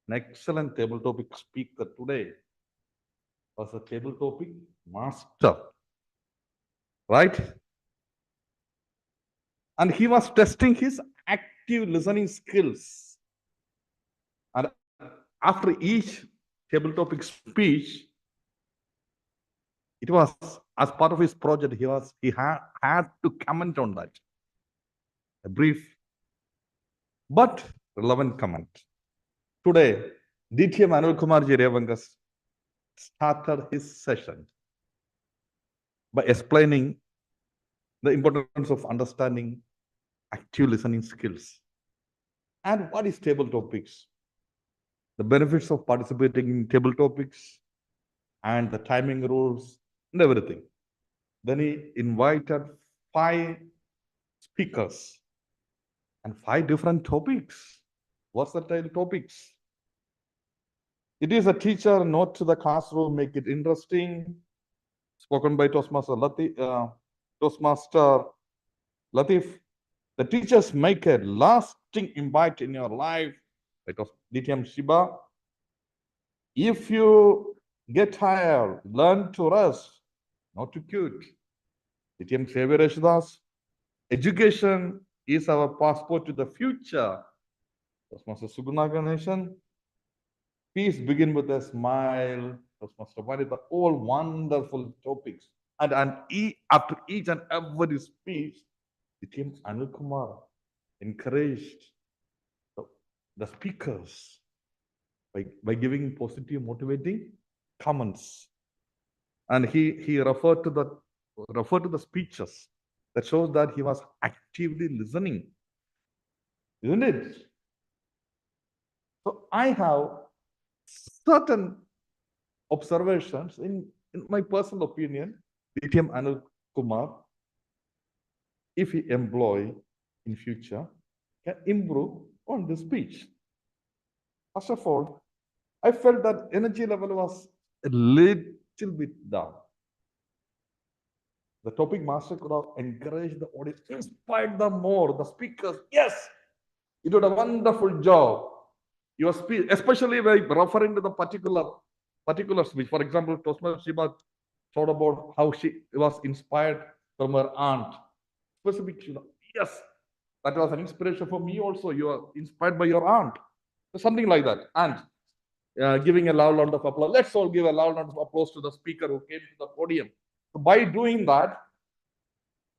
[SPEAKER 9] an excellent table topic speaker today was a table topic master, right? And he was testing his active listening skills. And after each table topic speech, it was as part of his project, he had to comment on that. A brief but relevant comment. Today, DTM Anil Kumarji Revangas started his session by explaining the importance of understanding active listening skills and what is table topics, the benefits of participating in table topics, and the timing rules and everything. Then he invited 5 speakers and 5 different topics, versatile topics. It is a teacher note to the classroom, make it interesting, spoken by Toastmaster Latif. The teachers make a lasting impact in your life. It was DTM Shiba. If you get tired, learn to rest, not to quit. DTM Xavier Yeshdas. Education is our passport to the future. Toastmaster Suguna Ganeshan. Peace begin with a smile. Toastmaster Vanita, all wonderful topics. And after each and every speech, the team Anil Kumar encouraged the speakers by giving positive, motivating comments. And he referred to the speeches. That shows that he was actively listening. Isn't it? So I have certain observations in my personal opinion. DTM Anil Kumar, if he employ in future, can improve on the speech. First of all, I felt that energy level was a little bit down. The topic master could have encouraged the audience, inspired them more, the speakers. Yes, you did a wonderful job. Your speech, especially by referring to the particular speech. For example, Toastmaster Shiba thought about how she was inspired from her aunt. Specific, yes, that was an inspiration for me also. You are inspired by your aunt. Something like that. And giving a loud round of applause. Let's all give a loud round of applause to the speaker who came to the podium. So by doing that,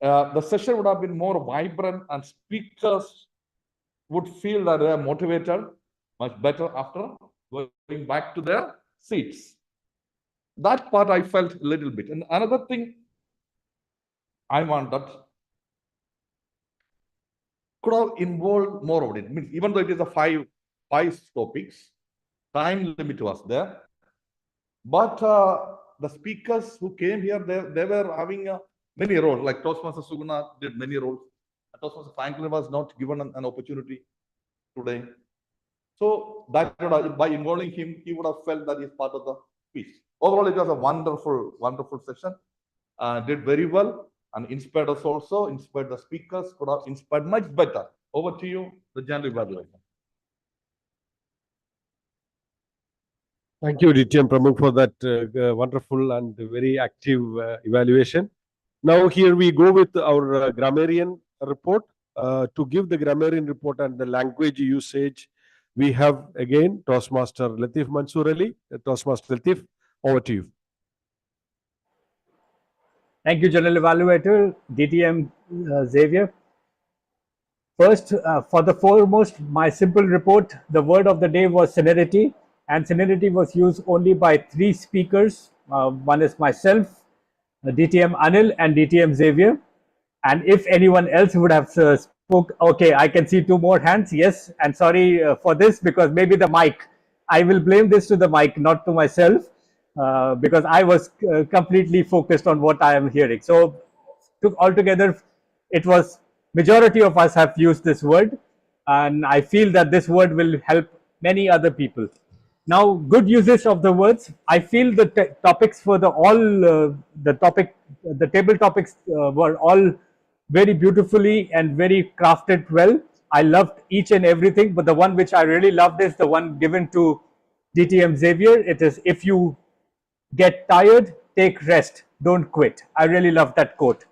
[SPEAKER 9] the session would have been more vibrant and speakers would feel that they are motivated much better after going back to their seats. That part I felt a little bit. And another thing I wanted could have involved more of it. Means even though it is a five topics, time limit was there. But the speakers who came here, they were having many roles. Like Toastmaster Suguna did many roles. Toastmaster Franklin was not given an opportunity today. So that by involving him, he would have felt that he's part of the speech. Overall, it was a wonderful, wonderful session. Did very well and inspired us also, inspired the speakers, could have inspired much better. Over to you, the general evaluation.
[SPEAKER 4] Thank you, DTM Pramukh, for that wonderful and very active evaluation. Now here we go with our grammarian report. To give the grammarian report and the language usage, we have again Toastmaster Latif Mansoor Ali. Toastmaster Latif, over to you.
[SPEAKER 3] Thank you, General Evaluator, DTM Xavier. First, for the foremost, my simple report, the word of the day was seniority, and seniority was used only by 3 speakers. One is myself, DTM Anil, and DTM Xavier. And if anyone else would have spoke, okay, I can see 2 more hands. Yes, and sorry for this, because maybe the mic. I will blame this to the mic, not to myself, because I was completely focused on what I am hearing. So altogether, it was majority of us have used this word, and I feel that this word will help many other people. Now, good usage of the words. I feel the topics for the table topics were all very beautifully and very crafted well. I loved each and everything, but the one which I really loved is the one given to DTM Xavier. It is, if you get tired, take rest, don't quit. I really love that quote.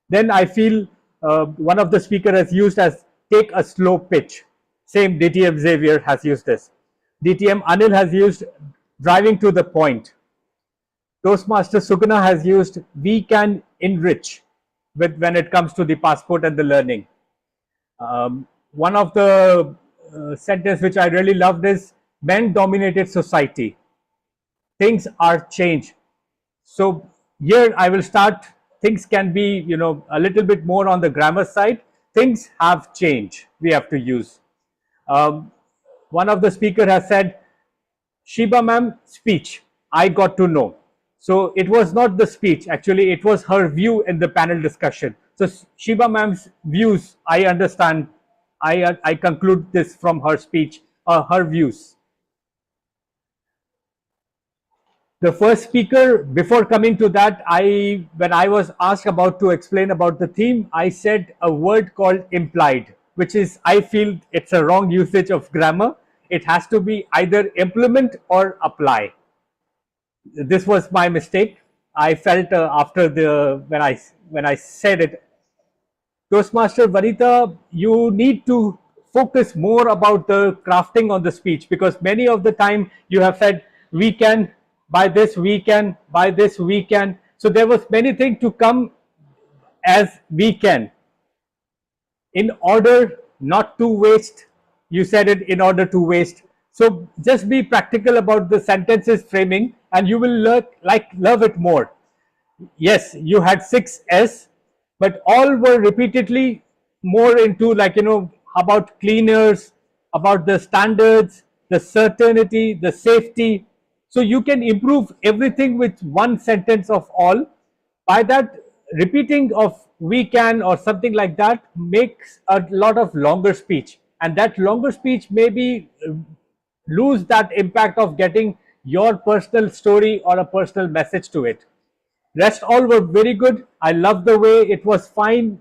[SPEAKER 3] Then I feel one of the speaker has used as take a slow pitch. Same DTM Xavier has used this. DTM Anil has used driving to the point. Toastmaster Suguna has used we can enrich when it comes to the passport and the learning. One of the sentences which I really loved is men dominated society. Things are changed. So here I will start. Things can be, a little bit more on the grammar side. Things have changed. We have to use. One of the speaker has said, Shiba ma'am speech, I got to know. So it was not the speech, actually it was her view in the panel discussion. So Shiba ma'am's views, I understand, I conclude this from her speech, her views. The first speaker, before coming to that, when I was asked about to explain about the theme, I said a word called implied, which is, I feel it's a wrong usage of grammar. It has to be either implement or apply. This was my mistake. I felt after when I said it, Toastmaster Vanita, you need to focus more about the crafting on the speech, because many of the time you have said we can, by this we can, by this we can. So there was many things to come as we can. In order not to waste, you said it, in order to waste. So just be practical about the sentences framing and you will love it more. Yes, you had 6S, but all were repeatedly more into, like, about cleaners, about the standards, the certainty, the safety. So you can improve everything with one sentence of all. By that, repeating of we can or something like that makes a lot of longer speech, and that longer speech maybe lose that impact of getting your personal story or a personal message to it. Rest all were very good. I love the way it was fine,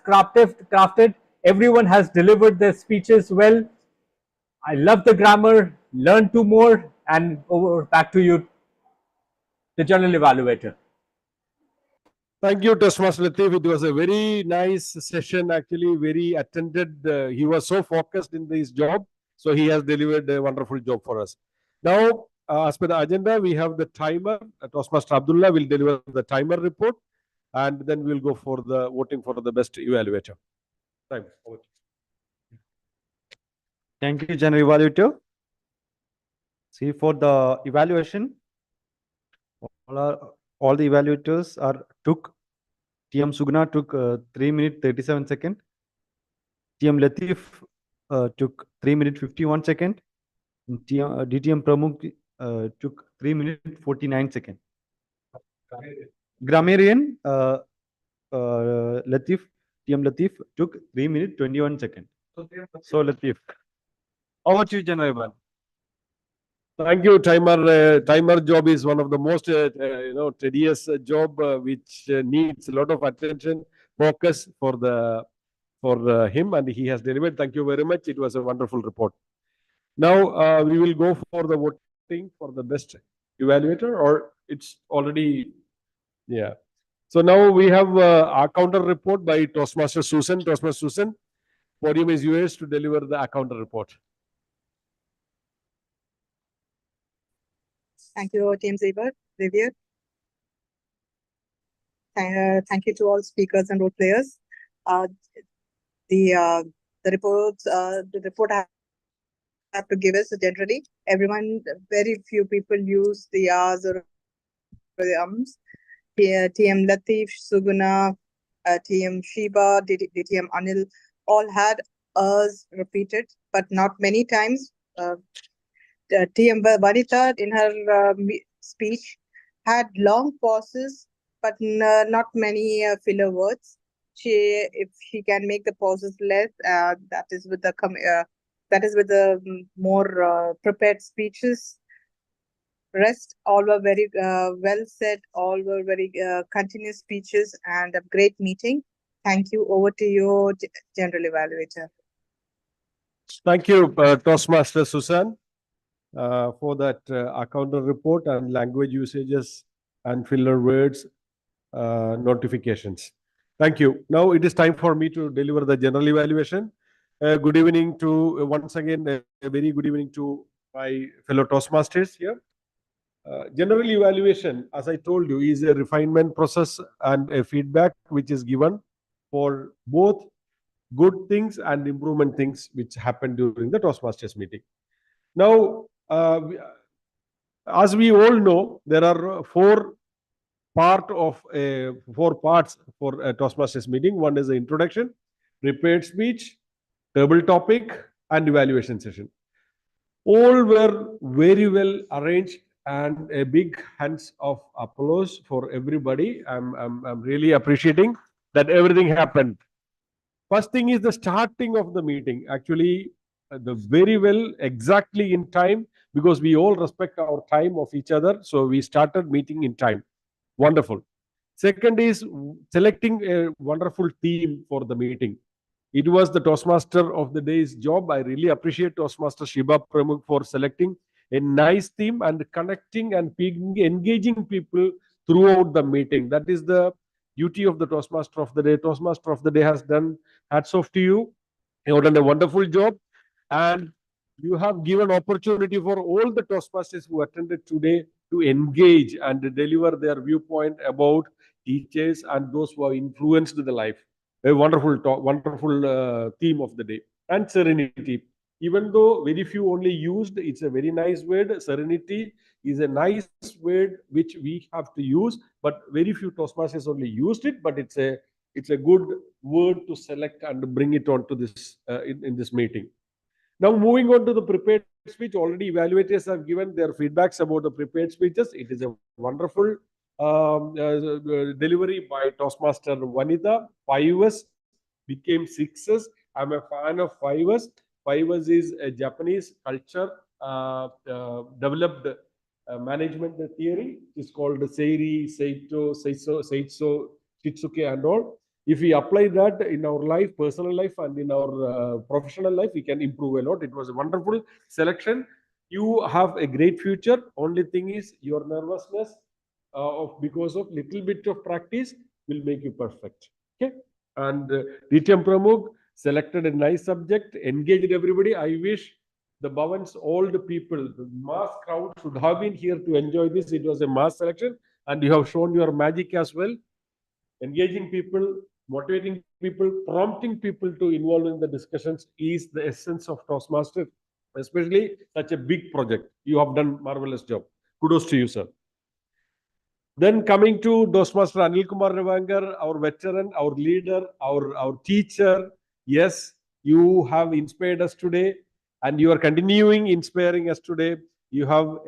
[SPEAKER 3] crafted. Everyone has delivered their speeches well. I love the grammar, learn two more, and over back to you, the general evaluator.
[SPEAKER 4] Thank you, Toastmaster Latif. It was a very nice session, actually, very attended. He was so focused in his job, so he has delivered a wonderful job for us. Now, as per the agenda, we have the timer. Toastmaster Abdullah will deliver the timer report, and then we'll go for the voting for the best evaluator. Time.
[SPEAKER 6] Thank you, General Evaluator. See, for the evaluation, all the evaluators took, TM Sugna took 3 minutes 37 seconds. TM Latif took 3 minutes 51 seconds. DTM Pramukh took 3 minutes 49 seconds. Grammarian Latif, TM Latif took 3 minutes 21 seconds. So Latif, over to you, General Ivan.
[SPEAKER 4] Thank you. Timer job is one of the most tedious job which needs a lot of attention, focus for him, and he has delivered. Thank you very much. It was a wonderful report. Now we will go for the voting for the best evaluator, or it's already, yeah. So now we have our counter report by Toastmaster Susan. Toastmaster Susan, podium is yours to deliver the counter report.
[SPEAKER 13] Thank you, TMC Xavier. Thank you to all speakers and role players. The report I have to give us generally. Everyone, very few people use the R's or the ums. TM Latif, Suguna, TM Shiba, DTM Anil, all had R's repeated, but not many times. TM Vanita in her speech had long pauses, but not many filler words. If she can make the pauses less, that is with the more prepared speeches. Rest all were very well said. All were very continuous speeches and a great meeting. Thank you. Over to you, General Evaluator.
[SPEAKER 4] Thank you, Toastmaster Susan, for that counter report and language usages and filler words notifications. Thank you. Now it is time for me to deliver the general evaluation. Good evening to, once again, a very good evening to my fellow Toastmasters here. General evaluation, as I told you, is a refinement process and a feedback which is given for both good things and improvement things which happen during the Toastmasters meeting. Now, as we all know, there are four parts for a Toastmasters meeting. One is the introduction, prepared speech, table topic, and evaluation session. All were very well arranged, and a big hands of applause for everybody. I'm really appreciating that everything happened. First thing is the starting of the meeting. Actually, the very well, exactly in time, because we all respect our time of each other. So we started meeting in time. Wonderful. Second is selecting a wonderful theme for the meeting. It was the Toastmaster of the day's job. I really appreciate Toastmaster Shiba Pramukh for selecting a nice theme and connecting and engaging people throughout the meeting. That is the duty of the Toastmaster of the day. Toastmaster of the day has done, hats off to you. You have done a wonderful job, and you have given opportunity for all the Toastmasters who attended today to engage and deliver their viewpoint about teachers and those who have influenced the life. A wonderful talk, wonderful theme of the day. And serenity. Even though very few only used, it's a very nice word. Serenity is a nice word which we have to use, but very few Toastmasters only used it. But it's a good word to select and bring it on to this in this meeting. Now, moving on to the prepared speech, already evaluators have given their feedbacks about the prepared speeches. It is a wonderful delivery by Toastmaster Vanita. 5S became 6s. I'm a fan of 5S. 5S is a Japanese culture developed management theory. It's called Seiri, Seiso, Shitsuke, and all. If we apply that in our life, personal life, and in our professional life, we can improve a lot. It was a wonderful selection. You have a great future. Only thing is your nervousness because of little bit of practice will make you perfect. Okay. And DTM Pramukh selected a nice subject, engaged everybody. I wish the Bhavan's old people, the mass crowd should have been here to enjoy this. It was a mass selection, and you have shown your magic as well. Engaging people, motivating people, prompting people to involve in the discussions is the essence of Toastmaster, especially such a big project. You have done marvelous job. Kudos to you, sir. Then coming to Toastmaster Anil Kumar Revankar, our veteran, our leader, our teacher. Yes, you have inspired us today, and you are continuing inspiring us today. You have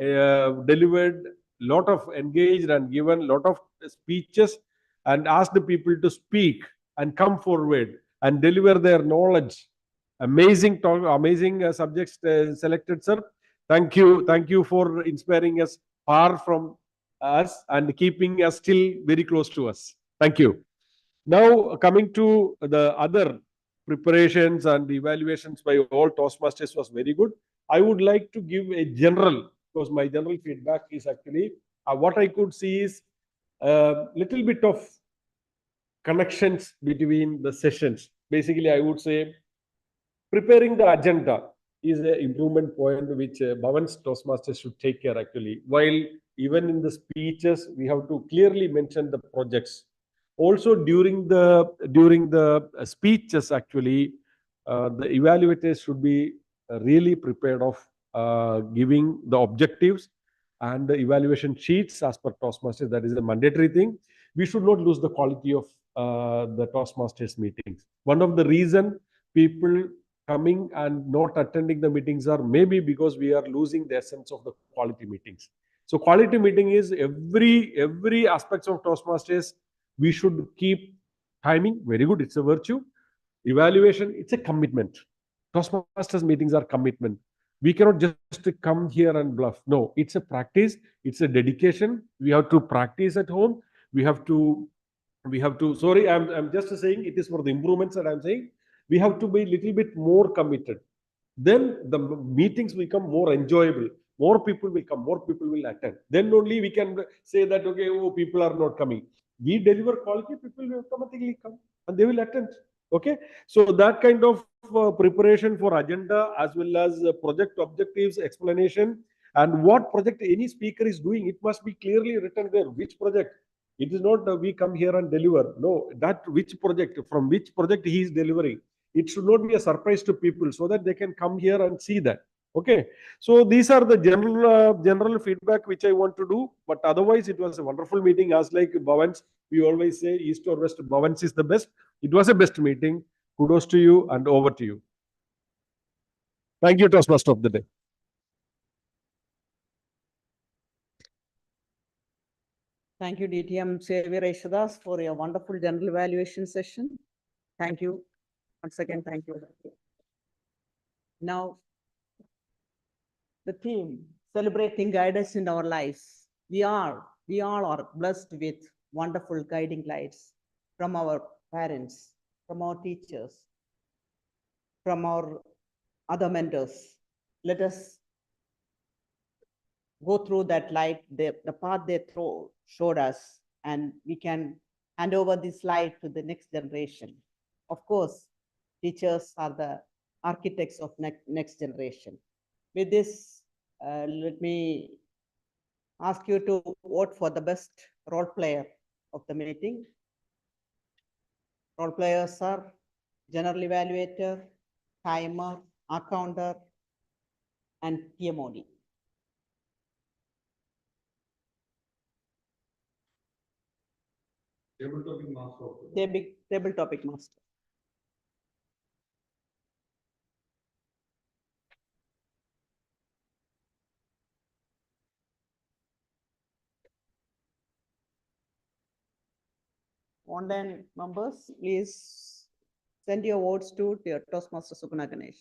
[SPEAKER 4] delivered a lot of engaged and given a lot of speeches and asked the people to speak and come forward and deliver their knowledge. Amazing talk, amazing subjects selected, sir. Thank you for inspiring us far from us and keeping us still very close to us. Thank you. Now coming to the other preparations and evaluations by all Toastmasters was very good. I would like to give a general, because my general feedback is actually what I could see is a little bit of connections between the sessions. Basically, I would say preparing the agenda is an improvement point which Bhavan's Toastmasters should take care actually. While even in the speeches, we have to clearly mention the projects. Also during the speeches actually, the evaluators should be really prepared of giving the objectives and the evaluation sheets as per Toastmasters. That is a mandatory thing. We should not lose the quality of the Toastmasters meetings. One of the reason people coming and not attending the meetings are maybe because we are losing the essence of the quality meetings. So quality meeting is every aspects of Toastmasters we should keep timing. Very good. It's a virtue. Evaluation, it's a commitment. Toastmasters meetings are commitment. We cannot just come here and bluff. No, it's a practice. It's a dedication. We have to practice at home. We have to. Sorry, I'm just saying it is for the improvements that I'm saying. We have to be a little bit more committed. Then the meetings become more enjoyable. More people will come. More people will attend. Then only we can say that okay, oh, people are not coming. We deliver quality, people will automatically come and they will attend. Okay, so that kind of preparation for agenda as well as project objectives, explanation, and what project any speaker is doing, it must be clearly written there. Which project? It is not we come here and deliver. No, that which project, from which project he is delivering. It should not be a surprise to people so that they can come here and see that. Okay, so these are the general feedback which I want to do. But otherwise, it was a wonderful meeting. As like Bhavan's, we always say East or West, Bhavan's is the best. It was a best meeting. Kudos to you and over to you. Thank you, Toastmaster of the day.
[SPEAKER 5] Thank you, DTM Xavier Eshadas, for your wonderful general evaluation session. Thank you. Once again, thank you.
[SPEAKER 10] Now, the theme, celebrating guidance in our lives. We all are blessed with wonderful guiding lights from our parents, from our teachers, from our other mentors. Let us go through that light, the path they showed us, and we can hand over this light to the next generation. Of course, teachers are the architects of next generation. With this, let me ask you to vote for the best role player of the meeting. Role players are general evaluator, timer, accounter, and TMOD.
[SPEAKER 11] Table topic master.
[SPEAKER 10] Table topic master. Online members, please send your votes to Toastmaster Sukuna Ganesh.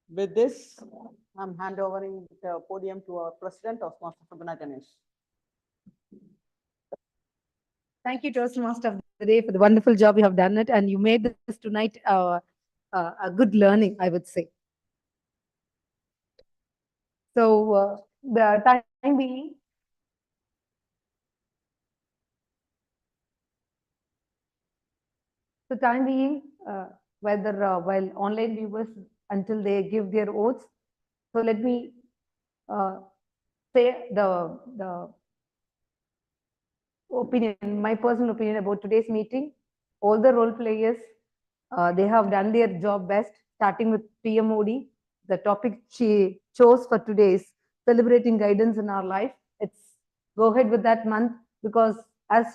[SPEAKER 10] With this, I'm handovering the podium to our president, Toastmaster Sukuna Ganesh.
[SPEAKER 2] Thank you, Toastmaster of the Day, for the wonderful job you have done it, and you made this tonight a good learning, I would say. So the time being, whether while online viewers until they give their votes. So let me say the opinion, my personal opinion about today's meeting. All the role players, they have done their job best, starting with TMOD. The topic she chose for today is celebrating guidance in our life. It's go ahead with that month, because as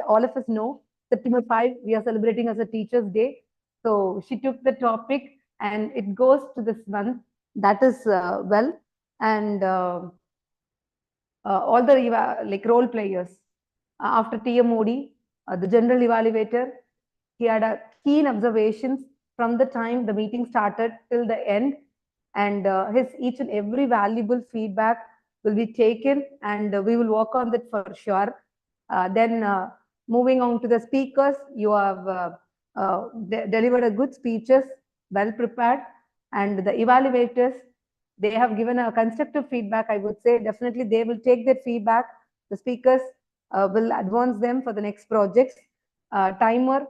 [SPEAKER 2] all of us know, September 5, we are celebrating as a Teacher's Day. So she took the topic and it goes to this month. That is well. And all the like role players, after TMOD, the general evaluator, he had a keen observations from the time the meeting started till the end, and his each and every valuable feedback will be taken, and we will work on that for sure. Then moving on to the speakers, you have delivered a good speeches, well prepared, and the evaluators, they have given a constructive feedback. I would say definitely they will take that feedback. The speakers will advance them for the next projects. Timer,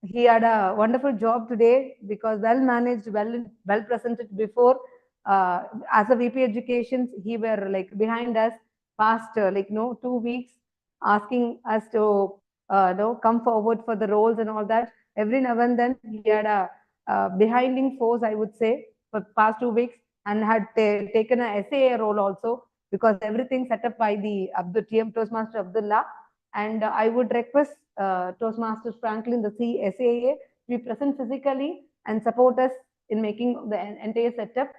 [SPEAKER 2] he had a wonderful job today, because well managed, well presented before. As a VP Education, he were like behind us past 2 weeks, asking us to come forward for the roles and all that. Every now and then he had a behinding force, I would say, for past 2 weeks, and had taken a SAA role also, because everything set up by the TM Toastmaster Abdullah. And I would request Toastmaster Franklin, the SAA, to be present physically and support us in making the entire setup.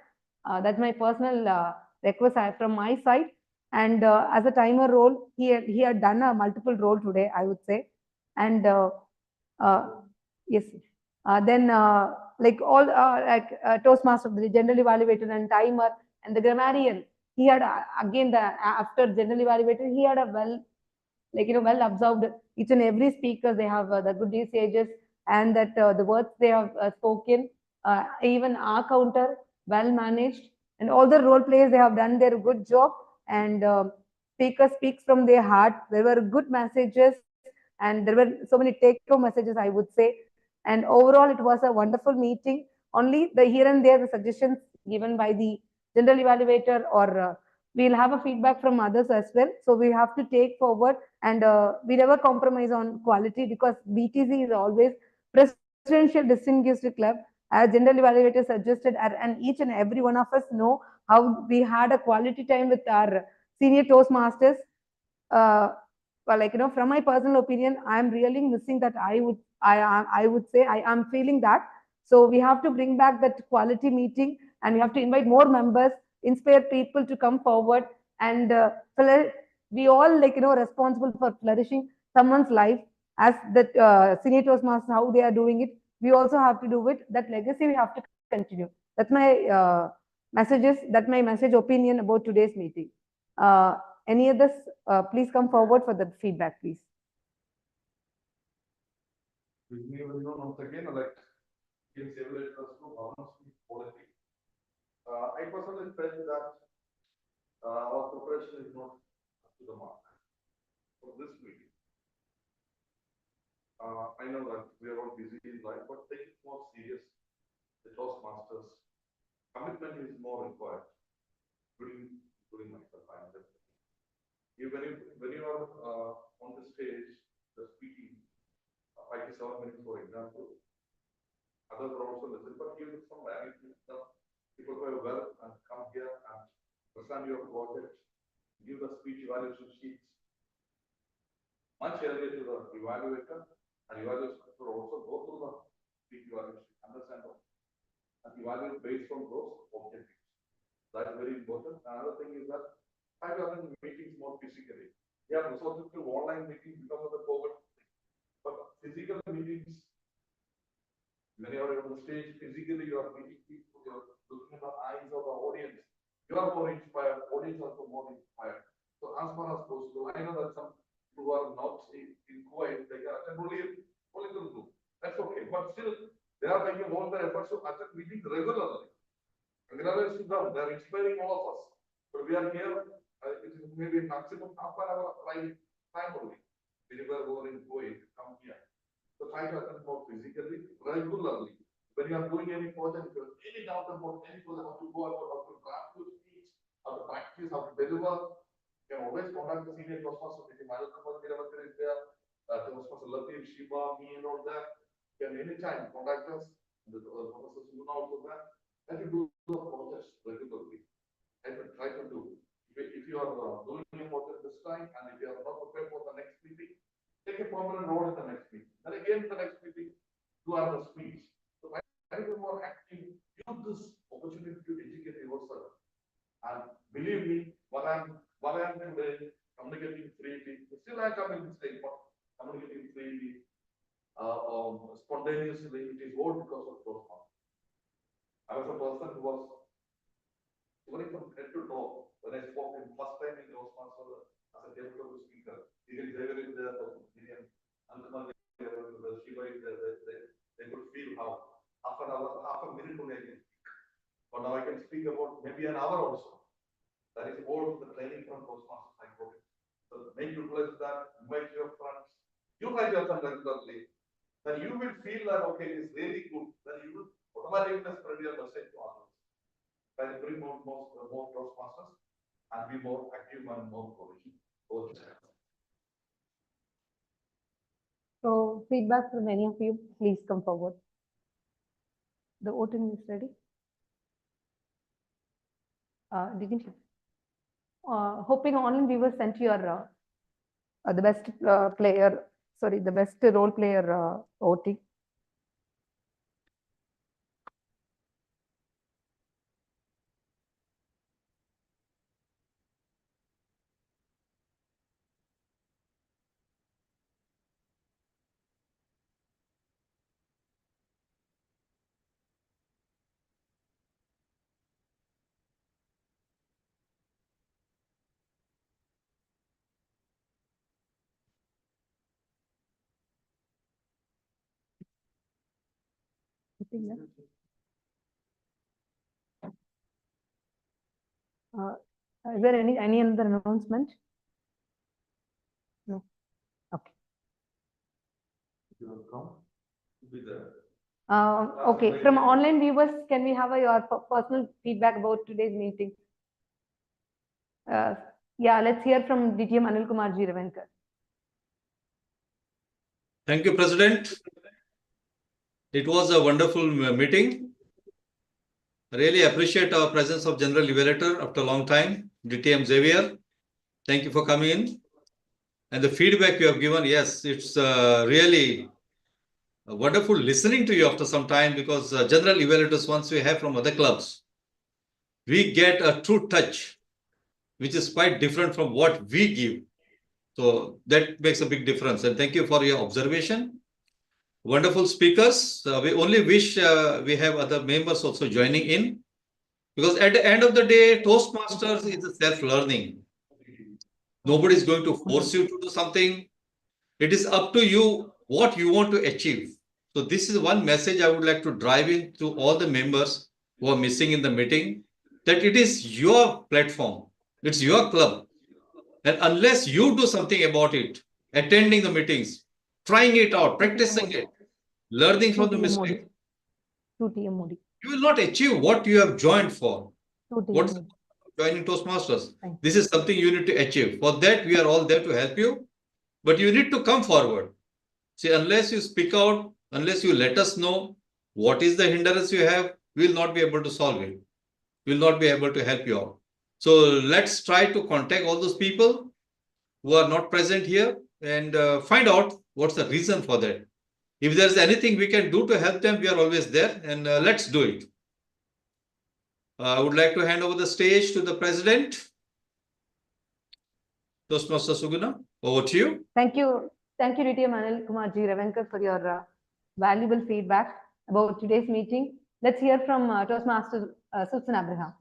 [SPEAKER 2] That's my personal request from my side. And as a timer role, he had done a multiple role today, I would say. And yes, then like all Toastmaster, the general evaluator and timer and the grammarian, he had again after general evaluator, he had a well observed each and every speaker. They have the good usages, and that the words they have spoken, even our counter well managed, and all the role players, they have done their good job, and speaker speaks from their heart. There were good messages, and there were so many take home messages, I would say. And overall, it was a wonderful meeting. Only the here and there, the suggestions given by the general evaluator, or we'll have a feedback from others as well. So we have to take forward, and we never compromise on quality, because BTC is always Presidential Distinguished Club, as general evaluator suggested, and each and every one of us know how we had a quality time with our senior Toastmasters. Well, from my personal opinion, I'm really missing that. I would say I am feeling that. So we have to bring back that quality meeting, and we have to invite more members inspire people to come forward and we all responsible for flourishing someone's life as the senior Toastmasters, how they are doing it. We also have to do it. That legacy we have to continue. That's my my message opinion about today's meeting. Any others, please come forward for the feedback, please.
[SPEAKER 9] With me, once again, like TMC evaluators to Bhavan's quality. I personally felt that our preparation is not up to the mark for this meeting. I know that we are all busy in life, but take it more serious. The Toastmasters commitment is more required. During myself, I am when you are on the stage, the speaking, 5 to 7 minutes, for example, others are also listening, but give some value to people who are well and come here and present your project, give the speech evaluation sheets much earlier to the evaluator, and evaluators will also go through the speech evaluation, understand them, and evaluate based on those objectives. That's very important. Another thing is that I have done meetings more physically. We have resorted to online meetings because of the COVID, but physical meetings, when you are on the stage, physically you are meeting people, you are looking at the eyes of the audience. You are more inspired, audience also more inspired. So as far as possible, I know that some who are not in Kuwait, they can attend only the Zoom. That's okay, but still they are making all their efforts to attend meetings regularly. Regularly sit down, they are inspiring all of us. But we are here, it is maybe maximum half an hour time only. Whenever we are in Kuwait, come here. So try to attend more physically, regularly. When you are doing any project, any doubt about any project, how to go about, how to draft your speech, how to practice, how to deliver, you can always contact the senior Toastmasters. If Toastmaster is there, Toastmaster Latif, Shiba, me and all that, you can anytime contact us. The Toastmasters will also there. And to do the projects regularly. And try to do. If you are doing a project this time, and if you are not prepared for the next meeting, take a permanent role in the next meeting. Then again, the next meeting, do another speech. So try to be more active. Use this opportunity to educate yourself. And believe me, what I am today, communicating freely. Still I come in this stage, but communicating freely, spontaneously. It is all because of Toastmasters. I was a person who was even from head to toe. When I spoke in first time in Toastmasters as a deputy speaker, even they were in the they could feel how half an hour, half a minute only I can speak. But now I can speak about maybe an hour also. That is all the training from Toastmasters I got. So make utilize that, invite your friends, you try to attend regularly. Then you will feel that okay, it is really good. Then you will automatically spread your message to others. Try to bring more Toastmasters and be more active and more provision.
[SPEAKER 2] So feedback from any of you, please come forward. The voting is ready. Didn't you? Hoping online viewers sent your the best player, sorry, the best role player voting. Is there any other announcement? No. Okay. Okay. From online viewers, can we have your personal feedback about today's meeting? Yeah, let's hear from DTM Anil Kumar Ji Ravenkar.
[SPEAKER 11] Thank you, President. It was a wonderful meeting. Really appreciate our presence of General Evaluator after a long time, DTM Xavier. Thank you for coming in. And the feedback you have given, yes, it's really wonderful listening to you after some time because General Evaluators once we have from other clubs. we get a true touch, which is quite different from what we give. So that makes a big difference. And thank you for your observation. Wonderful speakers. We only wish we have other members also joining in, because at the end of the day, Toastmasters is a self-learning. Nobody is going to force you to do something. It is up to you what you want to achieve. So this is one message I would like to drive in to all the members who are missing in the meeting, that it is your platform. It's your club. And unless you do something about it, attending the meetings, trying it out, practicing it, learning from the mistake, you will not achieve what you have joined for. What's the point of joining Toastmasters? This is something you need to achieve. For that, we are all there to help you. But you need to come forward. See, unless you speak out, unless you let us know what is the hindrance you have, we will not be able to solve it. We will not be able to help you out. So let's try to contact all those people who are not present here and find out what's the reason for that. If there's anything we can do to help them, we are always there, and let's do it. I would like to hand over the stage to the president. Toastmaster Suguna, over to you.
[SPEAKER 2] Thank you. Thank you, DTM Anil Kumar Ji Ravenkar, for your valuable feedback about today's meeting. Let's hear from Toastmaster Susan Abraham.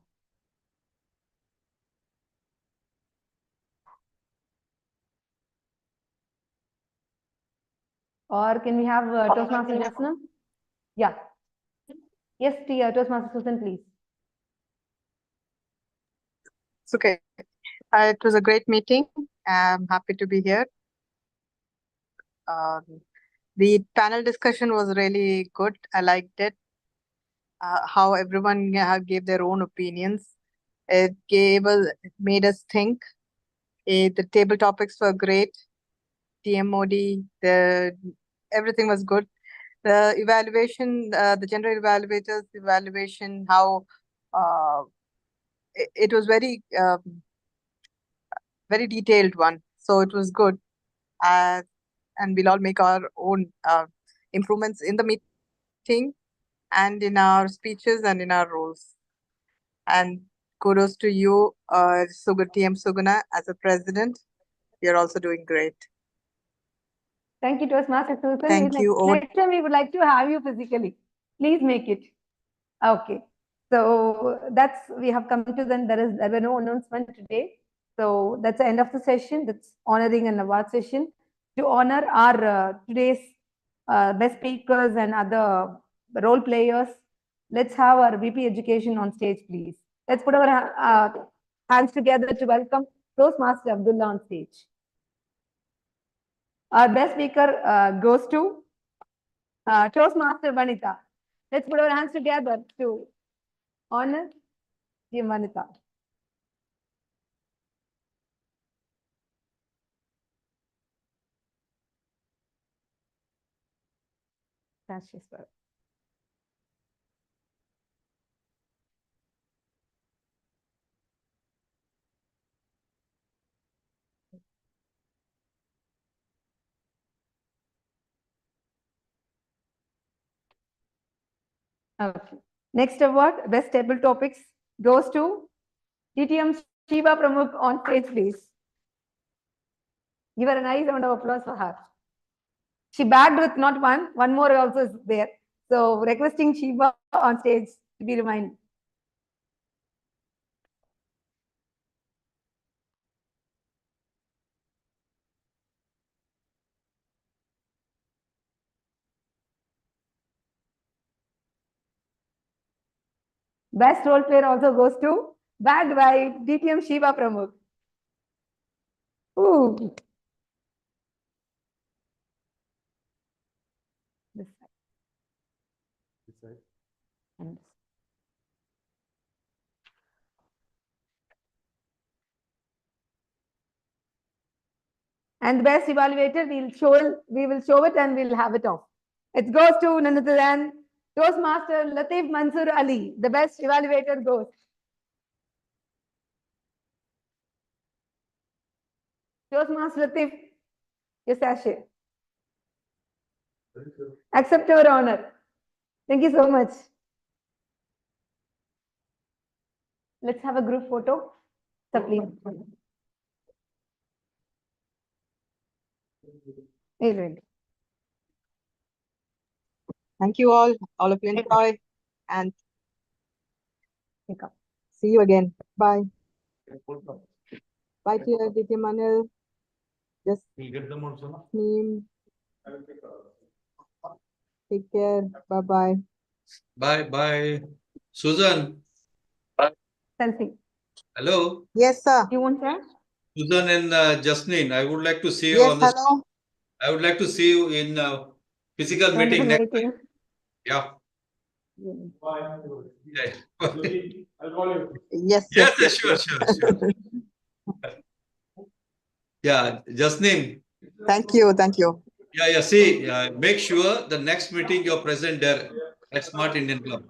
[SPEAKER 2] Or can we have Toastmaster Jasna? Yeah. Yes, Toastmaster Susan, please.
[SPEAKER 13] It's okay. It was a great meeting. I'm happy to be here. The panel discussion was really good. I liked it. How everyone gave their own opinions. It made us think. The table topics were great. TMOD, everything was good. The evaluation, the general evaluators evaluation, how it was very very detailed one. So it was good. And we'll all make our own improvements in the meeting and in our speeches and in our roles. And kudos to you, TM Suguna, as a president. You're also doing great.
[SPEAKER 2] Thank you, Toastmaster Susan.
[SPEAKER 13] Thank you.
[SPEAKER 2] Next time we would like to have you physically. Please make it. Okay. So we have come to then. There were no announcement today. So that's the end of the session. That's honoring and award session. To honor our today's best speakers and other role players, let's have our VP Education on stage, please. Let's put our hands together to welcome Toastmaster Abdullah on stage. Our best speaker goes to Toastmaster Vanita. Let's put our hands together to honor Team Vanita. That's just well. Okay. Next award, best table topics, goes to TTM Shiva Pramukh on stage, please. Give her a nice round of applause for her. She bagged with not one more also is there. So requesting Shiva on stage to be reminded. Best role player also goes to, bagged by DTM Shiva Pramukh. Ooh. This side.
[SPEAKER 6] This side.
[SPEAKER 2] And this. And the best evaluator, we will show it and we'll have it off. It goes to none other than Toastmaster Latif Mansur Ali. The best evaluator goes. Toastmaster Latif, your sachet. Accept your honor. Thank you so much. Let's have a group photo. So please. Wait.
[SPEAKER 13] Thank you all of you enjoy, and see you again. Bye. Bye, Ditya Manil. Just name. Take care. Bye-bye.
[SPEAKER 11] Bye. Susan.
[SPEAKER 2] Selfie.
[SPEAKER 11] Hello.
[SPEAKER 13] Yes, sir.
[SPEAKER 2] You want that?
[SPEAKER 11] Susan and Jasmine, I would like to see you
[SPEAKER 13] Yes,
[SPEAKER 11] on this.
[SPEAKER 13] hello.
[SPEAKER 11] I would like to see you in physical meeting next time. Yeah. Yeah.
[SPEAKER 13] Yes,
[SPEAKER 11] Sure. Yeah, Jasmine.
[SPEAKER 13] Thank you.
[SPEAKER 11] Yeah. See, make sure the next meeting you're present there at Smart Indian Club.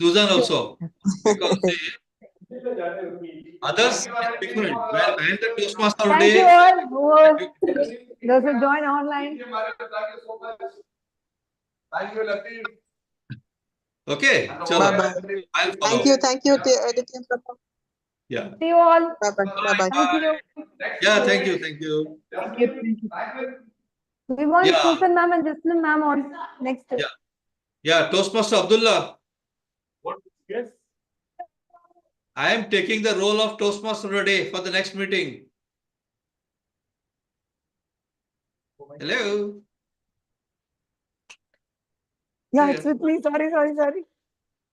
[SPEAKER 11] Susan also, because others are different. When I am the Toastmaster
[SPEAKER 2] Thank
[SPEAKER 11] today.
[SPEAKER 2] you all. Those who join online.
[SPEAKER 9] Thank you, Latif.
[SPEAKER 11] Okay.
[SPEAKER 13] Bye-bye.
[SPEAKER 11] I'll follow.
[SPEAKER 13] Thank you, Ditya.
[SPEAKER 11] Yeah.
[SPEAKER 2] See you all.
[SPEAKER 13] Bye-bye.
[SPEAKER 2] Thank you.
[SPEAKER 11] Yeah, thank you.
[SPEAKER 12] Thank you.
[SPEAKER 2] We want
[SPEAKER 11] Yeah.
[SPEAKER 2] Susan ma'am and Jasmine ma'am on next.
[SPEAKER 11] Yeah, Toastmaster Abdullah.
[SPEAKER 3] What? Yes.
[SPEAKER 11] I am taking the role of Toastmaster today for the next meeting. Hello.
[SPEAKER 2] Yeah, it's with me. Sorry.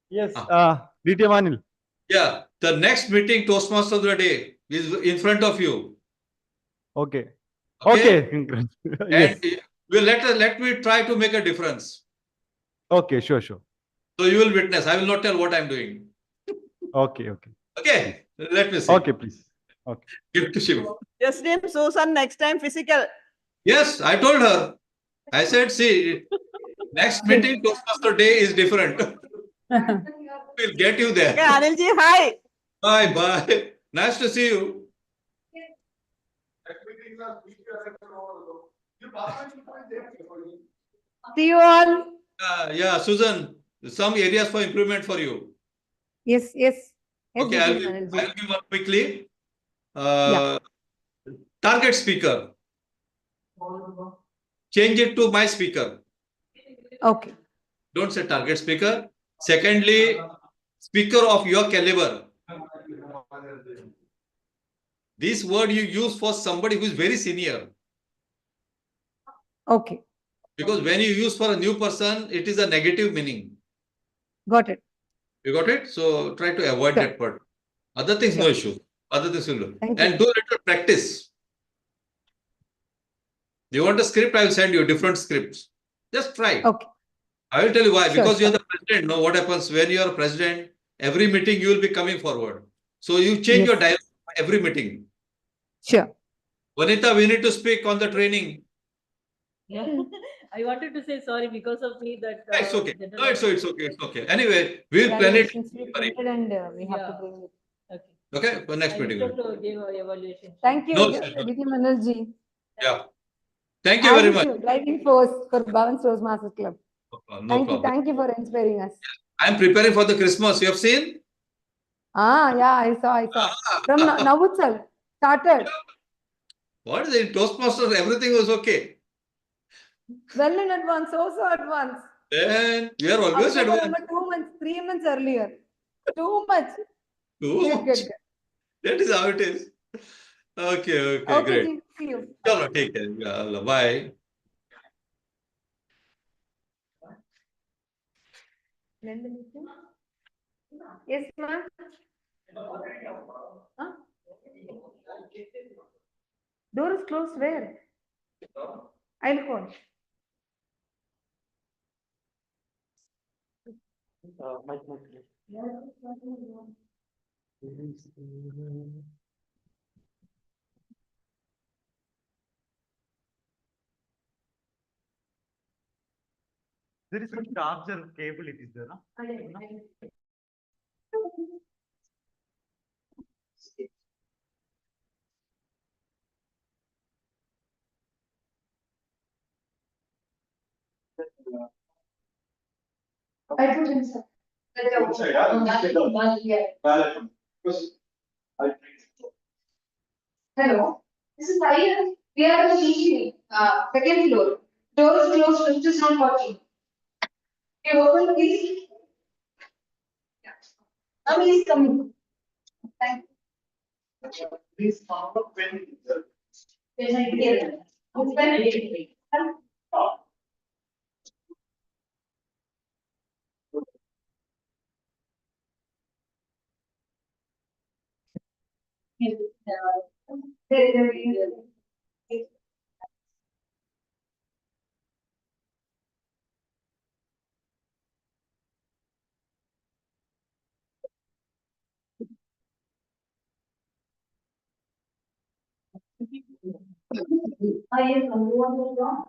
[SPEAKER 6] Yes, Ditya Manil.
[SPEAKER 11] Yeah, the next meeting Toastmaster of the day is in front of you.
[SPEAKER 6] Okay.
[SPEAKER 11] Okay.
[SPEAKER 6] Yes.
[SPEAKER 11] And let me try to make a difference.
[SPEAKER 6] Okay, sure.
[SPEAKER 11] So you will witness. I will not tell what I'm doing.
[SPEAKER 6] Okay.
[SPEAKER 11] Okay. Let me see.
[SPEAKER 6] Okay, please. Okay.
[SPEAKER 11] Give to Shiva.
[SPEAKER 10] Just name Susan next time physical.
[SPEAKER 11] Yes, I told her. I said, see, next meeting Toastmaster day is different. We'll get you there.
[SPEAKER 10] Okay, Anilji, hi.
[SPEAKER 11] Bye. Nice to see you.
[SPEAKER 2] See you all.
[SPEAKER 11] Yeah, Susan, some areas for improvement for you.
[SPEAKER 2] Yes.
[SPEAKER 11] Okay, I'll give one quickly. Target speaker. Change it to my speaker.
[SPEAKER 2] Okay.
[SPEAKER 11] Don't say target speaker. Secondly, speaker of your caliber. This word you use for somebody who is very senior.
[SPEAKER 2] Okay.
[SPEAKER 11] Because when you use for a new person, it is a negative meaning.
[SPEAKER 2] Got it.
[SPEAKER 11] You got it? So try to avoid that part. Other things, no issue. Other things will do.
[SPEAKER 2] Thank
[SPEAKER 11] And do a little practice. You want a script? I will send you different scripts. Just try.
[SPEAKER 2] Okay.
[SPEAKER 11] I will tell you why.
[SPEAKER 2] Sure,
[SPEAKER 11] Because you are the president. Know what happens when you are president? Every meeting you will be coming forward. So you change your dialogue every meeting.
[SPEAKER 2] Sure.
[SPEAKER 11] Vanita, we need to speak on the training.
[SPEAKER 8] Yeah, I wanted to say sorry because of me that.
[SPEAKER 11] It's okay. No, it's okay. Anyway, we will plan it.
[SPEAKER 2] And we have to bring it.
[SPEAKER 11] Okay, for next meeting.
[SPEAKER 8] To give evaluation.
[SPEAKER 2] Thank you,
[SPEAKER 11] No,
[SPEAKER 2] Ditya Manilji.
[SPEAKER 11] Yeah. Thank you very much.
[SPEAKER 2] Driving force for Bhavan Toastmasters Club.
[SPEAKER 11] No problem.
[SPEAKER 2] Thank you for inspiring us.
[SPEAKER 11] I am preparing for the Christmas. You have seen?
[SPEAKER 2] Yeah, I saw. From now itself, started.
[SPEAKER 11] What is it? Toastmasters, everything was okay.
[SPEAKER 2] Well in advance, so advance.
[SPEAKER 11] Then you are always advanced.
[SPEAKER 2] 2 months, 3 months earlier. Too much. Good.
[SPEAKER 11] That is how it is. Okay, great.
[SPEAKER 2] Ji, see you.
[SPEAKER 11] Chalo, take care. Yeah, bye.
[SPEAKER 2] Yes, ma'am. Door is closed where? I'll call.
[SPEAKER 6] There is some charger cable, it is there, no?
[SPEAKER 2] I put inside.
[SPEAKER 14] Hello, this is Ayan. We are on CCTV, second floor. Door is closed, lift is not working. Can you open please? Now he is coming. Thank you. Please follow when I get it. I am wrong.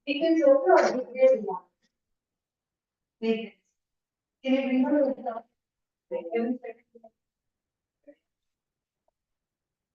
[SPEAKER 14] It is okay or it is not. Can you bring her?